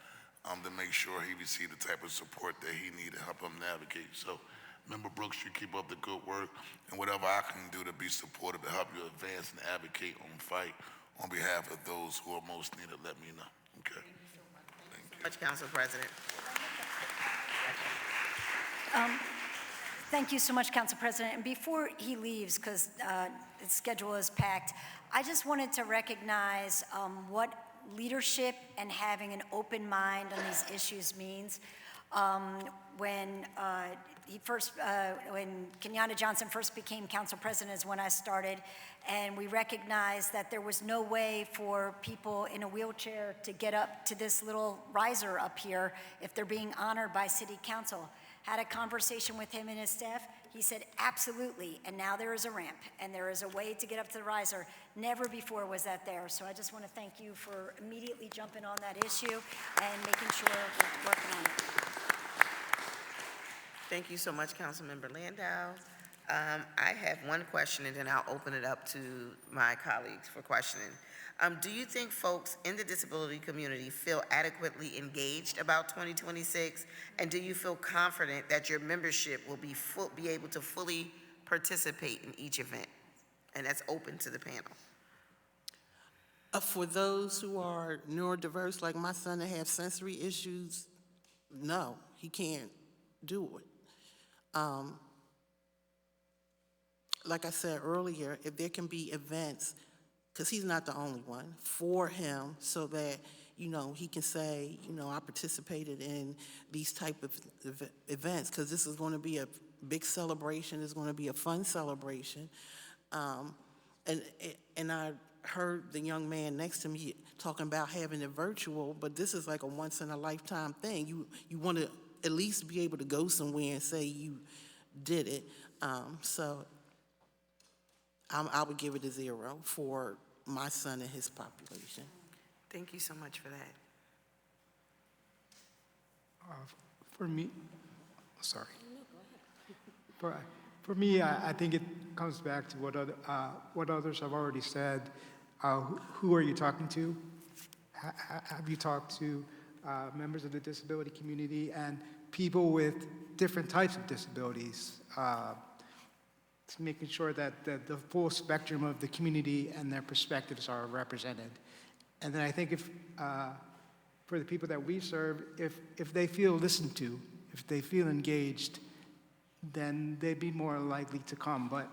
to make sure he received the type of support that he needed to help him navigate. So, Member Brooks, you keep up the good work, and whatever I can do to be supportive to help you advance and advocate and fight on behalf of those who are most needed, let me know. Okay. Thank you. Much, Council President. Thank you so much, Council President. And before he leaves, because his schedule is packed, I just wanted to recognize what leadership and having an open mind on these issues means. When Kenyatta Johnson first became council president is when I started, and we recognized that there was no way for people in a wheelchair to get up to this little riser up here if they're being honored by city council. Had a conversation with him and his staff. He said, absolutely, and now there is a ramp, and there is a way to get up to the riser. Never before was that there. So I just want to thank you for immediately jumping on that issue and making sure we're working on it. Thank you so much, Councilmember Landau. I have one question, and then I'll open it up to my colleagues for questioning. Do you think folks in the disability community feel adequately engaged about 2026? And do you feel confident that your membership will be able to fully participate in each event? And that's open to the panel. For those who are neurodiverse, like my son that have sensory issues, no, he can't do it. Like I said earlier, if there can be events, because he's not the only one, for him so that, you know, he can say, you know, I participated in these type of events because this is going to be a big celebration. It's going to be a fun celebration. And I heard the young man next to me talking about having it virtual, but this is like a once-in-a-lifetime thing. You want to at least be able to go somewhere and say you did it. So I would give it a 0 for my son and his population. Thank you so much for that. For me, sorry. For me, I think it comes back to what others have already said. Who are you talking to? Have you talked to members of the disability community and people with different types of disabilities? Making sure that the full spectrum of the community and their perspectives are represented. And then I think if, for the people that we serve, if they feel listened to, if they feel engaged, then they'd be more likely to come. But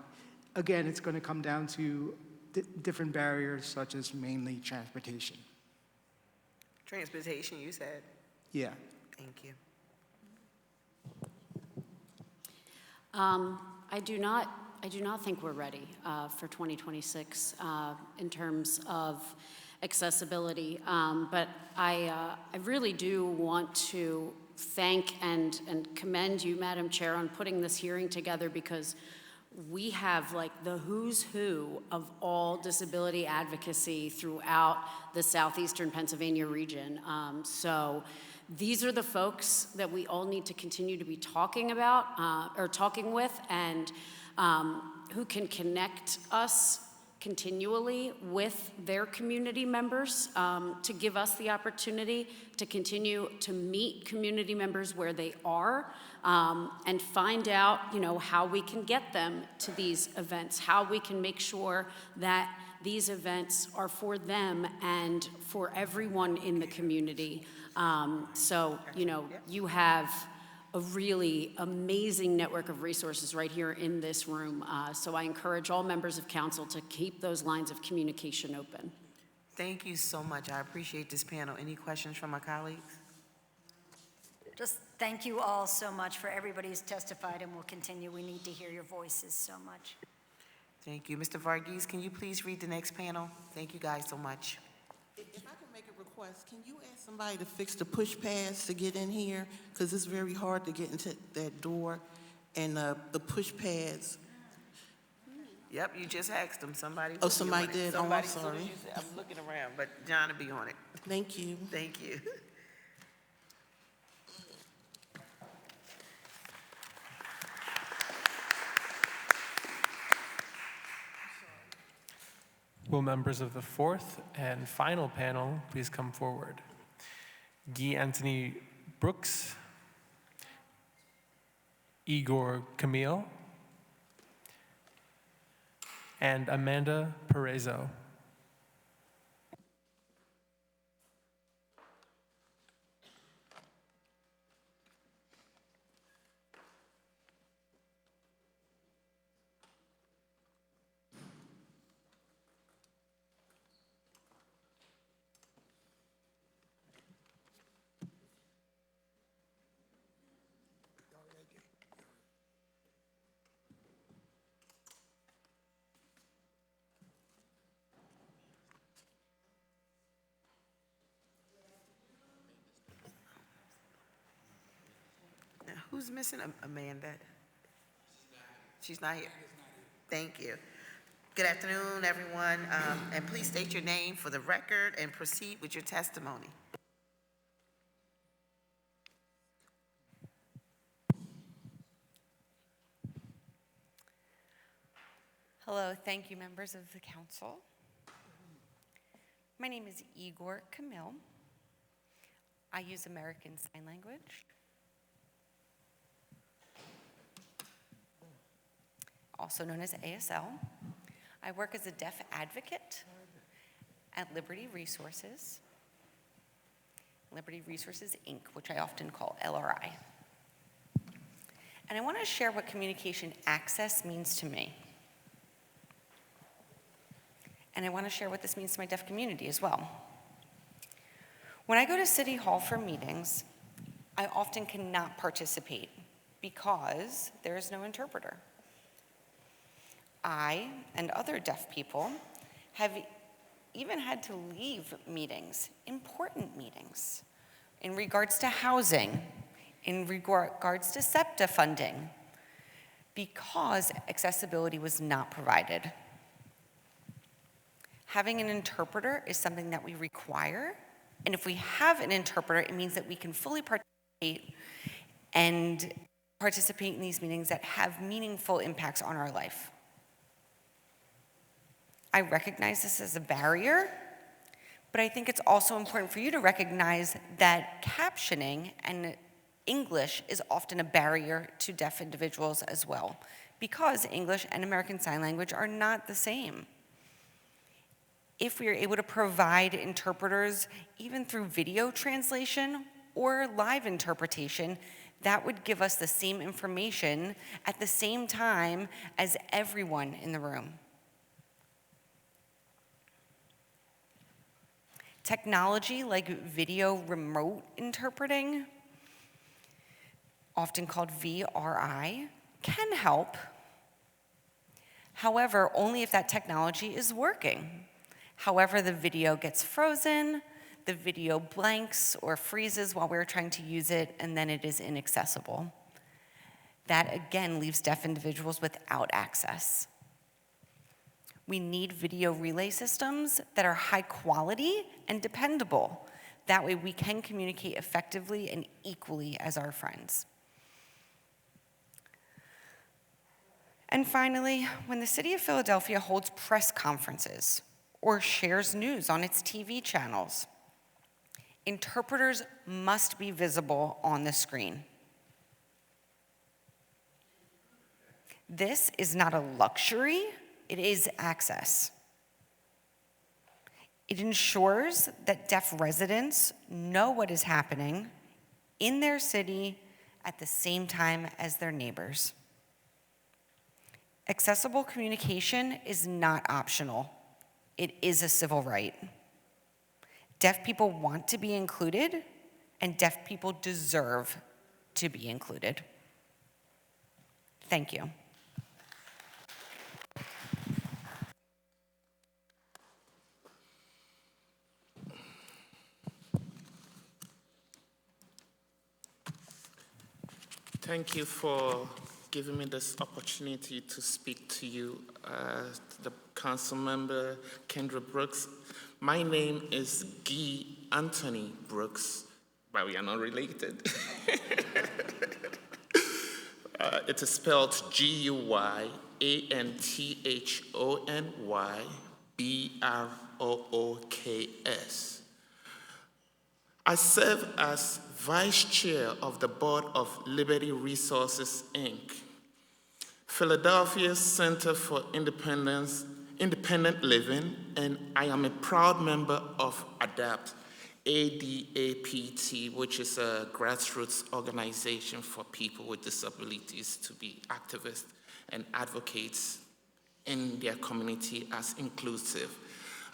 again, it's going to come down to different barriers, such as mainly transportation. Transportation, you said. Yeah. Thank you. I do not think we're ready for 2026 in terms of accessibility. But I really do want to thank and commend you, Madam Chair, on putting this hearing together, because we have like the who's who of all disability advocacy throughout the southeastern Pennsylvania region. So these are the folks that we all need to continue to be talking about or talking with, and who can connect us continually with their community members to give us the opportunity to continue to meet community members where they are and find out, how we can get them to these events, how we can make sure that these events are for them and for everyone in the community. So, you have a really amazing network of resources right here in this room. So I encourage all members of council to keep those lines of communication open. Thank you so much. I appreciate this panel. Any questions from my colleagues? Just thank you all so much for everybody who's testified, and we'll continue. We need to hear your voices so much. Thank you. Mr. Varghese, can you please read the next panel? Thank you guys so much. If I can make a request, can you ask somebody to fix the push pads to get in here? Because it's very hard to get into that door, and the push pads. Yep, you just asked them. Somebody. Oh, somebody did? Oh, I'm Somebody, soon as sorry. you said- I'm looking around, but John will be on it. Thank you. Thank you. Will members of the fourth and final panel please come forward? Guy Anthony Brooks, Igor Camille, and Amanda Perezo. Now, who's missing? Amanda? She's not here. Thank you. Good afternoon, everyone, and please state your name for the record and proceed with your testimony. Hello, thank you, members of the council. My name is Igor Camille. I use American Sign Language. Also known as ASL. I work as a deaf advocate at Liberty Resources, Inc., which I often call LRI. And I want to share what communication access means to me. And I want to share what this means to my deaf community as well. When I go to City Hall for meetings, I often cannot participate because there is no interpreter. I and other deaf people have even had to leave meetings, important meetings, in regards to housing, in regards to SEPTA funding, because accessibility was not provided. Having an interpreter is something that we require, and if we have an interpreter, it means that we can fully participate in these meetings that have meaningful impacts on our life. I recognize this as a barrier, but I think it's also important for you to recognize that captioning and English is often a barrier to deaf individuals as well, because English and American Sign Language are not the same. if we are able to provide interpreters, even through video translation or live interpretation, that would give us the same information at the same time as everyone in the room. Technology like video remote interpreting, often called VRI, can help. However, only if that technology is working. However, the video gets frozen, the video blanks or freezes while we're trying to use it, and then it is inaccessible. That again leaves deaf individuals without access. We need video relay systems that are high quality and dependable. That way we can communicate effectively and equally as our friends. And finally, when the City of Philadelphia holds press conferences or shares news on its TV channels, interpreters must be visible on the screen. This is not a luxury, it is access. It ensures that deaf residents know what is happening in their city at the same time as their neighbors. Accessible communication is not optional. It is a civil right. Deaf people want to be included, and deaf people deserve to be included. Thank you. Thank you for giving me this opportunity to speak to you, the council member, Kendra Brooks. My name is Guy Anthony Brooks, but we are not related. It is spelled GUYANTHONYBROOKS. I serve as Vice Chair of the Board of Liberty Resources, Inc., Philadelphia's Center for Independent Living, and I am a proud member of ADAPT, ADAPT, which is a grassroots organization for people with disabilities to be activists and advocates in their community as inclusive.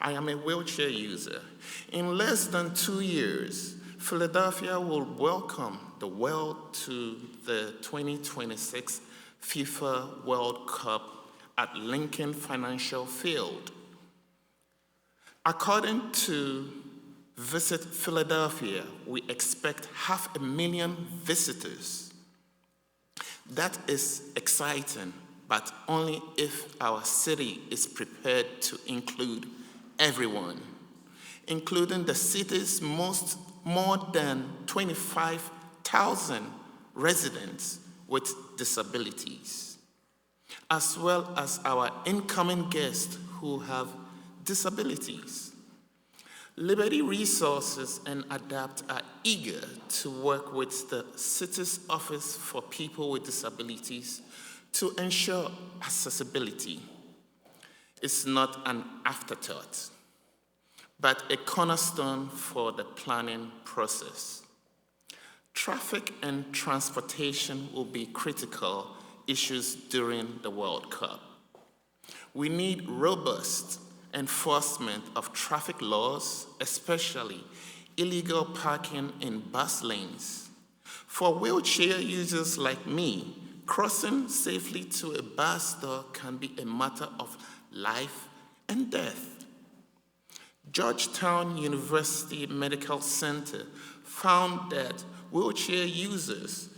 I am a wheelchair user. In less than 2 years, Philadelphia will welcome the world to the 2026 FIFA World Cup at Lincoln Financial Field. According to Visit Philadelphia, we expect 500,000 visitors. That is exciting, but only if our city is prepared to include everyone, including the city's more than 25,000 residents with disabilities, as well as our incoming guests who have disabilities. Liberty Resources and ADAPT are eager to work with the city's Office for People with Disabilities to ensure accessibility. It's not an afterthought, but a cornerstone for the planning process. Traffic and transportation will be critical issues during the World Cup. We need robust enforcement of traffic laws, especially illegal parking in bus lanes. For wheelchair users like me, crossing safely to a bus stop can be a matter of life and death. Georgetown University Medical Center found that wheelchair users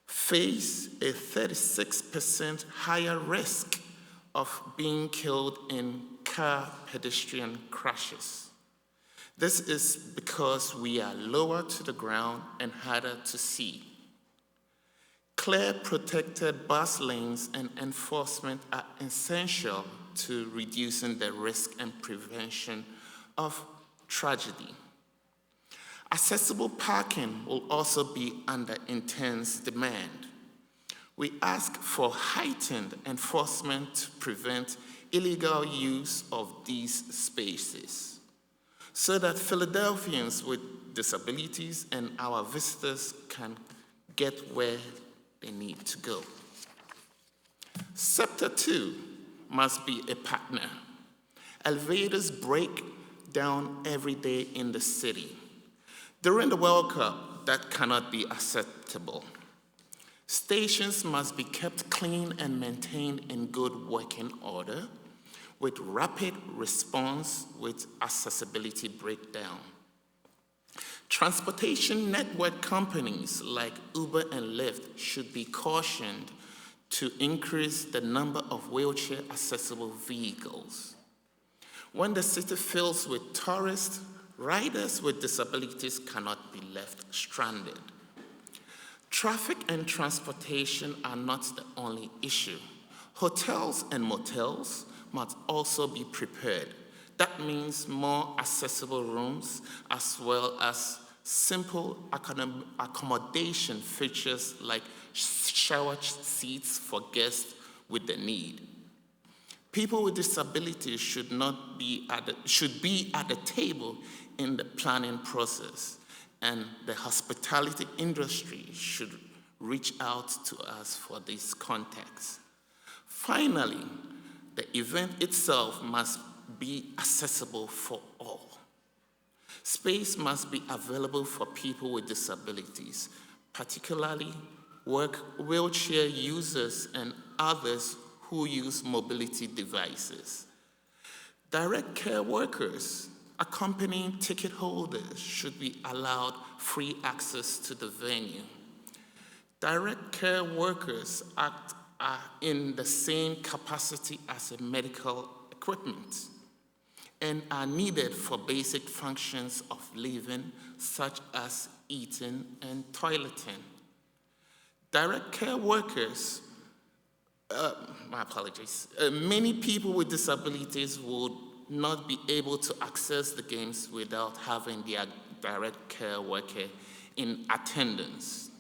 face a 36% higher risk of being killed in car pedestrian crashes. This is because we are lower to the ground and harder to see. Clear protected bus lanes and enforcement are essential to reducing the risk and prevention of tragedy. Accessible parking will also be under intense demand. We ask for heightened enforcement to prevent illegal use of these spaces so that Philadelphians with disabilities and our visitors can get where they need to go. SEPTA 2 must be a partner. Elevators break down every day in the city. During the World Cup, that cannot be acceptable. Stations must be kept clean and maintained in good working order with rapid response with accessibility breakdown. Transportation network companies like Uber and Lyft should be cautioned to increase the number of wheelchair-accessible vehicles. When the city fills with tourists, riders with disabilities cannot be left stranded. Traffic and transportation are not the only issue. Hotels and motels must also be prepared. That means more accessible rooms as well as simple accommodation features like shower seats for guests with the need. People with disabilities should be at the table in the planning process, and the hospitality industry should reach out to us for this context. Finally, the event itself must be accessible for all. Space must be available for people with disabilities, particularly wheelchair users and others who use mobility devices. Direct care workers accompanying ticket holders should be allowed free access to the venue. Direct care workers are in the same capacity as a medical equipment and are needed for basic functions of living, such as eating and toileting. Direct care workers, many people with disabilities would not be able to access the games without having their direct care worker in attendance,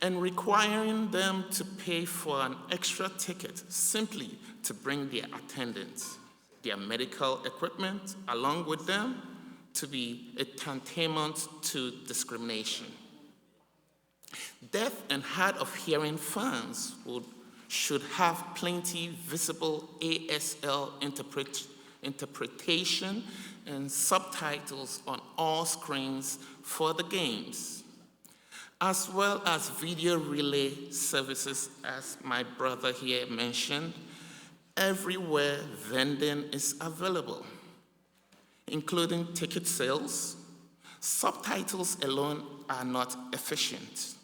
and requiring them to pay for an extra ticket simply to bring their attendants, their medical equipment along with them, to be a tantamount to discrimination. Deaf and hard of hearing fans should have plenty visible ASL interpretation and subtitles on all screens for the games, as well as video relay services, as my brother here mentioned. Everywhere vending is available, including ticket sales. Subtitles alone are not efficient.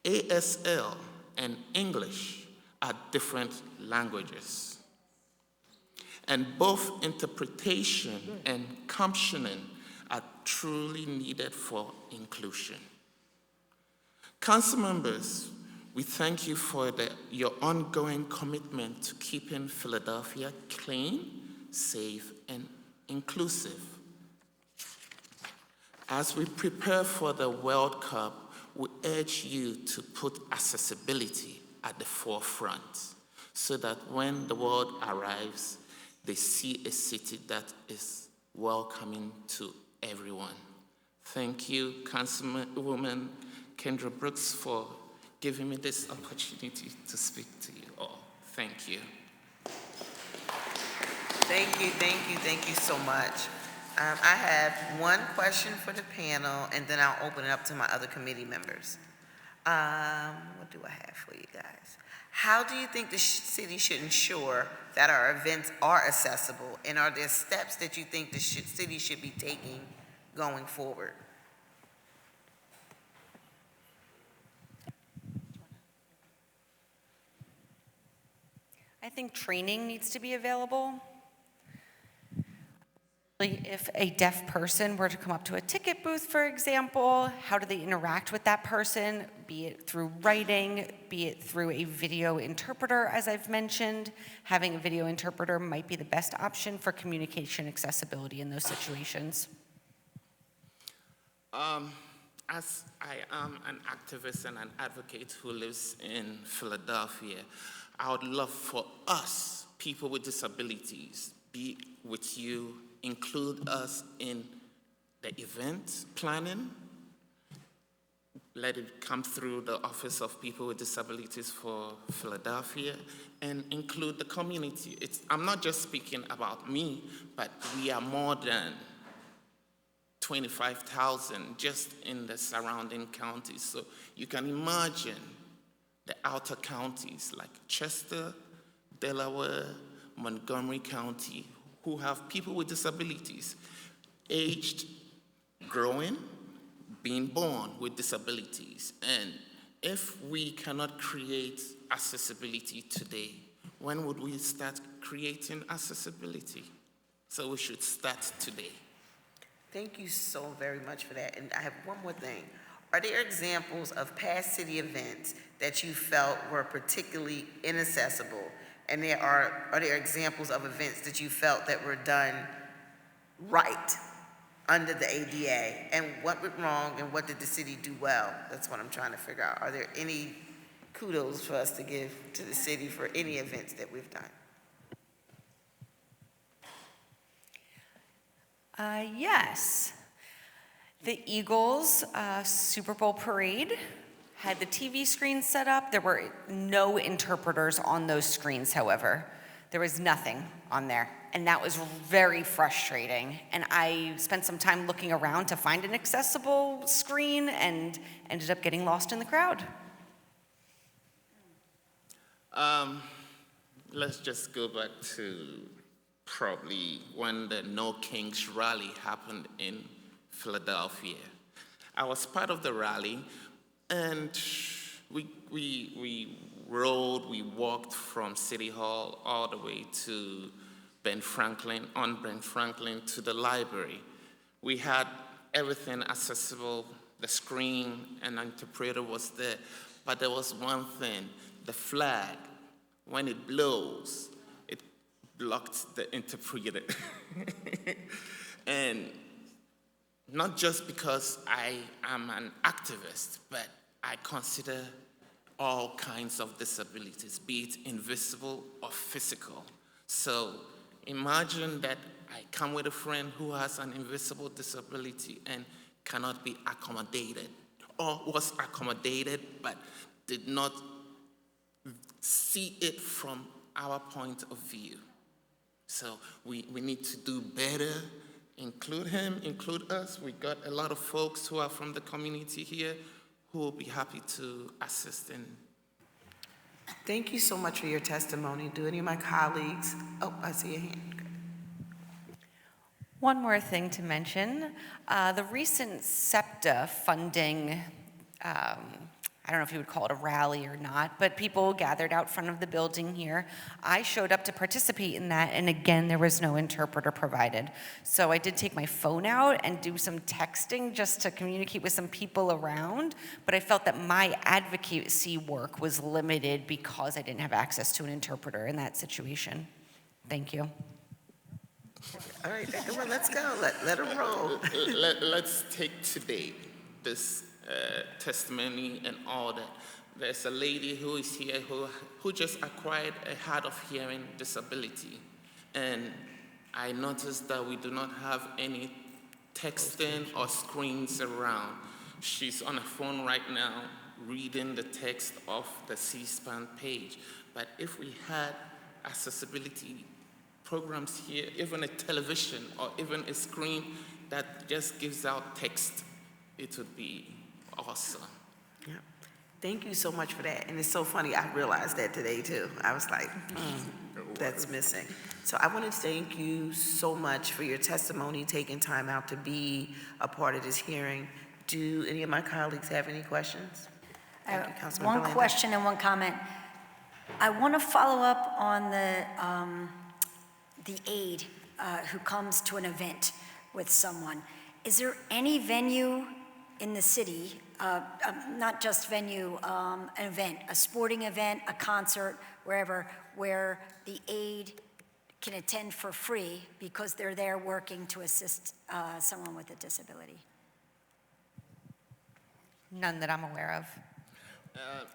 ASL and English are different languages, and both interpretation and captioning are truly needed for inclusion. Council members, we thank you for your ongoing commitment to keeping Philadelphia clean, safe, and inclusive. As we prepare for the World Cup, we urge you to put accessibility at the forefront so that when the world arrives, they see a city that is welcoming to everyone. Thank you, Councilwoman Kendra Brooks, for giving me this opportunity to speak to you all. Thank you. Thank you so much. I have one question for the panel, and then I'll open it up to my other committee members. What do I have for you guys? How do you think the city should ensure that our events are accessible, and are there steps that you think the city should be taking going forward? I think training needs to be available. If a deaf person were to come up to a ticket booth, for example, how do they interact with that person, be it through writing, be it through a video interpreter, as I've mentioned. Having a video interpreter might be the best option for communication accessibility in those situations. As I am an activist and an advocate who lives in Philadelphia, I would love for us people with disabilities be with you, include us in the event planning. Let it come through the Office of People with Disabilities for Philadelphia and include the community. I'm not just speaking about me, but we are more than 25,000 just in the surrounding counties. So you can imagine the outer counties like Chester, Delaware, Montgomery County, who have people with disabilities, aged, growing, being born with disabilities. And if we cannot create accessibility today, when would we start creating accessibility? So we should start today. Thank you so very much for that. And I have one more thing. Are there examples of past city events that you felt were particularly inaccessible? And are there examples of events that you felt that were done right under the ADA? And what went wrong and what did the city do well? That's what I'm trying to figure out. Are there any kudos for us to give to the city for any events that we've done? Yes. The Eagles Super Bowl parade had the TV screens set up. There were no interpreters on those screens, however. There was nothing on there, and that was very frustrating. And I spent some time looking around to find an accessible screen and ended up getting lost in the crowd. Let's just go back to probably when the No Kings rally happened in Philadelphia. I was part of the rally, and we rode, we walked from City Hall all the way to Ben Franklin to the library. We had everything accessible, the screen, and an interpreter was there. But there was one thing, the flag, when it blows, it blocked the interpreter. And not just because I am an activist, but I consider all kinds of disabilities, be it invisible or physical. So imagine that I come with a friend who has an invisible disability and cannot be accommodated, or was accommodated but did not see it from our point of view. So we need to do better, include him, include us. We got a lot of folks who are from the community here who will be happy to assist in. Thank you so much for your testimony. Do any of my colleagues, oh, I see a hand. One more thing to mention, the recent SEPTA funding, I don't know if you would call it a rally or not, but people gathered out front of the building here. I showed up to participate in that, and again, there was no interpreter provided. So I did take my phone out and do some texting just to communicate with some people around, but I felt that my advocacy work was limited because I didn't have access to an interpreter in that situation. Thank you. All right, come on, let's go. Let them roll. Let's take today this testimony and all that. There's a lady who is here who just acquired a hard of hearing disability. And I noticed that we do not have any texting or screens around. She's on a phone right now reading the text of the C-SPAN page. But if we had accessibility programs here, even a television or even a screen that just gives out text, it would be awesome. Yeah. Thank you so much for that. And it's so funny, I realized that today too. I was like, that's missing. So I want to thank you so much for your testimony, taking time out to be a part of this hearing. Do any of my colleagues have any questions? Thank you, Councilmember One Lander. question and one comment. I want to follow up on the aide who comes to an event with someone. Is there any venue in the city, not just venue, an event, a sporting event, a concert, wherever, where the aide can attend for free because they're there working to assist someone with a disability? None that I'm aware of.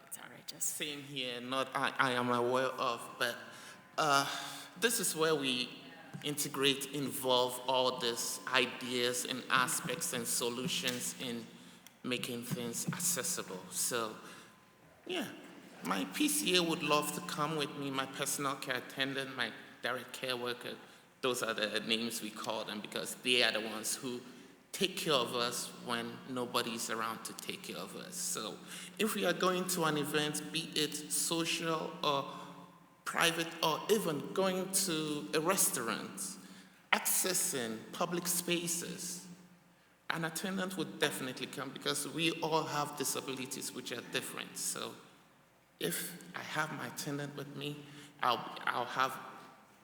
It's outrageous. Same here, not I am aware of, but This is where we integrate, involve all these ideas and aspects and solutions in making things accessible. So, yeah, my PCA would love to come with me, my personal care attendant, my direct care worker. Those are the names we call them because they are the ones who take care of us when nobody's around to take care of us. So if we are going to an event, be it social or private or even going to a restaurant, accessing public spaces, an attendant would definitely come because we all have disabilities which are different. So if I have my attendant with me, I'll have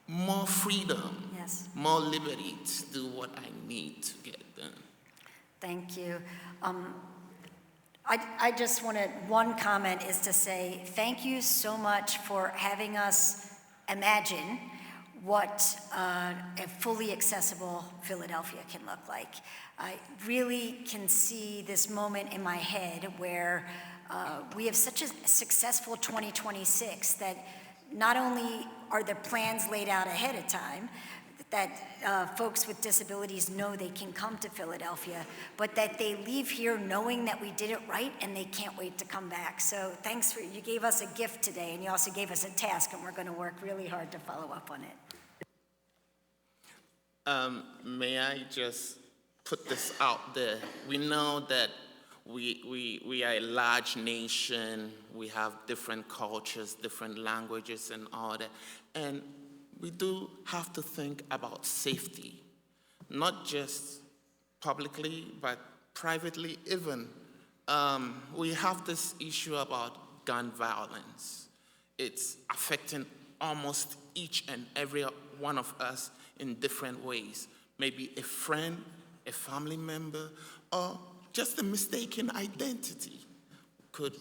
more freedom, Yes. more liberty to do what I need to get done. Thank you. I just wanted, one comment is to say thank you so much for having us imagine what a fully accessible Philadelphia can look like. I really can see this moment in my head where we have such a successful 2026 that not only are the plans laid out ahead of time, that folks with disabilities know they can come to Philadelphia, but that they leave here knowing that we did it right and they can't wait to come back. So thanks you gave us a gift today, and you also gave us a task, and we're going to work really hard to follow up on it. May I just put this out there? We know that we are a large nation, we have different cultures, different languages and all that, and we do have to think about safety, not just publicly, but privately even. We have this issue about gun violence. It's affecting almost each and every one of us in different ways. Maybe a friend, a family member, or just a mistaken identity could.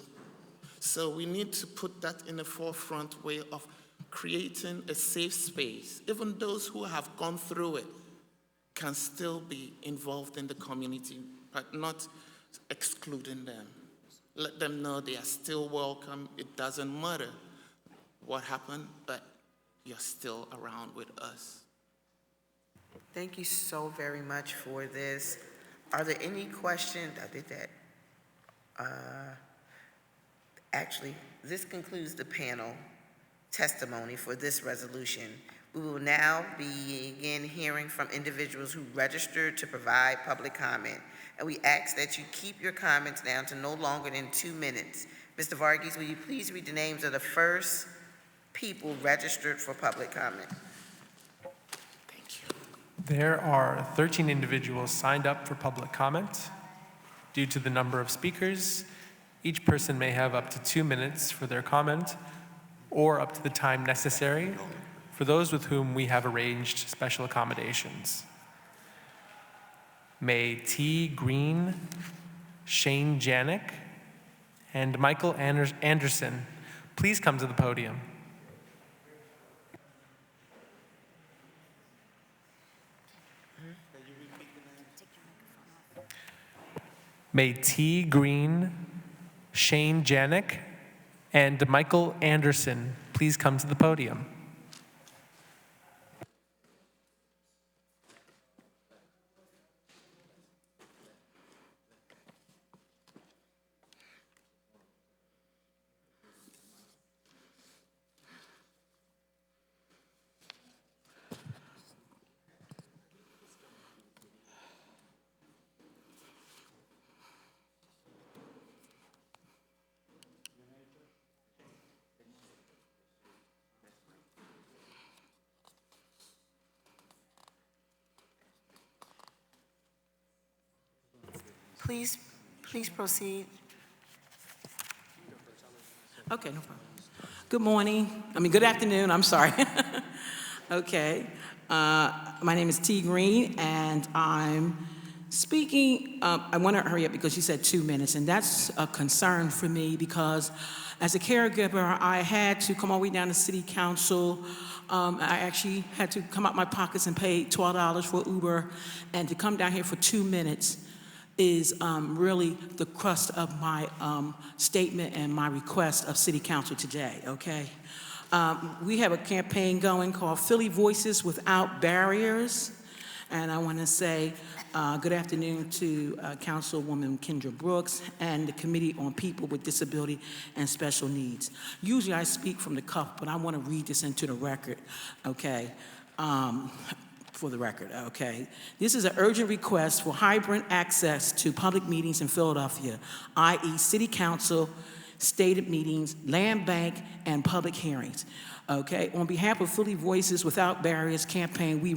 So we need to put that in the forefront way of creating a safe space. Even those who have gone through it can still be involved in the community, but not excluding them. Let them know they are still welcome. It doesn't matter what happened, but you're still around with us. Thank you so very much for this. Are there any questions? I did that. Actually, this concludes the panel testimony for this resolution. We will now begin hearing from individuals who registered to provide public comment. And we ask that you keep your comments down to no longer than 2 minutes. Mr. Varghese, will you please read the names of the first people registered for public comment? There are 13 individuals signed up for public comment. Due to the number of speakers, each person may have up to 2 minutes for their comment, or up to the time necessary for those with whom we have arranged special accommodations. May T. Green, Shane Janik, and Michael Anderson please come to the podium. May T. Green, Shane Janik, and Michael Anderson please come to the podium. Please proceed. Okay, no problem. Good morning. Good afternoon. I'm sorry. Okay. My name is T. Green, and I'm speaking. I want to hurry up because you said 2 minutes, and that's a concern for me because as a caregiver, I had to come all the way down to City Council. I actually had to come out my pockets and pay $12 for Uber, and to come down here for 2 minutes is really the crust of my statement and my request of City Council today, okay? We have a campaign going called Philly Voices Without Barriers. And I want to say good afternoon to Councilwoman Kendra Brooks and the Committee on People with Disability and Special Needs. Usually I speak from the cuff, but I want to read this into the record, okay? For the record, okay? This is an urgent request for hybrid access to public meetings in Philadelphia, i.e. City Council, stated meetings, land bank, and public hearings. Okay, on behalf of Philly Voices Without Barriers campaign, we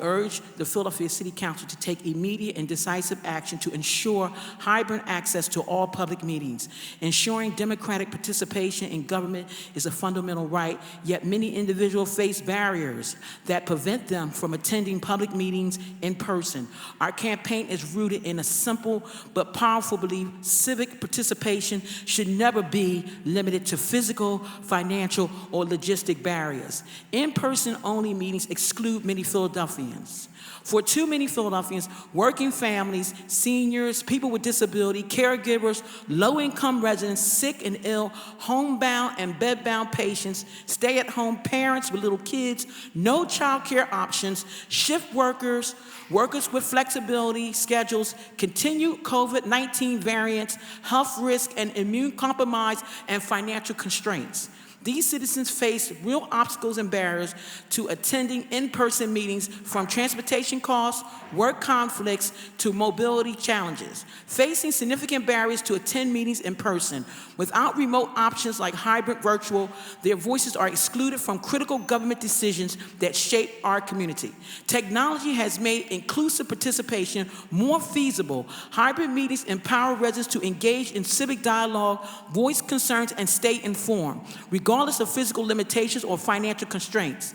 urge the Philadelphia City Council to take immediate and decisive action to ensure hybrid access to all public meetings. Ensuring democratic participation in government is a fundamental right, yet many individuals face barriers that prevent them from attending public meetings in person. Our campaign is rooted in a simple but powerful belief: civic participation should never be limited to physical, financial, or logistic barriers. In-person only meetings exclude many Philadelphians. For too many Philadelphians, working families, seniors, people with disability, caregivers, low-income residents, sick and ill, homebound and bedbound patients, stay-at-home parents with little kids, no child care options, shift workers, workers with flexibility schedules, continued COVID-19 variants, health risk and immune compromise, and financial constraints. These citizens face real obstacles and barriers to attending in-person meetings, from transportation costs, work conflicts, to mobility challenges. Facing significant barriers to attend meetings in person. Without remote options like hybrid virtual, their voices are excluded from critical government decisions that shape our community. Technology has made inclusive participation more feasible. Hybrid meetings empower residents to engage in civic dialogue, voice concerns, and stay informed, regardless of physical limitations or financial constraints.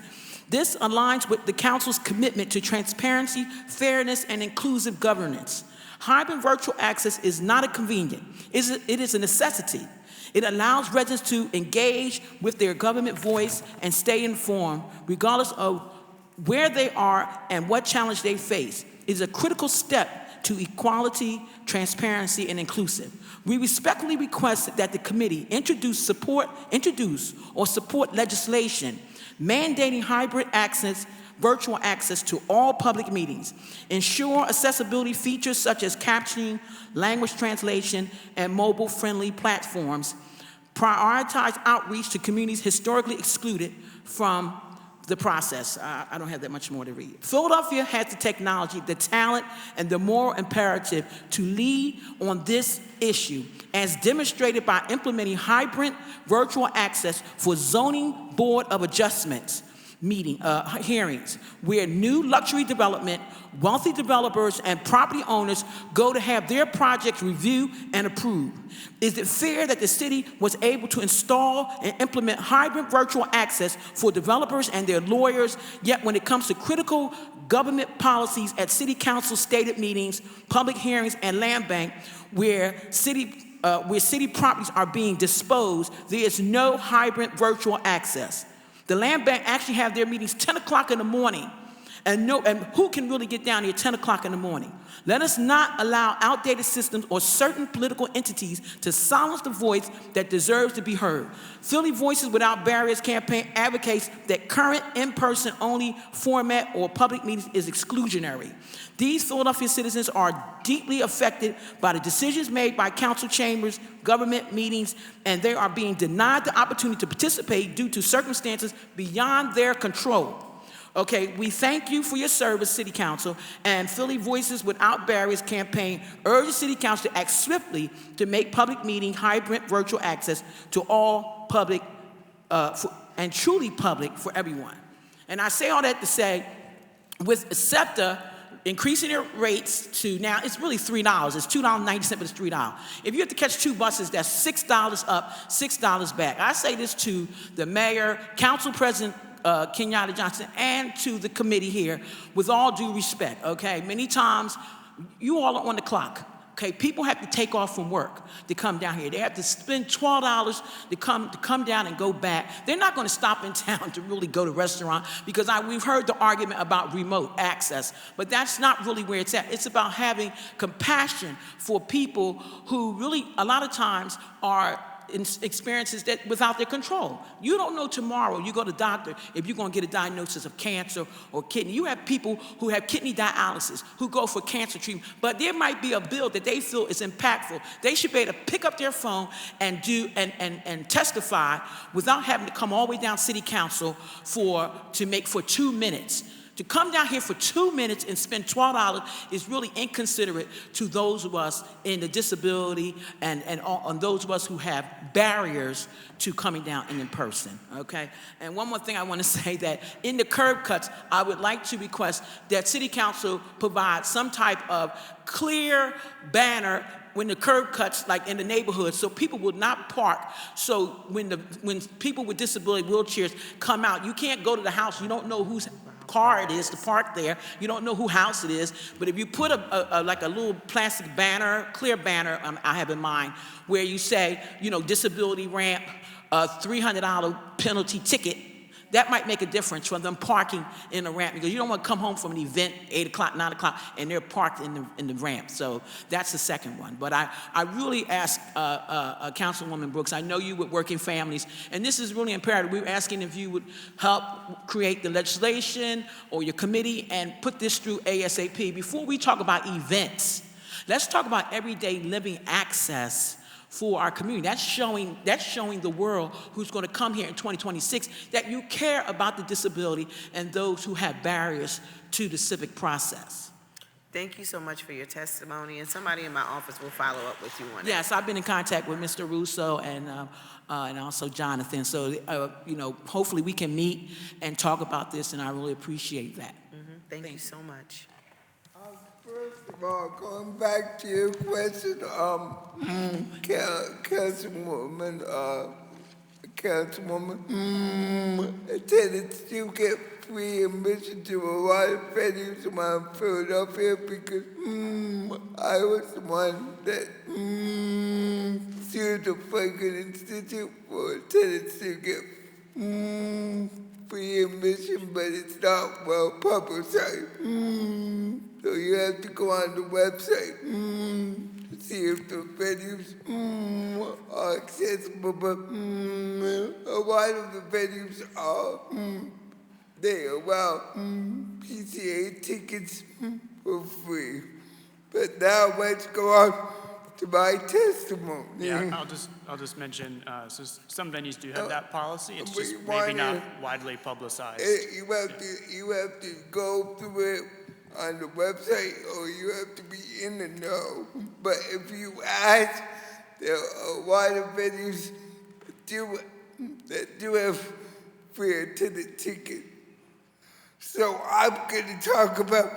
This aligns with the Council's commitment to transparency, fairness, and inclusive governance. Hybrid virtual access is not a convenience, it is a necessity. It allows residents to engage with their government voice and stay informed, regardless of where they are and what challenge they face. It is a critical step to equality, transparency, and inclusive. We respectfully request that the committee introduce or support legislation mandating hybrid access, virtual access to all public meetings. Ensure accessibility features such as captioning, language translation, and mobile-friendly platforms. Prioritize outreach to communities historically excluded from the process. I don't have that much more to read. Philadelphia has the technology, the talent, and the moral imperative to lead on this issue, as demonstrated by implementing hybrid virtual access for zoning board of adjustments hearings, where new luxury development, wealthy developers, and property owners go to have their projects reviewed and approved. Is it fair that the city was able to install and implement hybrid virtual access for developers and their lawyers, yet when it comes to critical government policies at city council stated meetings, public hearings, and land bank, where city properties are being disposed, there is no hybrid virtual access? The land bank actually have their meetings 10 o'clock in the morning, and who can really get down here 10 o'clock in the morning? Let us not allow outdated systems or certain political entities to silence the voice that deserves to be heard. Philly Voices Without Barriers campaign advocates that current in-person only format or public meetings is exclusionary. These Philadelphia citizens are deeply affected by the decisions made by council chambers, government meetings, and they are being denied the opportunity to participate due to circumstances beyond their control. Okay, we thank you for your service, City Council, and Philly Voices Without Barriers campaign urges City Council to act swiftly to make public meeting hybrid virtual access to all public and truly public for everyone. And I say all that to say, with SEPTA increasing their rates to now, it's really $3. It's $2.90, but it's $3. If you have to catch 2 buses, that's $6 up, $6 back. I say this to the mayor, council president, Kenyatta Johnson, and to the committee here, with all due respect, okay? Many times, you all are on the clock, okay? People have to take off from work to come down here. They have to spend $12 to come down and go back. They're not gonna stop in town to really go to a restaurant, because we've heard the argument about remote access, but that's not really where it's at. It's about having compassion for people who really, a lot of times, are experiences that without their control. You don't know tomorrow, you go to the doctor, if you're gonna get a diagnosis of cancer or kidney. You have people who have kidney dialysis, who go for cancer treatment, but there might be a bill that they feel is impactful. They should be able to pick up their phone and and testify without having to come all the way down city council for 2 minutes. To come down here for 2 minutes and spend $12 is really inconsiderate to those of us in the disability and on those of us who have barriers to coming down in person, okay? And one more thing I want to say, that in the curb cuts, I would like to request that City Council provide some type of clear banner when the curb cuts, like in the neighborhood, so people will not park. So when people with disability wheelchairs come out, you can't go to the house, you don't know whose car it is to park there, you don't know whose house it is, but if you put like a little plastic banner, clear banner, I have in mind, where you say, you know, disability ramp, $300 penalty ticket, that might make a difference for them parking in the ramp, because you don't want to come home from an event, 8 o'clock, 9 o'clock, and they're parked in the ramp. So that's the second one. But I really ask Councilwoman Brooks, I know you with working families, and this is really imperative. We're asking if you would help create the legislation or your committee and put this through ASAP. Before we talk about events, let's talk about everyday living access for our community. That's showing the world who's going to come here in 2026 that you care about the disability and those who have barriers to the civic process. Thank you so much for your testimony, and somebody in my office will follow up with you on that. Yes, I've been in contact with Mr. Russo and also Jonathan, so you know, hopefully we can meet and talk about this, and I really appreciate that. Thank you so much. First of all, going back to your question, Councilwoman, attendants do get free admission to a lot of venues around Philadelphia because I was the one that sued the Franklin Institute for attendants to get free admission, but it's not well publicized. So you have to go on the website to see if the venues are accessible, but a lot of the venues are, they allow PCA tickets for free. But now let's go on to my testimony. Yeah, I'll just mention, so some venues do have that policy. It's just maybe not widely publicized. You have to go through it on the website, or you have to be in the know. But if you ask, there are a lot of venues that do have free attendant tickets. So I'm going to talk about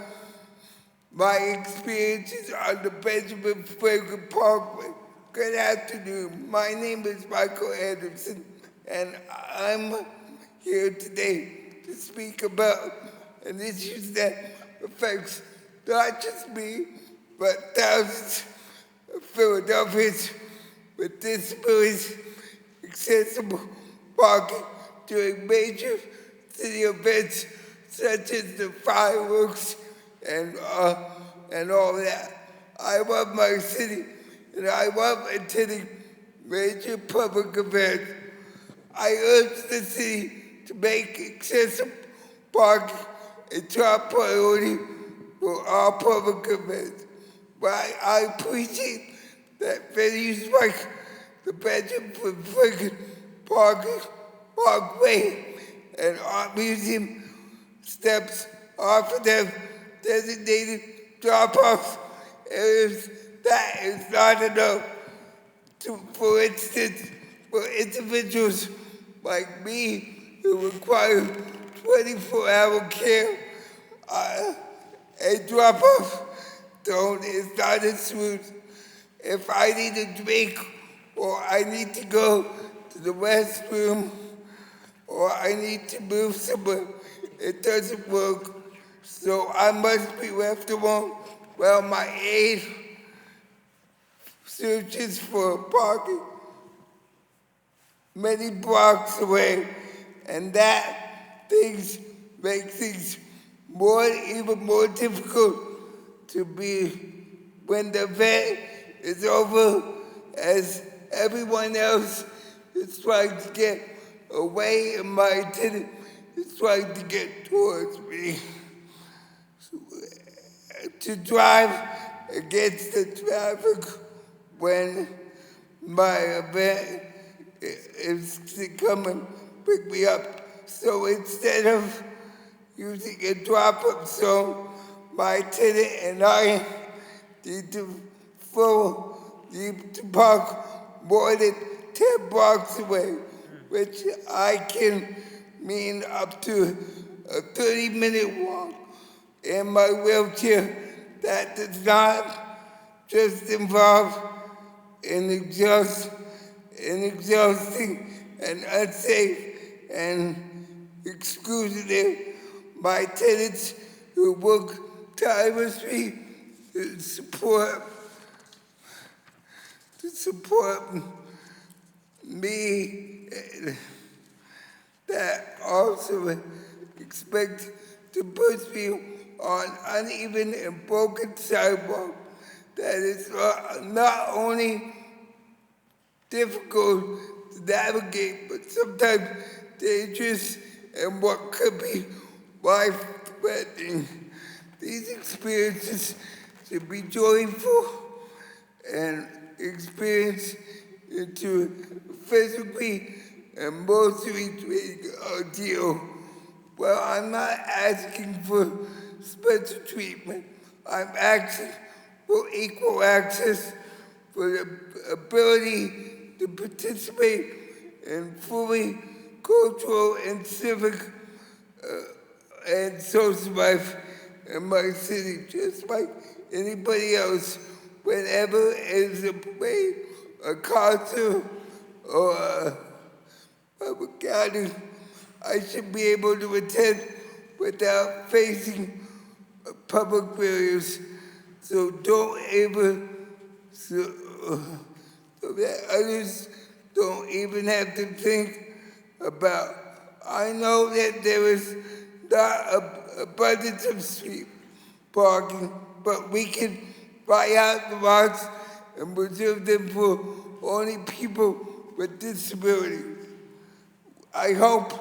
my experiences on the Benjamin Franklin Parkway. Good afternoon. My name is Michael Anderson, and I'm here today to speak about an issue that affects not just me, but thousands of Philadelphians with disabilities, accessible parking during major city events such as the fireworks and all that. I love my city, and I love attending major public events. I urge the city to make accessible parking a top priority for all public events. But I appreciate that venues like the Benjamin Franklin Parkway and Art Museum steps offer them designated drop-off areas. That is not enough. For instance, for individuals like me who require 24-hour care, a drop-off zone is not as smooth. If I need a drink, or I need to go to the restroom, or I need to move somewhere, it doesn't work. So I must be left alone while my aide searches for parking many blocks away, and that makes things even more difficult to be when the event is over, as everyone else is trying to get away and my attendant is trying to get towards me. To drive against the traffic when my event is to come and pick me up. So instead of using a drop-up zone, my tenant and I need to park more than 10 blocks away, which I can mean up to a 30-minute walk in my wheelchair. That does not just involve an exhausting and unsafe and exclusionary. My tenants who work tirelessly to support me, that also expect to push me on uneven and broken sidewalk that is not only difficult to navigate, but sometimes dangerous and what could be life-threatening. These experiences should be joyful and experience into physically and emotionally draining ordeal. Well, I'm not asking for special treatment. I'm asking for equal access, for the ability to participate in fully cultural and civic and social life in my city, just like anybody else. Whenever there's a parade, a concert, or a public gathering, I should be able to attend without facing public barriers. So so that others don't even have to think about. I know that there is not an abundance of street parking, but we can buy out the lots and reserve them for only people with disabilities. I hope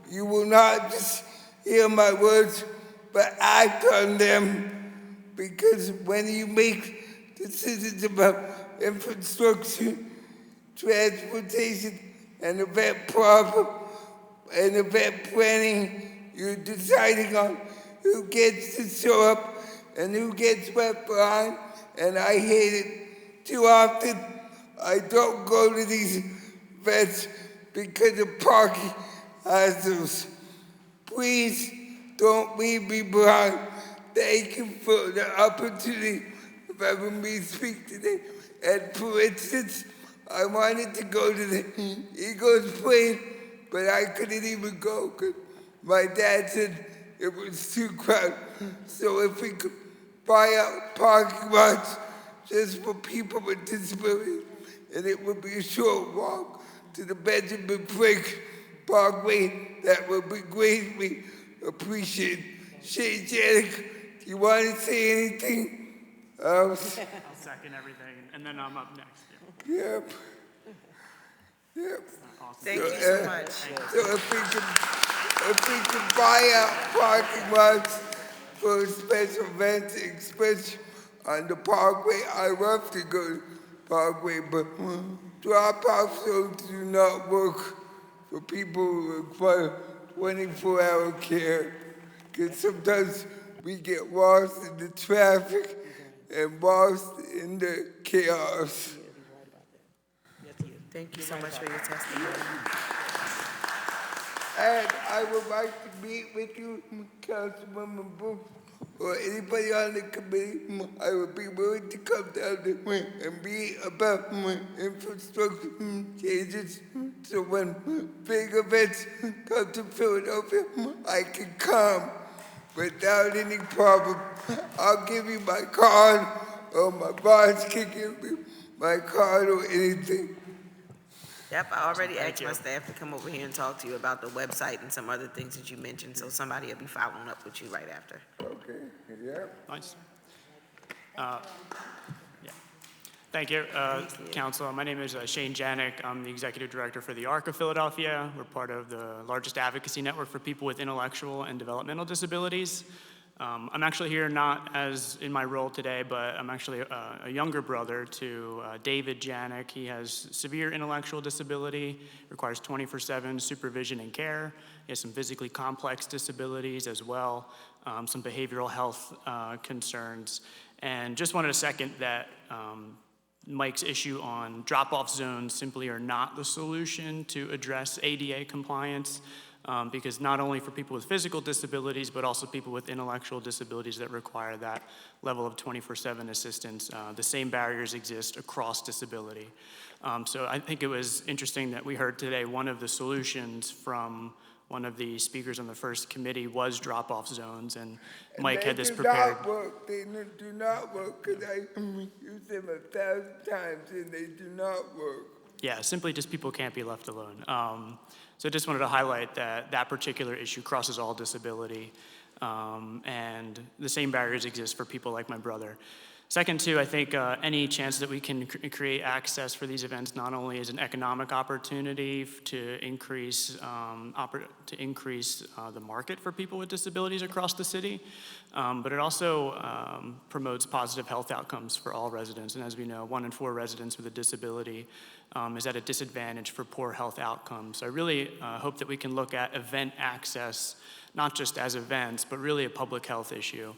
you will not just hear my words, but act on them, because when you make decisions about infrastructure, transportation, and event planning, you're deciding on who gets to show up and who gets left behind, and I hate it. Too often, I don't go to these events because of parking hazards. Please don't leave me behind. Thank you for the opportunity of having me speak today. And for instance, I wanted to go to the Eagles plane, but I couldn't even go because my dad said it was too crowded. So if we could buy out parking lots just for people with disabilities, and it would be a short walk to the Benjamin Franklin Parkway, that would be greatly appreciated. Shay Janik, do you want to say anything else? I'll second everything, and then I'm up next. Yep. Awesome. Thank you so much. So if we can buy out parking lots for special events, especially on the Parkway, I love to go to Parkway, but drop-off zones do not work for people who require 24-hour care, because sometimes we get lost in the traffic and lost in the chaos. Thank you so much for your testimony. And I would like to meet with you, Councilwoman Brooks, or anybody on the committee. I would be willing to come down there and meet about infrastructure changes. So when big events come to Philadelphia, I can come without any problem. I'll give you my card, or my boss can give me my card or anything. Yep, I already asked my staff to come over here and talk to you about the website and some other things that you mentioned, so somebody will be following up with you right after. Okay, yep. Nice. Thank you, Council. My name is Shane Janik. I'm the Executive Director for the ARC of Philadelphia. We're part of the largest advocacy network for people with intellectual and developmental disabilities. I'm actually here not as in my role today, but I'm actually a younger brother to David Janik. He has severe intellectual disability, requires 24/7 supervision and care. He has some physically complex disabilities as well, some behavioral health concerns. And just wanted to second that Mike's issue on drop-off zones simply are not the solution to address ADA compliance. Because not only for people with physical disabilities, but also people with intellectual disabilities that require that level of 24/7 assistance, the same barriers exist across disability. So I think it was interesting that we heard today one of the solutions from one of the speakers on the first committee was drop-off zones, and Mike had this prepared. They do not work, because I used them 1,000 times and they do not work. Yeah, simply just people can't be left alone. So I just wanted to highlight that that particular issue crosses all disability, and the same barriers exist for people like my brother. Second, too, I think any chance that we can create access for these events not only is an economic opportunity to increase the market for people with disabilities across the city, but it also promotes positive health outcomes for all residents. And as we know, 1 in 4 residents with a disability is at a disadvantage for poor health outcomes. So I really hope that we can look at event access, not just as events, but really a public health issue.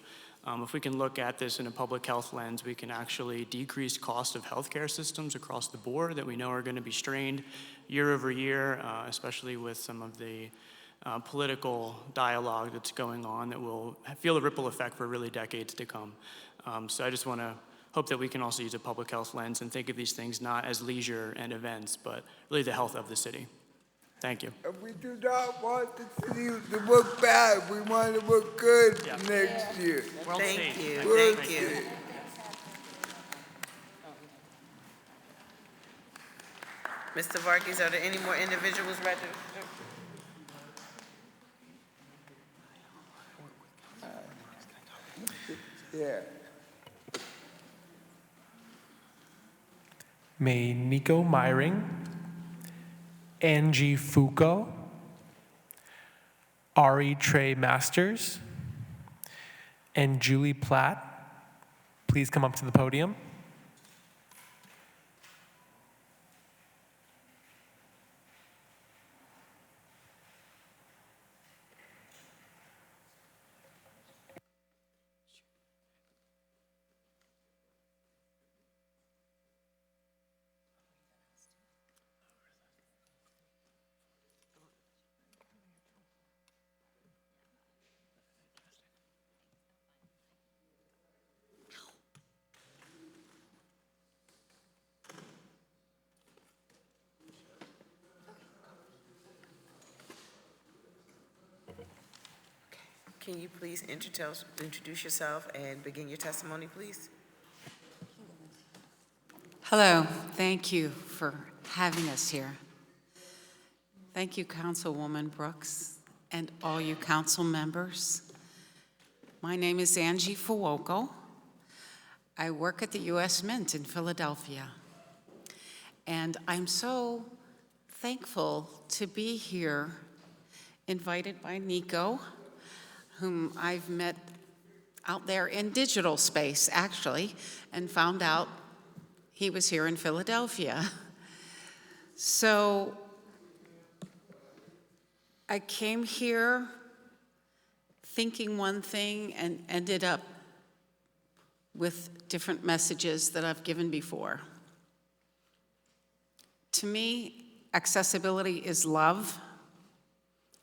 If we can look at this in a public health lens, we can actually decrease cost of healthcare systems across the board that we know are going to be strained year over year, especially with some of the political dialogue that's going on that will feel a ripple effect for really decades to come. So I just want to hope that we can also use a public health lens and think of these things not as leisure and events, but really the health of the city. Thank you. We do not want the city to look bad. We want it to look good next year. Thank you. World Thank you. State. Mr. Varghese, are there any more individuals registered? Yeah. May Nico Myring, Angie Foucault, Ari Trey Masters, and Julie Platt please come up to the podium. Can you please introduce yourself and begin your testimony, please? Hello, thank you for having us here. Thank you, Councilwoman Brooks, and all you council members. My name is Angie Fuoco. I work at the U.S. Mint in Philadelphia. And I'm so thankful to be here, invited by Nico, whom I've met out there in digital space, actually, and found out he was here in Philadelphia. So I came here thinking one thing and ended up with different messages that I've given before. To me, accessibility is love.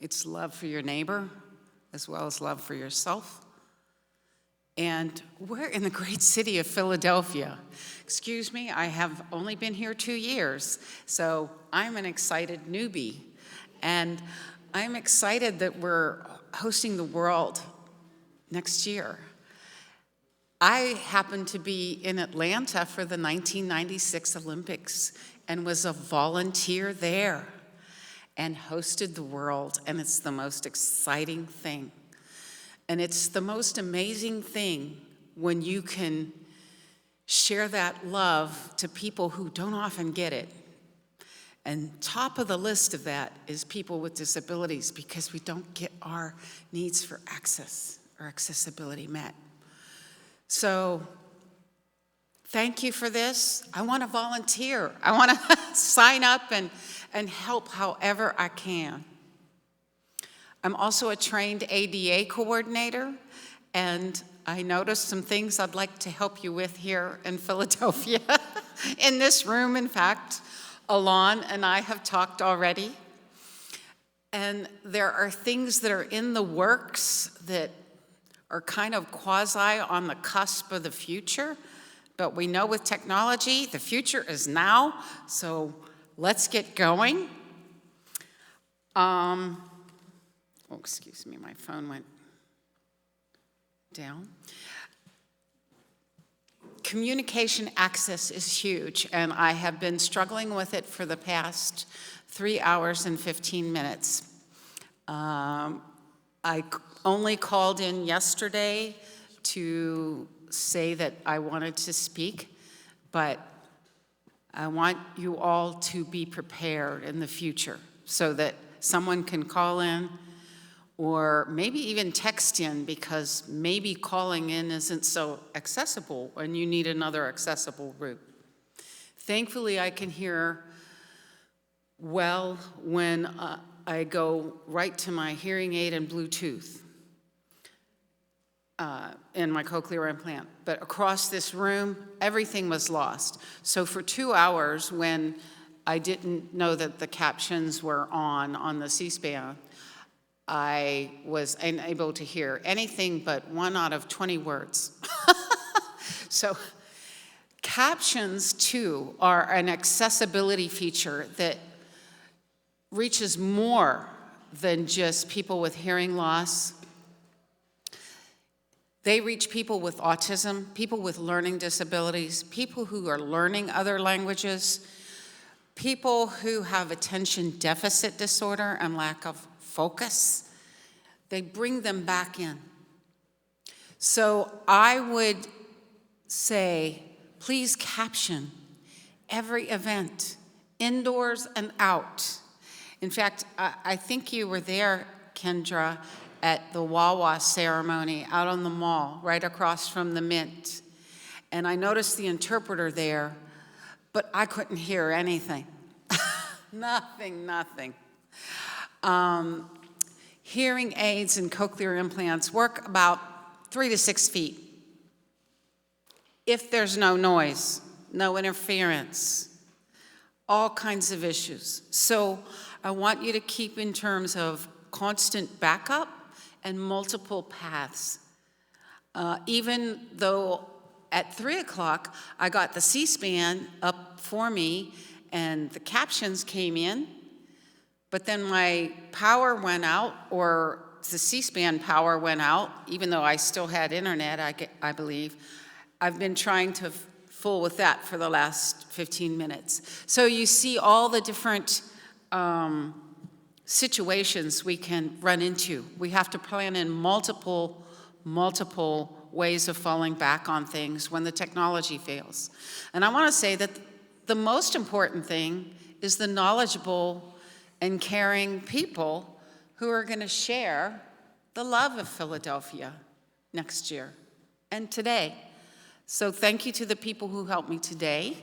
It's love for your neighbor, as well as love for yourself. And we're in the great city of Philadelphia. Excuse me, I have only been here 2 years, so I'm an excited newbie. And I'm excited that we're hosting the world next year. I happened to be in Atlanta for the 1996 Olympics and was a volunteer there and hosted the world, and it's the most exciting thing. And it's the most amazing thing when you can share that love to people who don't often get it. And top of the list of that is people with disabilities, because we don't get our needs for access or accessibility met. So thank you for this. I want to volunteer. I want to sign up and help however I can. I'm also a trained ADA coordinator, and I noticed some things I'd like to help you with here in Philadelphia, in this room, in fact. Alon and I have talked already, and there are things that are in the works that are kind of quasi on the cusp of the future, but we know with technology, the future is now, so let's get going. Oh, excuse me, my phone went down. Communication access is huge, and I have been struggling with it for the past 3 hours and 15 minutes. I only called in yesterday to say that I wanted to speak, but I want you all to be prepared in the future so that someone can call in or maybe even text in, because maybe calling in isn't so accessible and you need another accessible route. Thankfully, I can hear well when I go right to my hearing aid and Bluetooth in my cochlear implant. But across this room, everything was lost. So for 2 hours, when I didn't know that the captions were on the C-SPAN, I was unable to hear anything but 1 out of 20 words. So captions, too, are an accessibility feature that reaches more than just people with hearing loss. They reach people with autism, people with learning disabilities, people who are learning other languages, people who have attention deficit disorder and lack of focus. They bring them back in. So I would say, please caption every event, indoors and out. In fact, I think you were there, Kendra, at the Wawa ceremony out on the mall, right across from the Mint. And I noticed the interpreter there, but I couldn't hear anything. Nothing. Hearing aids and cochlear implants work about 3 to 6 feet. If there's no noise, no interference, all kinds of issues. So I want you to keep in terms of constant backup and multiple paths. Even though at 3 o'clock, I got the C-SPAN up for me and the captions came in, but then my power went out, or the C-SPAN power went out, even though I still had internet, I believe. I've been trying to fool with that for the last 15 minutes. So you see all the different situations we can run into. We have to plan in multiple ways of falling back on things when the technology fails. And I want to say that the most important thing is the knowledgeable and caring people who are going to share the love of Philadelphia next year and today. So thank you to the people who helped me today.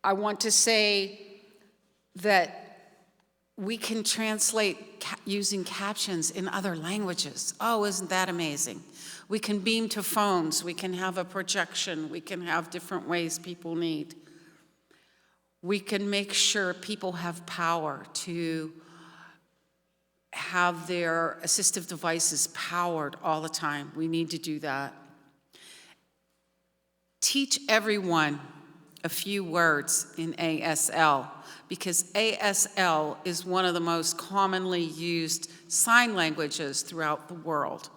I want to say that we can translate using captions in other languages. Oh, isn't that amazing? We can beam to phones, we can have a projection, we can have different ways people need. We can make sure people have power to have their assistive devices powered all the time. We need to do that. Teach everyone a few words in ASL, because ASL is one of the most commonly used sign languages throughout the world.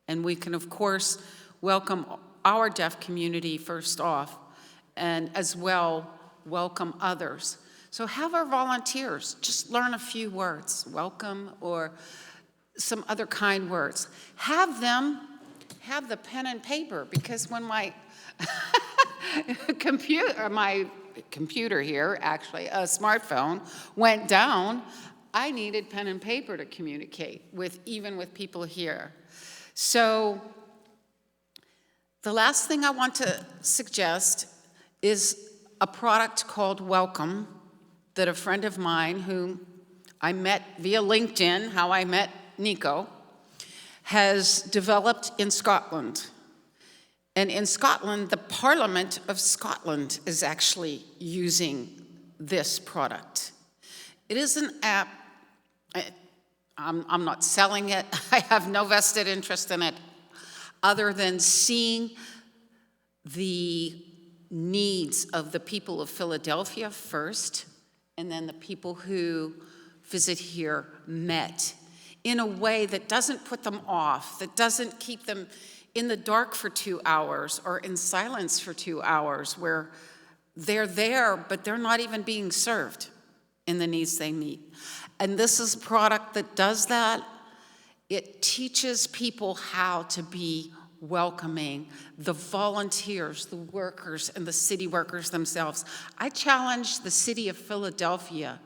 And we can, of course, welcome our deaf community first off, and as well welcome others. So have our volunteers just learn a few words, welcome, or some other kind words. Have them have the pen and paper, because when my my computer here, actually, a smartphone, went down. I needed pen and paper to communicate with, even with people here. So the last thing I want to suggest is a product called Welcome that a friend of mine whom I met via LinkedIn, how I met Nico, has developed in Scotland. And in Scotland, the Parliament of Scotland is actually using this product. It is an app. I'm not selling it. I have no vested interest in it other than seeing the needs of the people of Philadelphia first, and then the people who visit here met in a way that doesn't put them off, that doesn't keep them in the dark for 2 hours or in silence for 2 hours, where they're there, but they're not even being served in the needs they meet. And this is a product that does that. It teaches people how to be welcoming, the volunteers, the workers, and the city workers themselves. I challenge the city of Philadelphia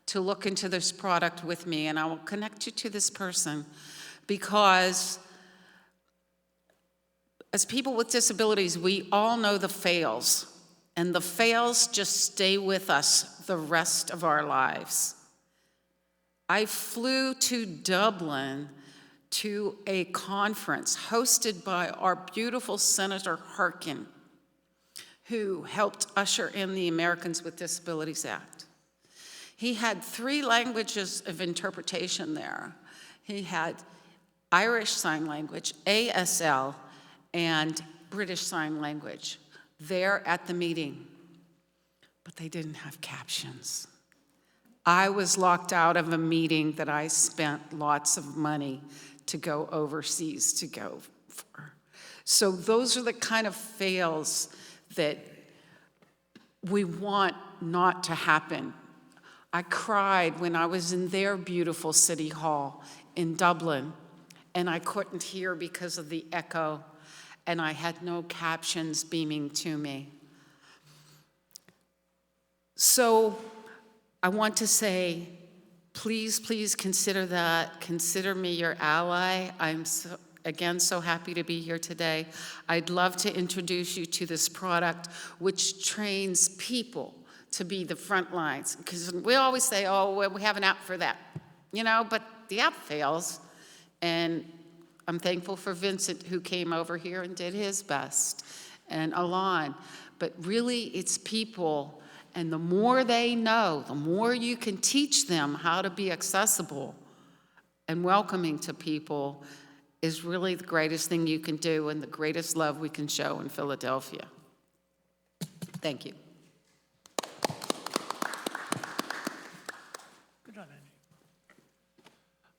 to look into this product with me, and I will connect you to this person, because as people with disabilities, we all know the fails, and the fails just stay with us the rest of our lives. I flew to Dublin to a conference hosted by our beautiful Senator Harkin, who helped usher in the Americans with Disabilities Act. He had 3 languages of interpretation there. He had Irish Sign Language, ASL, and British Sign Language there at the meeting, but they didn't have captions. I was locked out of a meeting that I spent lots of money to go overseas to go for. So those are the kind of fails that we want not to happen. I cried when I was in their beautiful city hall in Dublin, and I couldn't hear because of the echo, and I had no captions beaming to me. So I want to say, please, please consider that. Consider me your ally. I'm so happy to be here today. I'd love to introduce you to this product, which trains people to be the front lines. Because we always say, oh, well, we have an app for that, but the app fails. And I'm thankful for Vincent, who came over here and did his best, and Alon. But really, it's people. And the more they know, the more you can teach them how to be accessible and welcoming to people is really the greatest thing you can do and the greatest love we can show in Philadelphia. Thank you. Good job, Andy.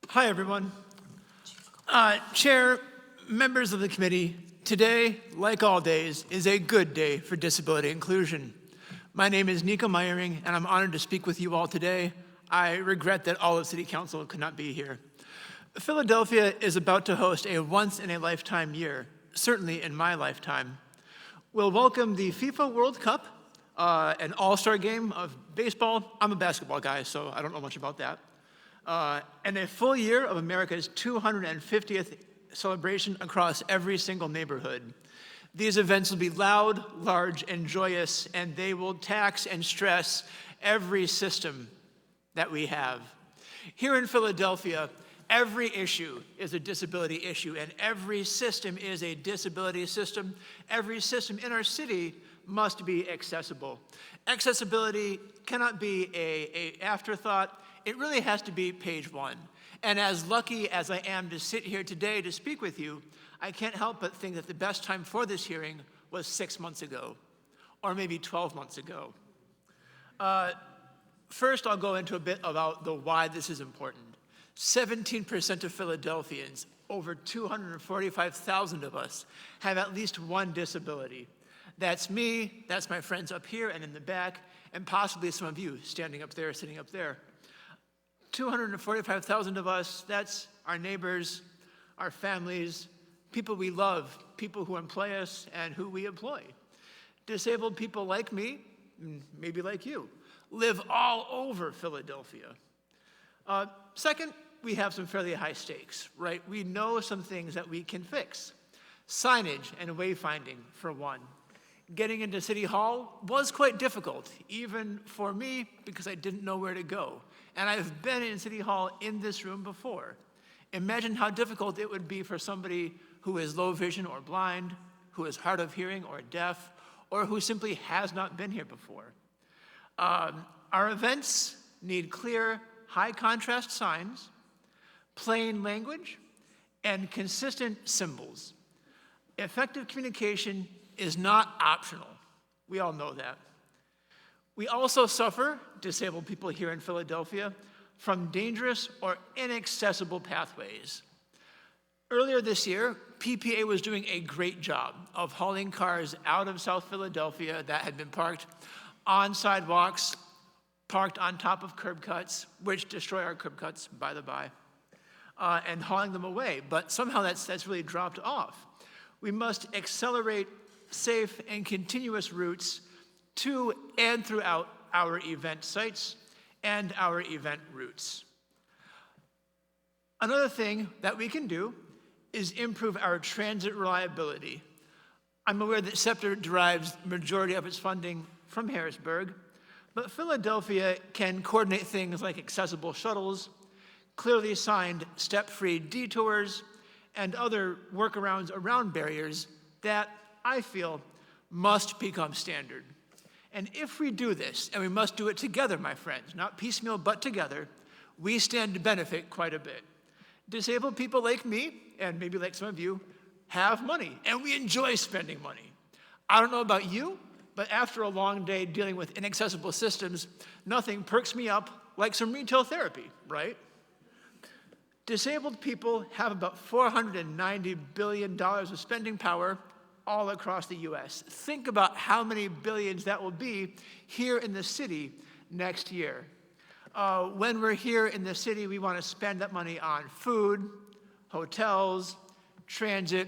Hi, everyone. Chair, members of the committee, today, like all days, is a good day for disability inclusion. My name is Nico Meyering, and I'm honored to speak with you all today. I regret that all of City Council could not be here. Philadelphia is about to host a once-in-a-lifetime year, certainly in my lifetime. We'll welcome the FIFA World Cup, an all-star game of baseball. I'm a basketball guy, so I don't know much about that. And a full year of America's 250th celebration across every single neighborhood. These events will be loud, large, and joyous, and they will tax and stress every system that we have. Here in Philadelphia, every issue is a disability issue, and every system is a disability system. Every system in our city must be accessible. Accessibility cannot be an afterthought. It really has to be page 1. And as lucky as I am to sit here today to speak with you, I can't help but think that the best time for this hearing was 6 months ago, or maybe 12 months ago. First, I'll go into a bit about the why this is important. 17% of Philadelphians, over 245,000 of us, have at least one disability. That's me, that's my friends up here and in the back, and possibly some of you standing up there, sitting up there. 245,000 of us, that's our neighbors, our families, people we love, people who employ us and who we employ. Disabled people like me, maybe like you, live all over Philadelphia. Second, we have some fairly high stakes, right? We know some things that we can fix. Signage and wayfinding, for one. Getting into City Hall was quite difficult, even for me, because I didn't know where to go. And I've been in City Hall in this room before. Imagine how difficult it would be for somebody who is low vision or blind, who is hard of hearing or deaf, or who simply has not been here before. Our events need clear, high contrast signs, plain language, and consistent symbols. Effective communication is not optional. We all know that. We also suffer, disabled people here in Philadelphia, from dangerous or inaccessible pathways. Earlier this year, PPA was doing a great job of hauling cars out of South Philadelphia that had been parked on sidewalks, parked on top of curb cuts, which destroy our curb cuts, by the by, and hauling them away. But somehow that's really dropped off. We must accelerate safe and continuous routes to and throughout our event sites and our event routes. Another thing that we can do is improve our transit reliability. I'm aware that SEPTA derives the majority of its funding from Harrisburg, but Philadelphia can coordinate things like accessible shuttles, clearly signed step-free detours, and other workarounds around barriers that I feel must become standard. And if we do this, and we must do it together, my friends, not piecemeal, but together, we stand to benefit quite a bit. Disabled people like me, and maybe like some of you, have money, and we enjoy spending money. I don't know about you, but after a long day dealing with inaccessible systems, nothing perks me up like some retail therapy, right? Disabled people have about $490 billion of spending power all across the US. Think about how many billions that will be here in the city next year. When we're here in the city, we want to spend that money on food, hotels, transit,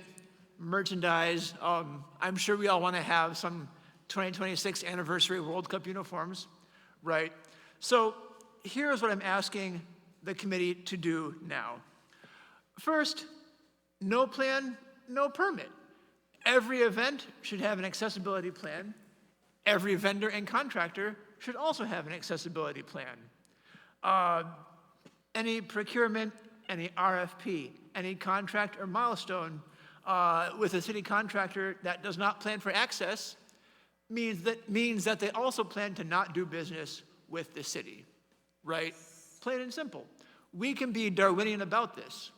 merchandise. I'm sure we all want to have some 2026 anniversary World Cup uniforms, right? So here's what I'm asking the committee to do now. First, no plan, no permit. Every event should have an accessibility plan. Every vendor and contractor should also have an accessibility plan. Any procurement, any RFP, any contract or milestone with a city contractor that does not plan for access means that they also plan to not do business with the city, right? Plain and simple. We can be Darwinian about this.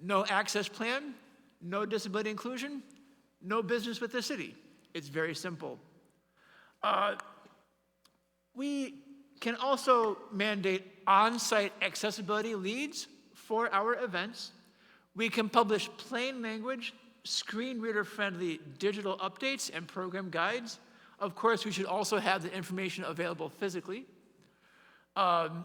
No access plan, no disability inclusion, no business with the city. It's very simple. We can also mandate on-site accessibility leads for our events. We can publish plain language, screen reader-friendly digital updates and program guides. Of course, we should also have the information available physically. And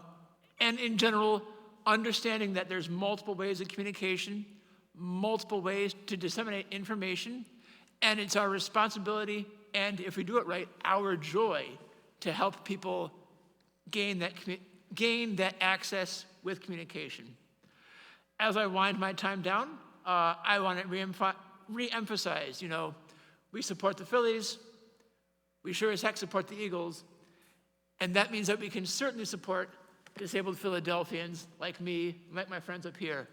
in general, understanding that there's multiple ways of communication, multiple ways to disseminate information, and it's our responsibility, and if we do it right, our joy to help people gain that access with communication. As I wind my time down, I want to re-emphasize, we support the Phillies, we sure as heck support the Eagles, and that means that we can certainly support disabled Philadelphians like me, like my friends up here.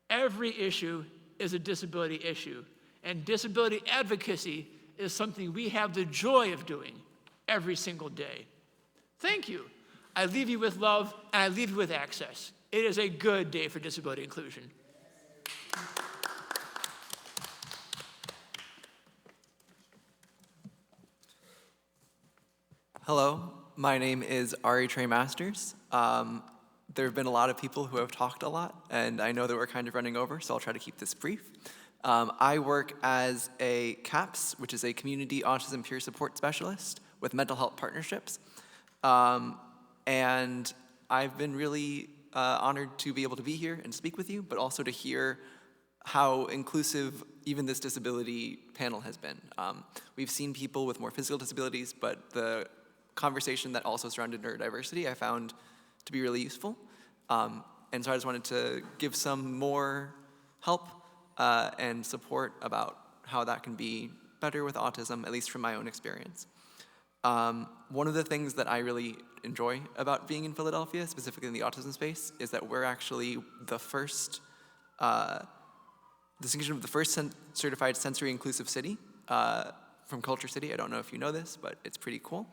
Every issue is a disability issue, and disability advocacy is something we have the joy of doing every single day. Thank you. I leave you with love, and I leave you with access. It is a good day for disability inclusion. Hello, my name is Ari Trey Masters. There have been a lot of people who have talked a lot, and I know that we're kind of running over, so I'll try to keep this brief. I work as a CAPS, which is a Community Autism Peer Support Specialist with Mental Health Partnerships. And I've been really honored to be able to be here and speak with you, but also to hear how inclusive even this disability panel has been. We've seen people with more physical disabilities, but the conversation that also surrounded neurodiversity I found to be really useful. And so I just wanted to give some more help and support about how that can be better with autism, at least from my own experience. One of the things that I really enjoy about being in Philadelphia, specifically in the autism space, is that we're actually the first, distinction of the first certified sensory inclusive city from Culture City. I don't know if you know this, but it's pretty cool.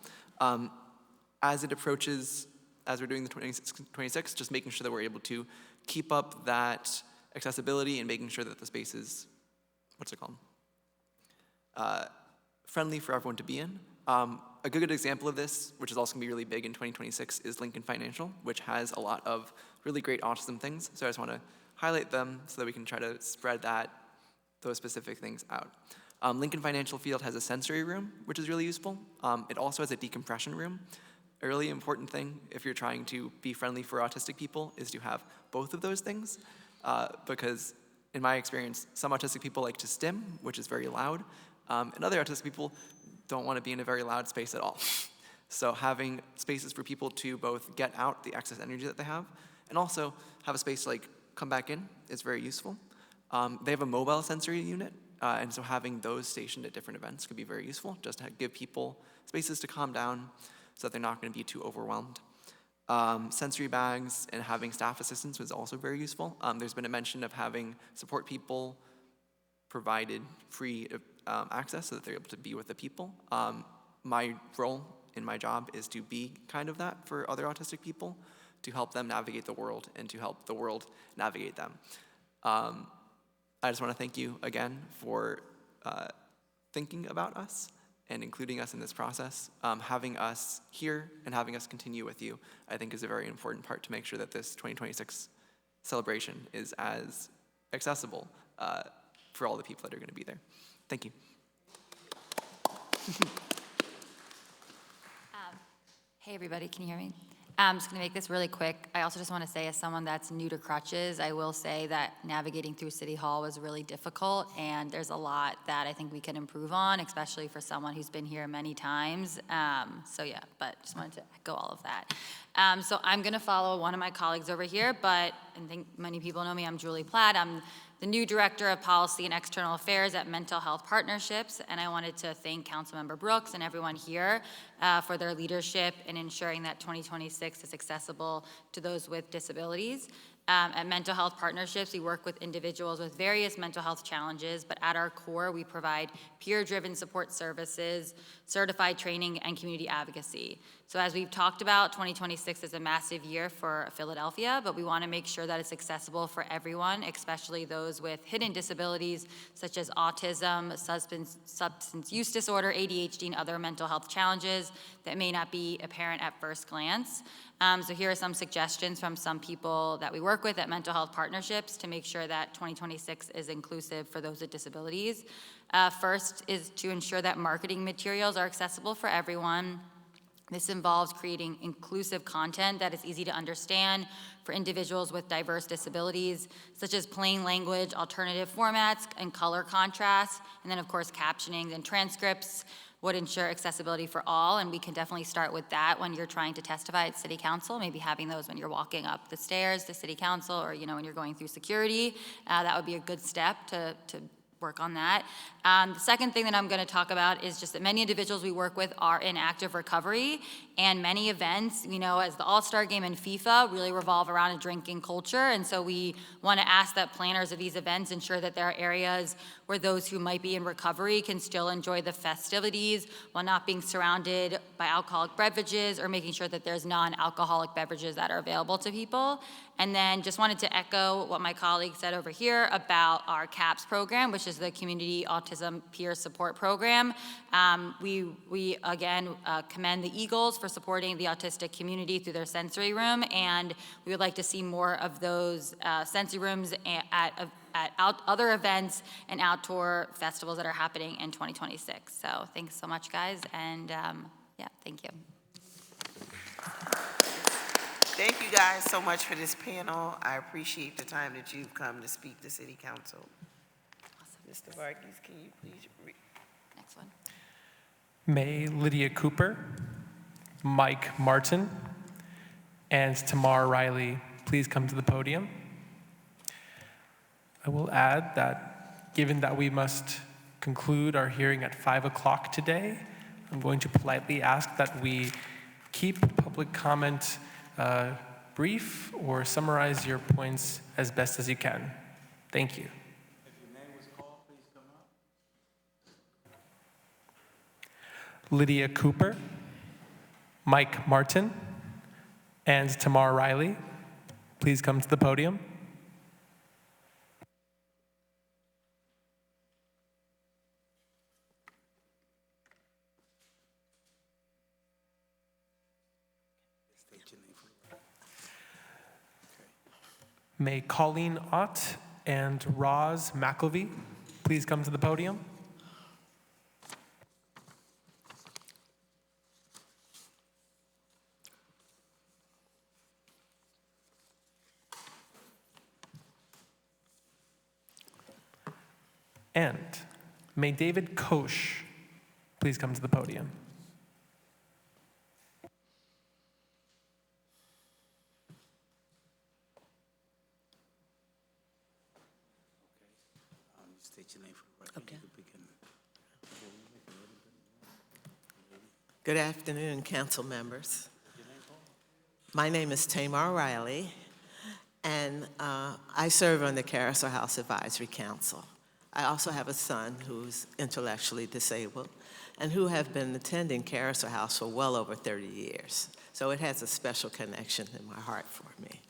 As it approaches, as we're doing the 26, just making sure that we're able to keep up that accessibility and making sure that the space is, what's it called? Friendly for everyone to be in. A good example of this, which is also going to be really big in 2026, is Lincoln Financial, which has a lot of really great autism things. So I just want to highlight them so that we can try to spread those specific things out. Lincoln Financial Field has a sensory room, which is really useful. It also has a decompression room. A really important thing if you're trying to be friendly for autistic people is to have both of those things, because in my experience, some autistic people like to stim, which is very loud, and other autistic people don't want to be in a very loud space at all. So having spaces for people to both get out the excess energy that they have, and also have a space to come back in is very useful. They have a mobile sensory unit, and so having those stationed at different events could be very useful, just to give people spaces to calm down so that they're not going to be too overwhelmed. Sensory bags and having staff assistance was also very useful. There's been a mention of having support people provided free access so that they're able to be with the people. My role in my job is to be kind of that for other autistic people, to help them navigate the world and to help the world navigate them. I just want to thank you again for thinking about us and including us in this process. Having us here and having us continue with you, I think, is a very important part to make sure that this 2026 celebration is as accessible for all the people that are going to be there. Thank you. Hey everybody, can you hear me? I'm just gonna make this really quick. I also just wanna say, as someone that's new to crutches, I will say that navigating through City Hall was really difficult, and there's a lot that I think we can improve on, especially for someone who's been here many times. So yeah, but just wanted to echo all of that. So I'm gonna follow one of my colleagues over here, but I think many people know me, I'm Julie Platt. I'm the new Director of Policy and External Affairs at Mental Health Partnerships, and I wanted to thank Councilmember Brooks and everyone here for their leadership in ensuring that 2026 is accessible to those with disabilities. At Mental Health Partnerships, we work with individuals with various mental health challenges, but at our core, we provide peer-driven support services, certified training, and community advocacy. So as we've talked about, 2026 is a massive year for Philadelphia, but we want to make sure that it's accessible for everyone, especially those with hidden disabilities such as autism, substance use disorder, ADHD, and other mental health challenges that may not be apparent at first glance. So here are some suggestions from some people that we work with at Mental Health Partnerships to make sure that 2026 is inclusive for those with disabilities. First is to ensure that marketing materials are accessible for everyone. This involves creating inclusive content that is easy to understand for individuals with diverse disabilities, such as plain language, alternative formats, and color contrast, and then of course captioning and transcripts would ensure accessibility for all, and we can definitely start with that when you're trying to testify at City Council, maybe having those when you're walking up the stairs to City Council, or when you're going through security. That would be a good step to work on that. The second thing that I'm going to talk about is just that many individuals we work with are in active recovery, and many events, as the All-Star Game and FIFA, really revolve around a drinking culture, and so we want to ask that planners of these events ensure that there are areas where those who might be in recovery can still enjoy the festivities while not being surrounded by alcoholic beverages, or making sure that there's non-alcoholic beverages that are available to people. And then just wanted to echo what my colleague said over here about our CAPS program, which is the Community Autism Peer Support Program. We again commend the Eagles for supporting the autistic community through their sensory room, and we would like to see more of those sensory rooms at other events and outdoor festivals that are happening in 2026. So thanks so much, guys, and yeah, thank you. Thank you guys so much for this panel. I appreciate the time that you've come to speak to City Council. Mr. Varghese, can you please read? Next one. May Lydia Cooper, Mike Martin, and Tamar Riley please come to the podium. I will add that given that we must conclude our hearing at 5 o'clock today, I'm going to politely ask that we keep public comment brief or summarize your points as best as you can. Thank you. If your name was called, please come up. Lydia Cooper, Mike Martin, and Tamar Riley, please come to the podium. May Colleen Ott and Roz McElvey please come to the podium. And may David Koch please come to the podium. State your name for the record. Okay. You can begin. Good afternoon, council members. My name is Tamar Riley, and I serve on the Carousel House Advisory Council. I also have a son who's intellectually disabled and who have been attending Carousel House for well over 30 years. So it has a special connection in my heart for me.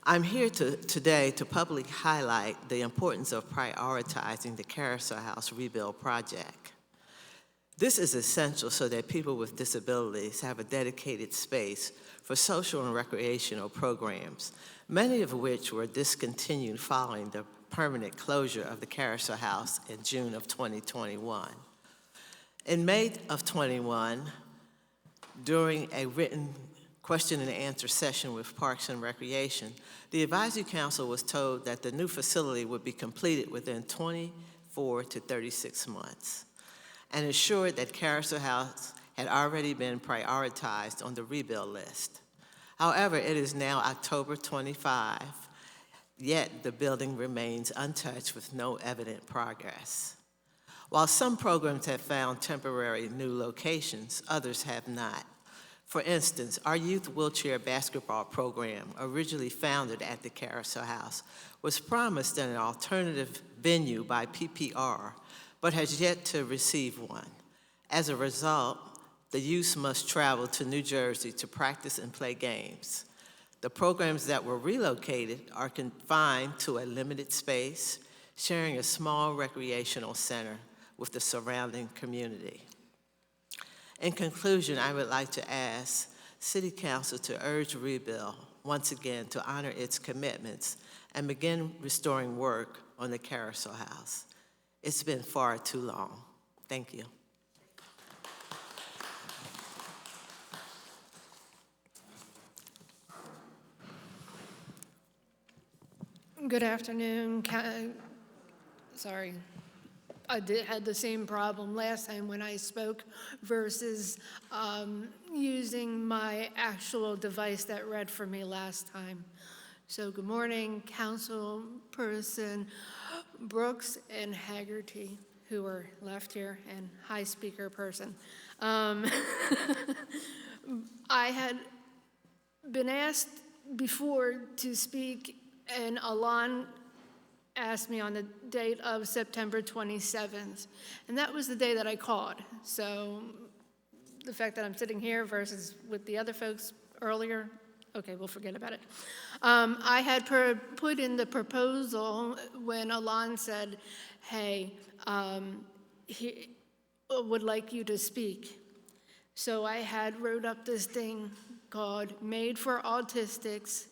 I'm here today to publicly highlight the importance of prioritizing the Carousel House rebuild project. This is essential so that people with disabilities have a dedicated space for social and recreational programs, many of which were discontinued following the permanent closure of the Carousel House in June of 2021. In May of 21, during a written question and answer session with Parks and Recreation, the Advisory Council was told that the new facility would be completed within 24 to 36 months and assured that Carousel House had already been prioritized on the rebuild list. However, it is now October 25, yet the building remains untouched with no evident progress. While some programs have found temporary new locations, others have not. For instance, our youth wheelchair basketball program, originally founded at the Carousel House, was promised an alternative venue by PPR, but has yet to receive one. As a result, the youth must travel to New Jersey to practice and play games. The programs that were relocated are confined to a limited space, sharing a small recreational center with the surrounding community. In conclusion, I would like to ask City Council to urge rebuild once again to honor its commitments and begin restoring work on the Carousel House. It's been far too long. Thank you. Good afternoon. Sorry. I had the same problem last time when I spoke versus using my actual device that read for me last time. So good morning, Councilperson Brooks and Haggerty, who are left here, and hi, speaker person. I had been asked before to speak, and Alon asked me on the date of September 27th, and that was the day that I called. So the fact that I'm sitting here versus with the other folks earlier, okay, we'll forget about it. I had put in the proposal when Alon said, hey, he would like you to speak. So I had wrote up this thing called Made for Autistics,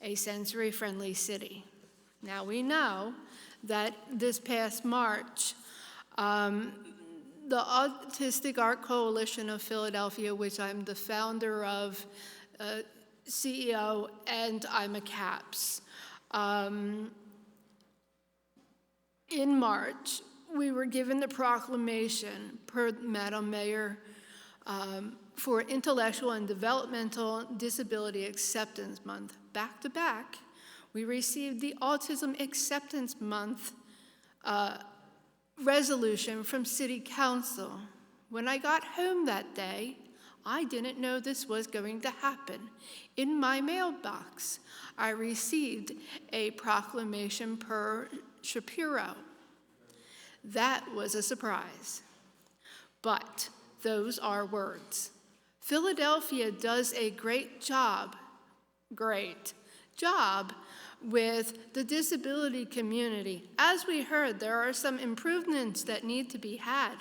a Sensory-Friendly City. Now, we know that this past March, the Autistic Art Coalition of Philadelphia, which I'm the founder of, CEO and I'm a CAPS. In March, we were given the proclamation per Madam Mayor for Intellectual and Developmental Disability Acceptance Month. Back to back, we received the Autism Acceptance Month resolution from City Council. When I got home that day, I didn't know this was going to happen. In my mailbox, I received a proclamation per Shapiro. That was a surprise. But those are words. Philadelphia does a great job with the disability community. As we heard, there are some improvements that need to be had.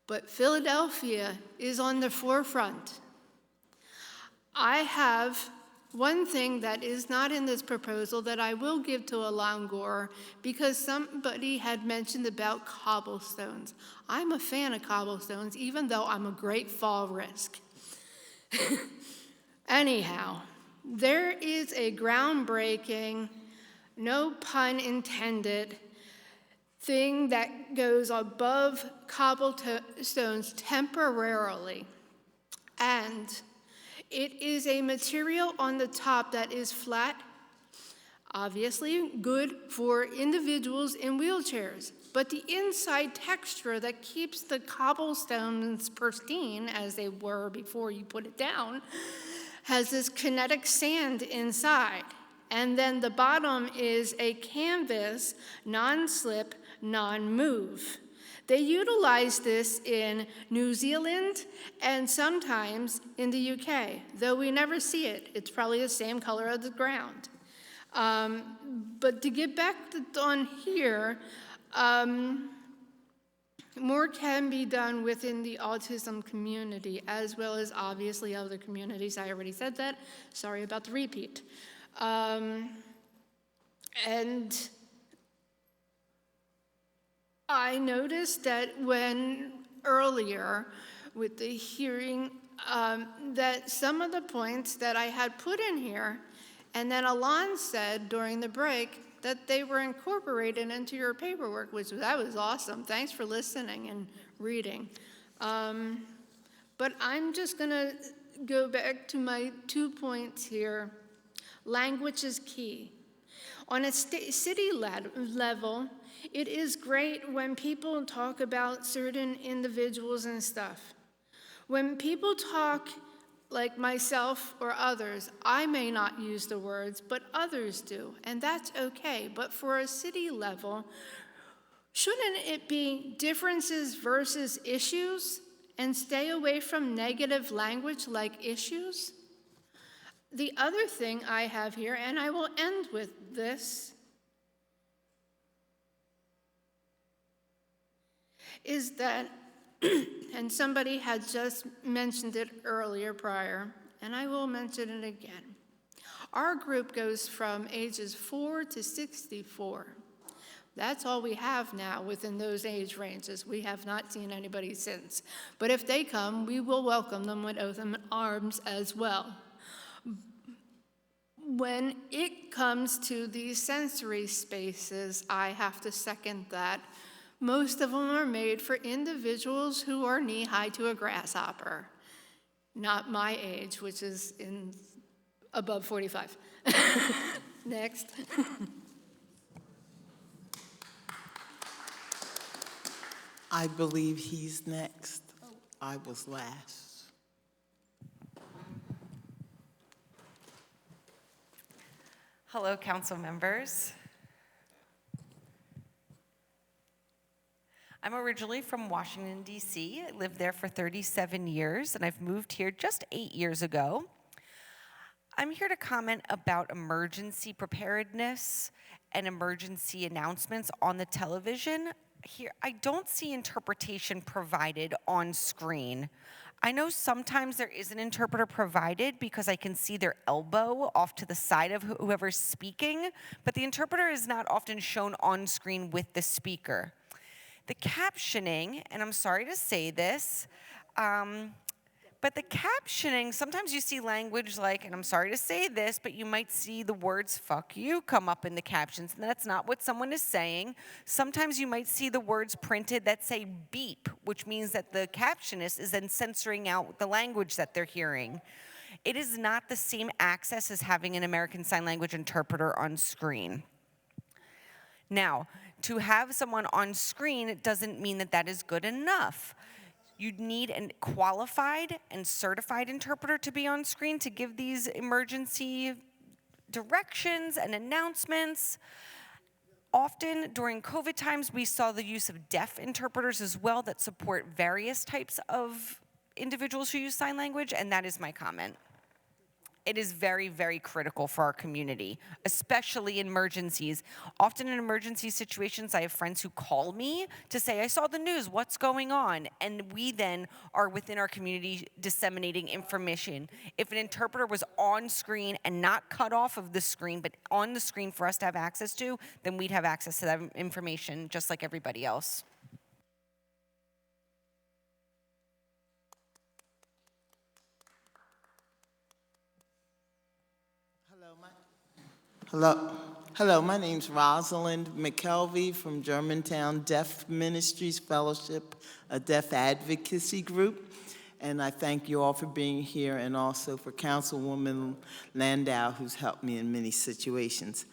But Philadelphia is on the forefront. I have one thing that is not in this proposal that I will give to Alon Gore because somebody had mentioned about cobblestones. I'm a fan of cobblestones, even though I'm a great fall risk. Anyhow, there is a groundbreaking, no pun intended, thing that goes above cobblestones temporarily. And it is a material on the top that is flat, obviously good for individuals in wheelchairs. But the inside texture that keeps the cobblestones pristine, as they were before you put it down, has this kinetic sand inside. And then the bottom is a canvas, non-slip, non-move. They utilize this in New Zealand and sometimes in the UK, though we never see it. It's probably the same color of the ground. But to get back on here, more can be done within the autism community, as well as obviously other communities. I already said that. Sorry about the repeat. And I noticed that when earlier with the hearing, that some of the points that I had put in here, and then Alon said during the break that they were incorporated into your paperwork, which that was awesome. Thanks for listening and reading. But I'm just gonna go back to my 2 points here. Language is key. On a city level, it is great when people talk about certain individuals and stuff. When people talk like myself or others, I may not use the words, but others do, and that's okay. But for a city level, shouldn't it be differences versus issues and stay away from negative language like issues? The other thing I have here, and I will end with this, is that, and somebody had just mentioned it earlier prior, and I will mention it again. Our group goes from ages 4 to 64. That's all we have now within those age ranges. We have not seen anybody since. But if they come, we will welcome them with open arms as well. When it comes to these sensory spaces, I have to second that. Most of them are made for individuals who are knee-high to a grasshopper. Not my age, which is above 45. Next. I believe he's next. I was last. Hello, council members. I'm originally from Washington, D.C. I lived there for 37 years, and I've moved here just 8 years ago. I'm here to comment about emergency preparedness and emergency announcements on the television. Here, I don't see interpretation provided on screen. I know sometimes there is an interpreter provided because I can see their elbow off to the side of whoever's speaking, but the interpreter is not often shown on screen with the speaker. The captioning, and I'm sorry to say this, But the captioning, sometimes you see language like, and I'm sorry to say this, but you might see the words fuck you come up in the captions, and that's not what someone is saying. Sometimes you might see the words printed that say beep, which means that the captionist is then censoring out the language that they're hearing. It is not the same access as having an American Sign Language interpreter on screen. Now, to have someone on screen doesn't mean that that is good enough. You'd need a qualified and certified interpreter to be on screen to give these emergency directions and announcements. Often during COVID times, we saw the use of deaf interpreters as well that support various types of individuals who use sign language, and that is my comment. It is very, very critical for our community, especially in emergencies. Often in emergency situations, I have friends who call me to say, I saw the news, what's going on? And we then are within our community disseminating information. If an interpreter was on screen and not cut off of the screen, but on the screen for us to have access to, then we'd have access to that information just like everybody else. Hello, my name's Rosalind McKelvey from Germantown Deaf Ministries Fellowship, a deaf advocacy group. And I thank you all for being here, and also for Councilwoman Landau, who's helped me in many situations.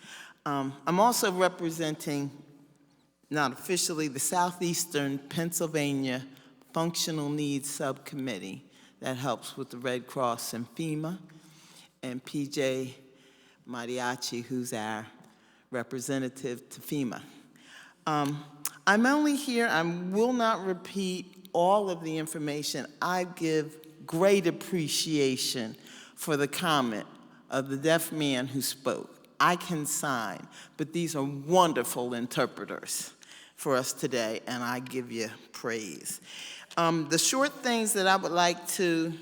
I'm also representing, not officially, the Southeastern Pennsylvania Functional Needs Subcommittee that helps with the Red Cross and FEMA, and PJ Mariachi, who's our representative to FEMA. I'm only here, I will not repeat all of the information. I give great appreciation for the comment of the deaf man who spoke. I can sign, but these are wonderful interpreters for us today, and I give you praise. The short things that I would like to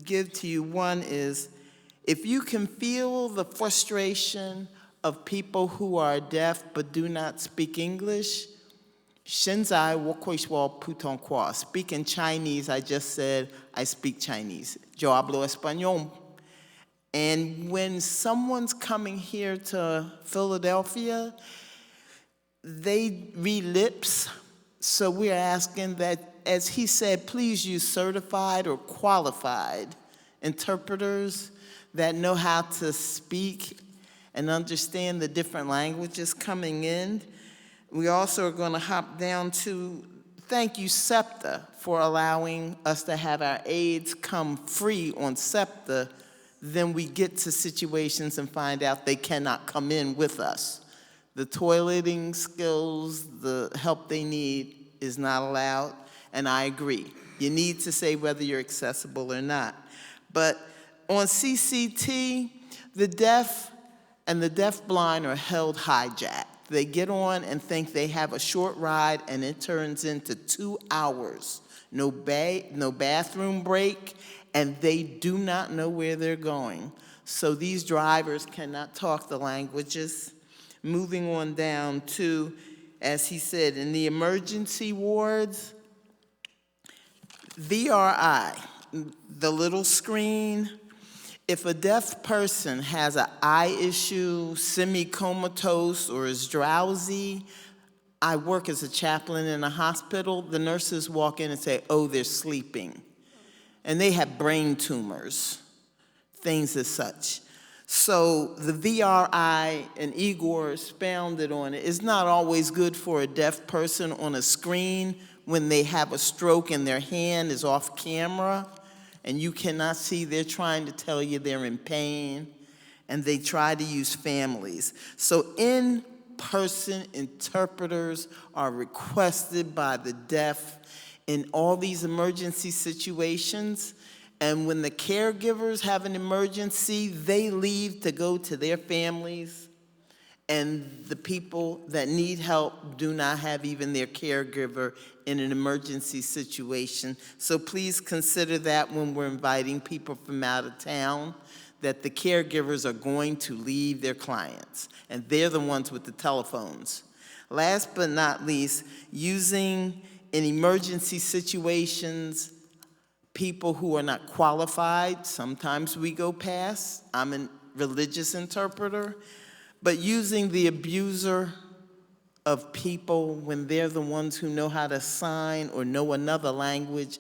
give to you, one is, if you can feel the frustration of people who are deaf but do not speak English, Shenzai Wokoishwa Putonkwa. Speak in Chinese, I just said, I speak Chinese. Yo hablo español. And when someone's coming here to Philadelphia, they read lips. So we're asking that, as he said, please use certified or qualified interpreters that know how to speak and understand the different languages coming in. We also are going to hop down to thank you, SEPTA, for allowing us to have our aides come free on SEPTA. Then we get to situations and find out they cannot come in with us. The toileting skills, the help they need is not allowed, and I agree. You need to say whether you're accessible or not. But on CCT, the deaf and the deafblind are held hijacked. They get on and think they have a short ride, and it turns into 2 hours. No bathroom break, and they do not know where they're going. So these drivers cannot talk the languages. Moving on down to, as he said, in the emergency wards, VRI, the little screen. If a deaf person has an eye issue, semi-comatose, or is drowsy, I work as a chaplain in a hospital, the nurses walk in and say, oh, they're sleeping. And they have brain tumors, things as such. So the VRI, and Igor expounded on it, is not always good for a deaf person on a screen when they have a stroke and their hand is off camera and you cannot see. They're trying to tell you they're in pain, and they try to use families. So in-person interpreters are requested by the deaf in all these emergency situations. And when the caregivers have an emergency, they leave to go to their families, and the people that need help do not have even their caregiver in an emergency situation. So please consider that when we're inviting people from out of town, that the caregivers are going to leave their clients, and they're the ones with the telephones. Last but not least, using in emergency situations people who are not qualified. Sometimes we go past. I'm a religious interpreter, but using the abuser of people when they're the ones who know how to sign or know another language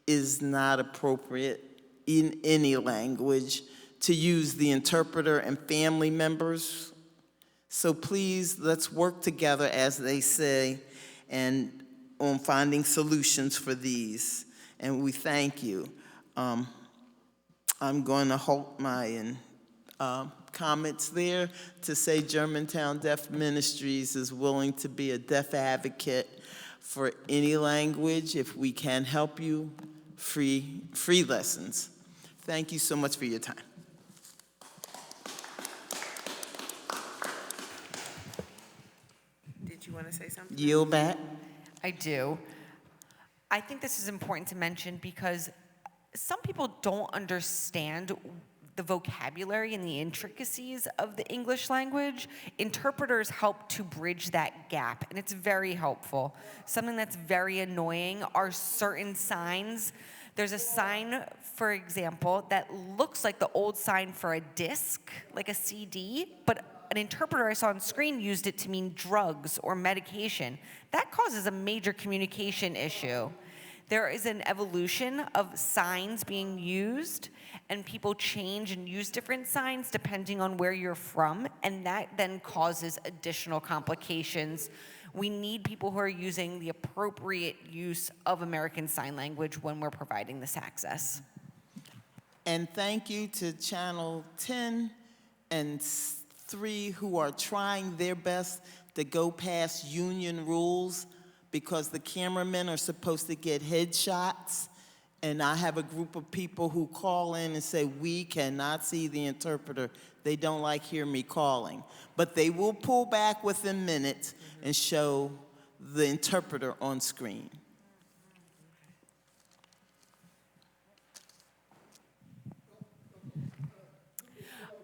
is not appropriate in any language to use the interpreter and family members. So please, let's work together, as they say, and on finding solutions for these. And we thank you. I'm going to hold my comments there to say Germantown Deaf Ministries is willing to be a deaf advocate for any language. If we can help you, free lessons. Thank you so much for your time. Did you want to say something? Yield back. I do. I think this is important to mention because some people don't understand the vocabulary and the intricacies of the English language. Interpreters help to bridge that gap, and it's very helpful. Something that's very annoying are certain signs. There's a sign, for example, that looks like the old sign for a disc, like a CD, but an interpreter I saw on screen used it to mean drugs or medication. That causes a major communication issue. There is an evolution of signs being used, and people change and use different signs depending on where you're from, and that then causes additional complications. We need people who are using the appropriate use of American Sign Language when we're providing this access. And thank you to Channel 10 and 3 who are trying their best to go past union rules, because the cameramen are supposed to get headshots, and I have a group of people who call in and say, we cannot see the interpreter. They don't like hear me calling. But they will pull back within minutes and show the interpreter on screen.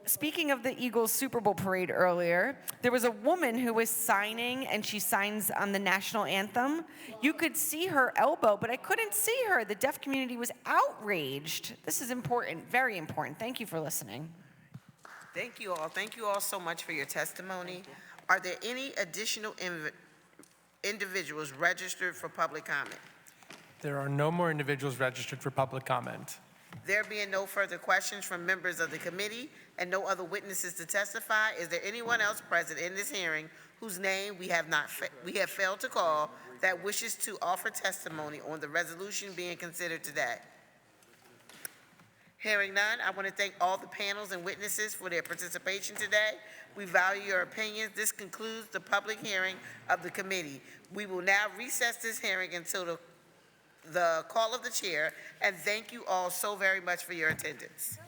Speaking of the Eagles Super Bowl parade earlier, there was a woman who was signing, and she signs on the national anthem. You could see her elbow, but I couldn't see her. The deaf community was outraged. This is important, very important. Thank you for listening. Thank you all. Thank you all so much for your testimony. Are there any additional individuals registered for public comment? There are no more individuals registered for public comment. There being no further questions from members of the committee and no other witnesses to testify, is there anyone else present in this hearing whose name we have failed to call that wishes to offer testimony on the resolution being considered today? Hearing none, I want to thank all the panels and witnesses for their participation today. We value your opinions. This concludes the public hearing of the committee. We will now recess this hearing until the call of the chair, and thank you all so very much for your attendance.